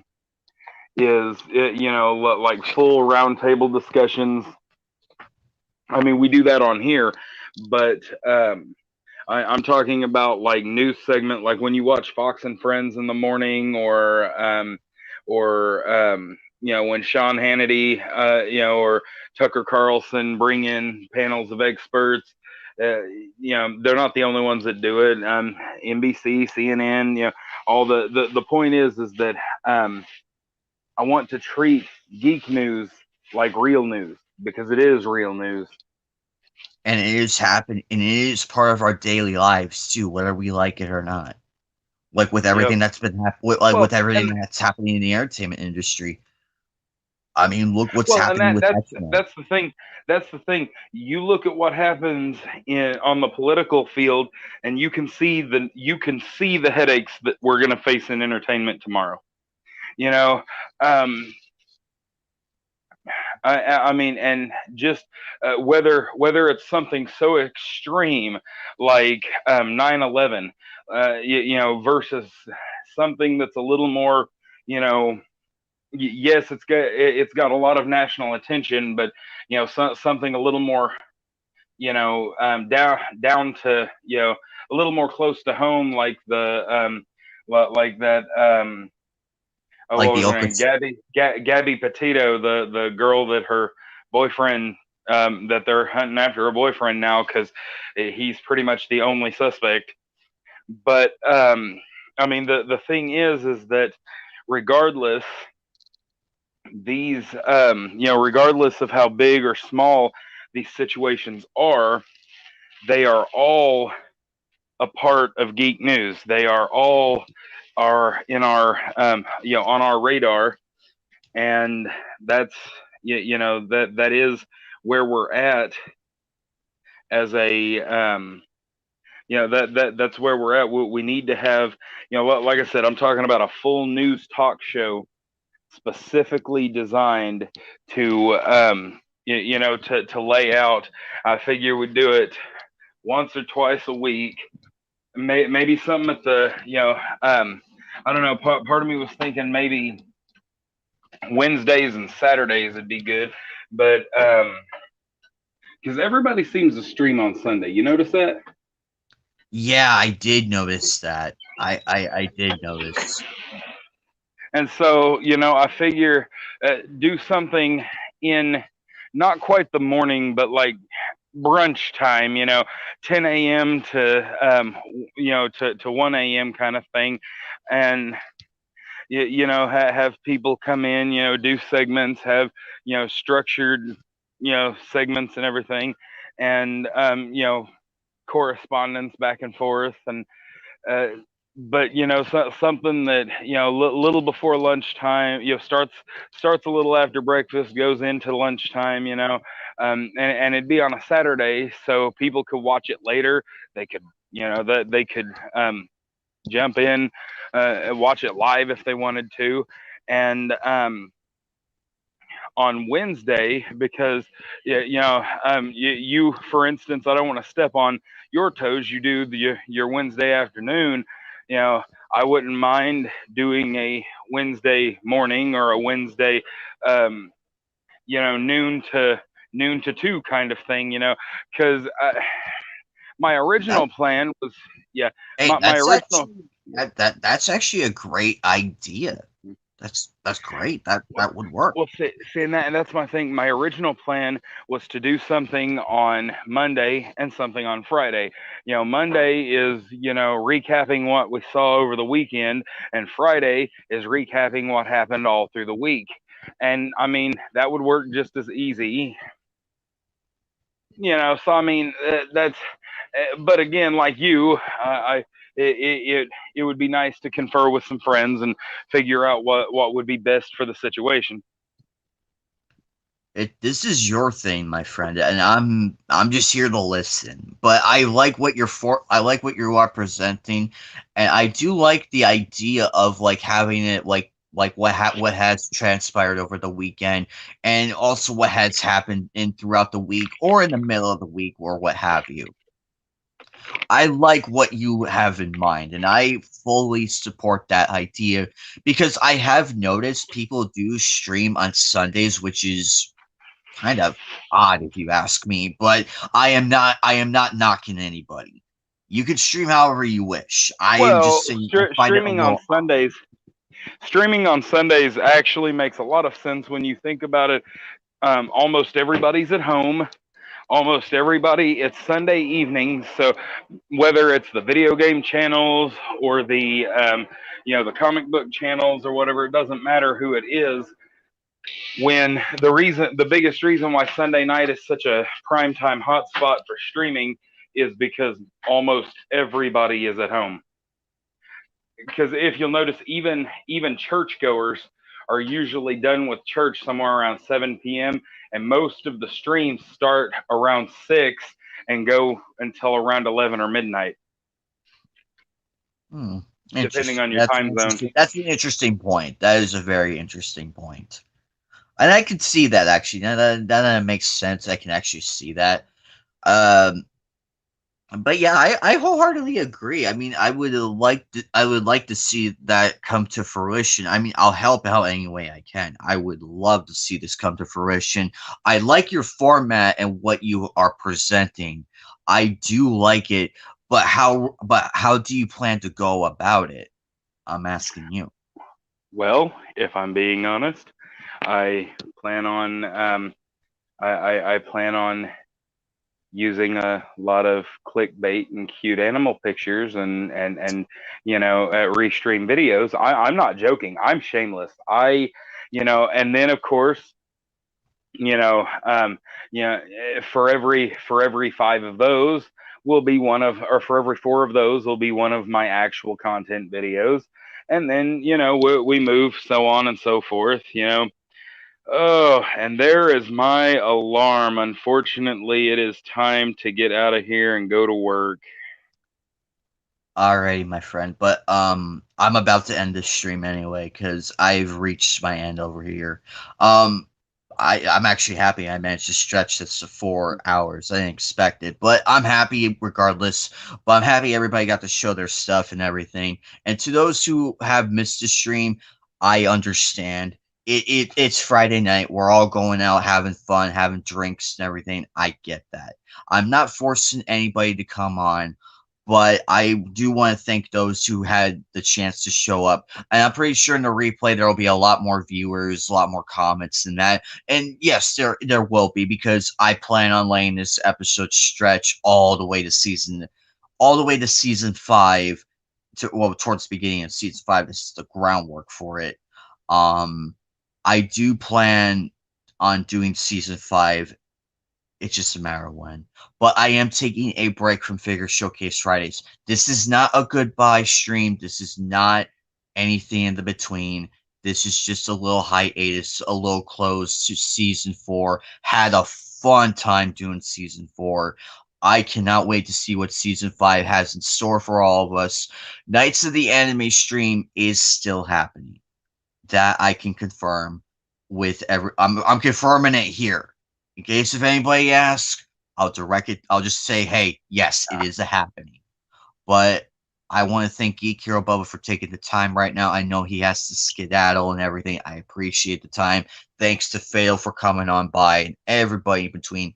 is, like full roundtable discussions. I mean, we do that on here, but I'm talking about like news segment, like when you watch Fox and Friends in the morning, or when Sean Hannity, or Tucker Carlson bring in panels of experts. They're not the only ones that do it. NBC, CNN, all the point is that I want to treat geek news like real news because it is real news. And it is happening, and it is part of our daily lives too, whether we like it or not. Like with Yep. everything that's been like Well, with everything and that's happening in the entertainment industry. I mean, look what's well, and happening with that's X-Men. that's the thing. That's the thing. You look at what happens in on the political field, and you can see the headaches that we're going to face in entertainment tomorrow. You know, um, I mean, and just whether it's something so extreme like 9/11, versus something that's a little more, you know, yes, it's got a lot of national attention, but something a little more, down to a little more close to home, like like that. Oh, Like what the was her open, name? Gabby Petito, the girl that her boyfriend, that they're hunting after her boyfriend now because he's pretty much the only suspect. But I mean, the thing is that regardless regardless of how big or small these situations are, they are all a part of geek news. They are all are in our on our radar, and that's that is where we're at as a that's where we're at. We need to have, like I said, I'm talking about a full news talk show specifically designed to to lay out. I figure we do it once or twice a week, maybe something at the I don't know. Part of me was thinking maybe Wednesdays and Saturdays would be good, but because everybody seems to stream on Sunday. You notice that? yeah, I did notice that. I did notice. And so, I figure do something in not quite the morning, but like brunch time, 10 a.m. to 1 a.m. kind of thing. And, have people come in, do segments, have, structured, segments and everything. And, correspondence back and forth. And, uh, but something that little before lunchtime, starts a little after breakfast, goes into lunchtime, and it'd be on a Saturday, so people could watch it later. They could, that they could jump in, watch it live if they wanted to. And on Wednesday, because you for instance, I don't want to step on your toes. You do your Wednesday afternoon. You know, I wouldn't mind doing a Wednesday morning or a Wednesday, um, noon to two kind of thing. Because my That original plan was, yeah, Hey, my that's original. actually that's actually a great idea. That's great. That would work. Well, see, and that's my thing. My original plan was to do something on Monday and something on Friday. Monday is, recapping what we saw over the weekend, and Friday is recapping what happened all through the week. And I mean, that would work just as easy. So I mean, that's, but again, like you, it would be nice to confer with some friends and figure out what would be best for the situation. This is your thing, my friend, and I'm just here to listen. But I like what I like what you are presenting, and I do like the idea of like having it like what has transpired over the weekend, and also what has happened in throughout the week or in the middle of the week or what have you. I like what you have in mind, and I fully support that idea because I have noticed people do stream on Sundays, which is kind of odd if you ask me, but I am not knocking anybody. You can stream however you wish. I am Well, just saying I find it a streaming on little odd. Sundays, streaming on Sundays actually makes a lot of sense when you think about it. Almost everybody's at home. almost everybody, it's Sunday evenings. So whether it's the video game channels or the comic book channels or whatever, it doesn't matter who it is. When the biggest reason why Sunday night is such a primetime hotspot for streaming is because almost everybody is at home. Because if you'll notice, even churchgoers are usually done with church somewhere around 7 p.m. and most of the streams start around 6 and go until around 11 or midnight, depending on your time zone. That's an interesting point. That is a very interesting point. And I can see that actually. Now that makes sense. I can actually see that. Um, but yeah, I wholeheartedly agree. I mean, I would like to see that come to fruition. I mean, I'll help out any way I can. I would love to see this come to fruition. I like your format and what you are presenting. I do like it, but how do you plan to go about it? I'm asking you. Well, if I'm being honest, I plan on I plan on using a lot of clickbait and cute animal pictures and restream videos. I'm not joking. I'm shameless. And then of course, you know, um, for every five of those will be or for every four of those will be one of my actual content videos, and then we move so on and so forth. Oh, and there is my alarm. Unfortunately, it is time to get out of here and go to work. Alrighty, my friend. But I'm about to end this stream anyway because I've reached my end over here. Um, I'm actually happy I managed to stretch this to 4 hours. I didn't expect it, but I'm happy regardless. But I'm happy everybody got to show their stuff and everything. And to those who have missed the stream, I understand. It's Friday night. We're all going out having fun, having drinks and everything. I get that. I'm not forcing anybody to come on, but I do want to thank those who had the chance to show up. And I'm pretty sure in the replay there will be a lot more viewers, a lot more comments than that. And yes, there will be because I plan on letting this episode stretch all the way to season 5 towards the beginning of season 5. This is the groundwork for it. I do plan on doing season 5. It's just a matter of when. But I am taking a break from Figure Showcase Fridays. This is not a goodbye stream. This is not anything in the between. This is just a little hiatus, a little close to season 4. Had a fun time doing season 4. I cannot wait to see what season 5 has in store for all of us. Knights of the Anime stream is still happening. That I can confirm with I'm confirming it here. In case if anybody asks, I'll direct it. I'll just say, hey, yes, it is a happening. But I want to thank Geek Hero Bubba for taking the time right now. I know he has to skedaddle and everything. I appreciate the time. Thanks to Fail for coming on by and everybody in between.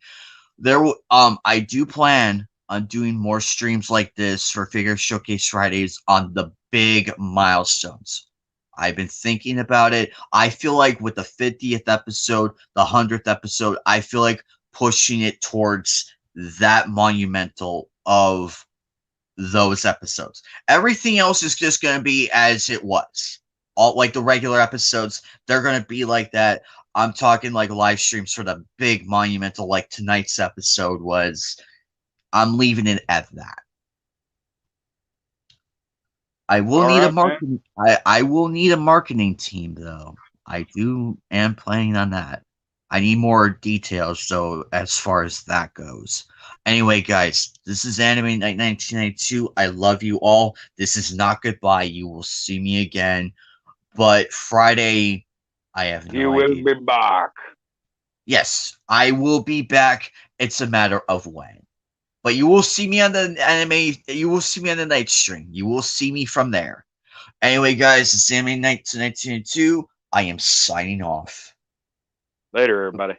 I do plan on doing more streams like this for Figure Showcase Fridays on the big milestones. I've been thinking about it. I feel like with the 50th episode, the 100th episode, I feel like pushing it towards that monumental of those episodes. Everything else is just going to be as it was. All like the regular episodes, they're going to be like that. I'm talking like live streams for the big monumental, like tonight's episode was. I'm leaving it at that. I will need a marketing. I will need a marketing team though. I am planning on that. I need more details though as far as that goes. Anyway, guys, this is Anime Night 1992. I love you all. This is not goodbye. You will see me again, but Friday, I have no idea. You will be back. Yes, I will be back. It's a matter of when. But you will see me on the anime. You will see me on the night stream. You will see me from there. Anyway, guys, it's Anime Night 1992. I am signing off. Later, everybody.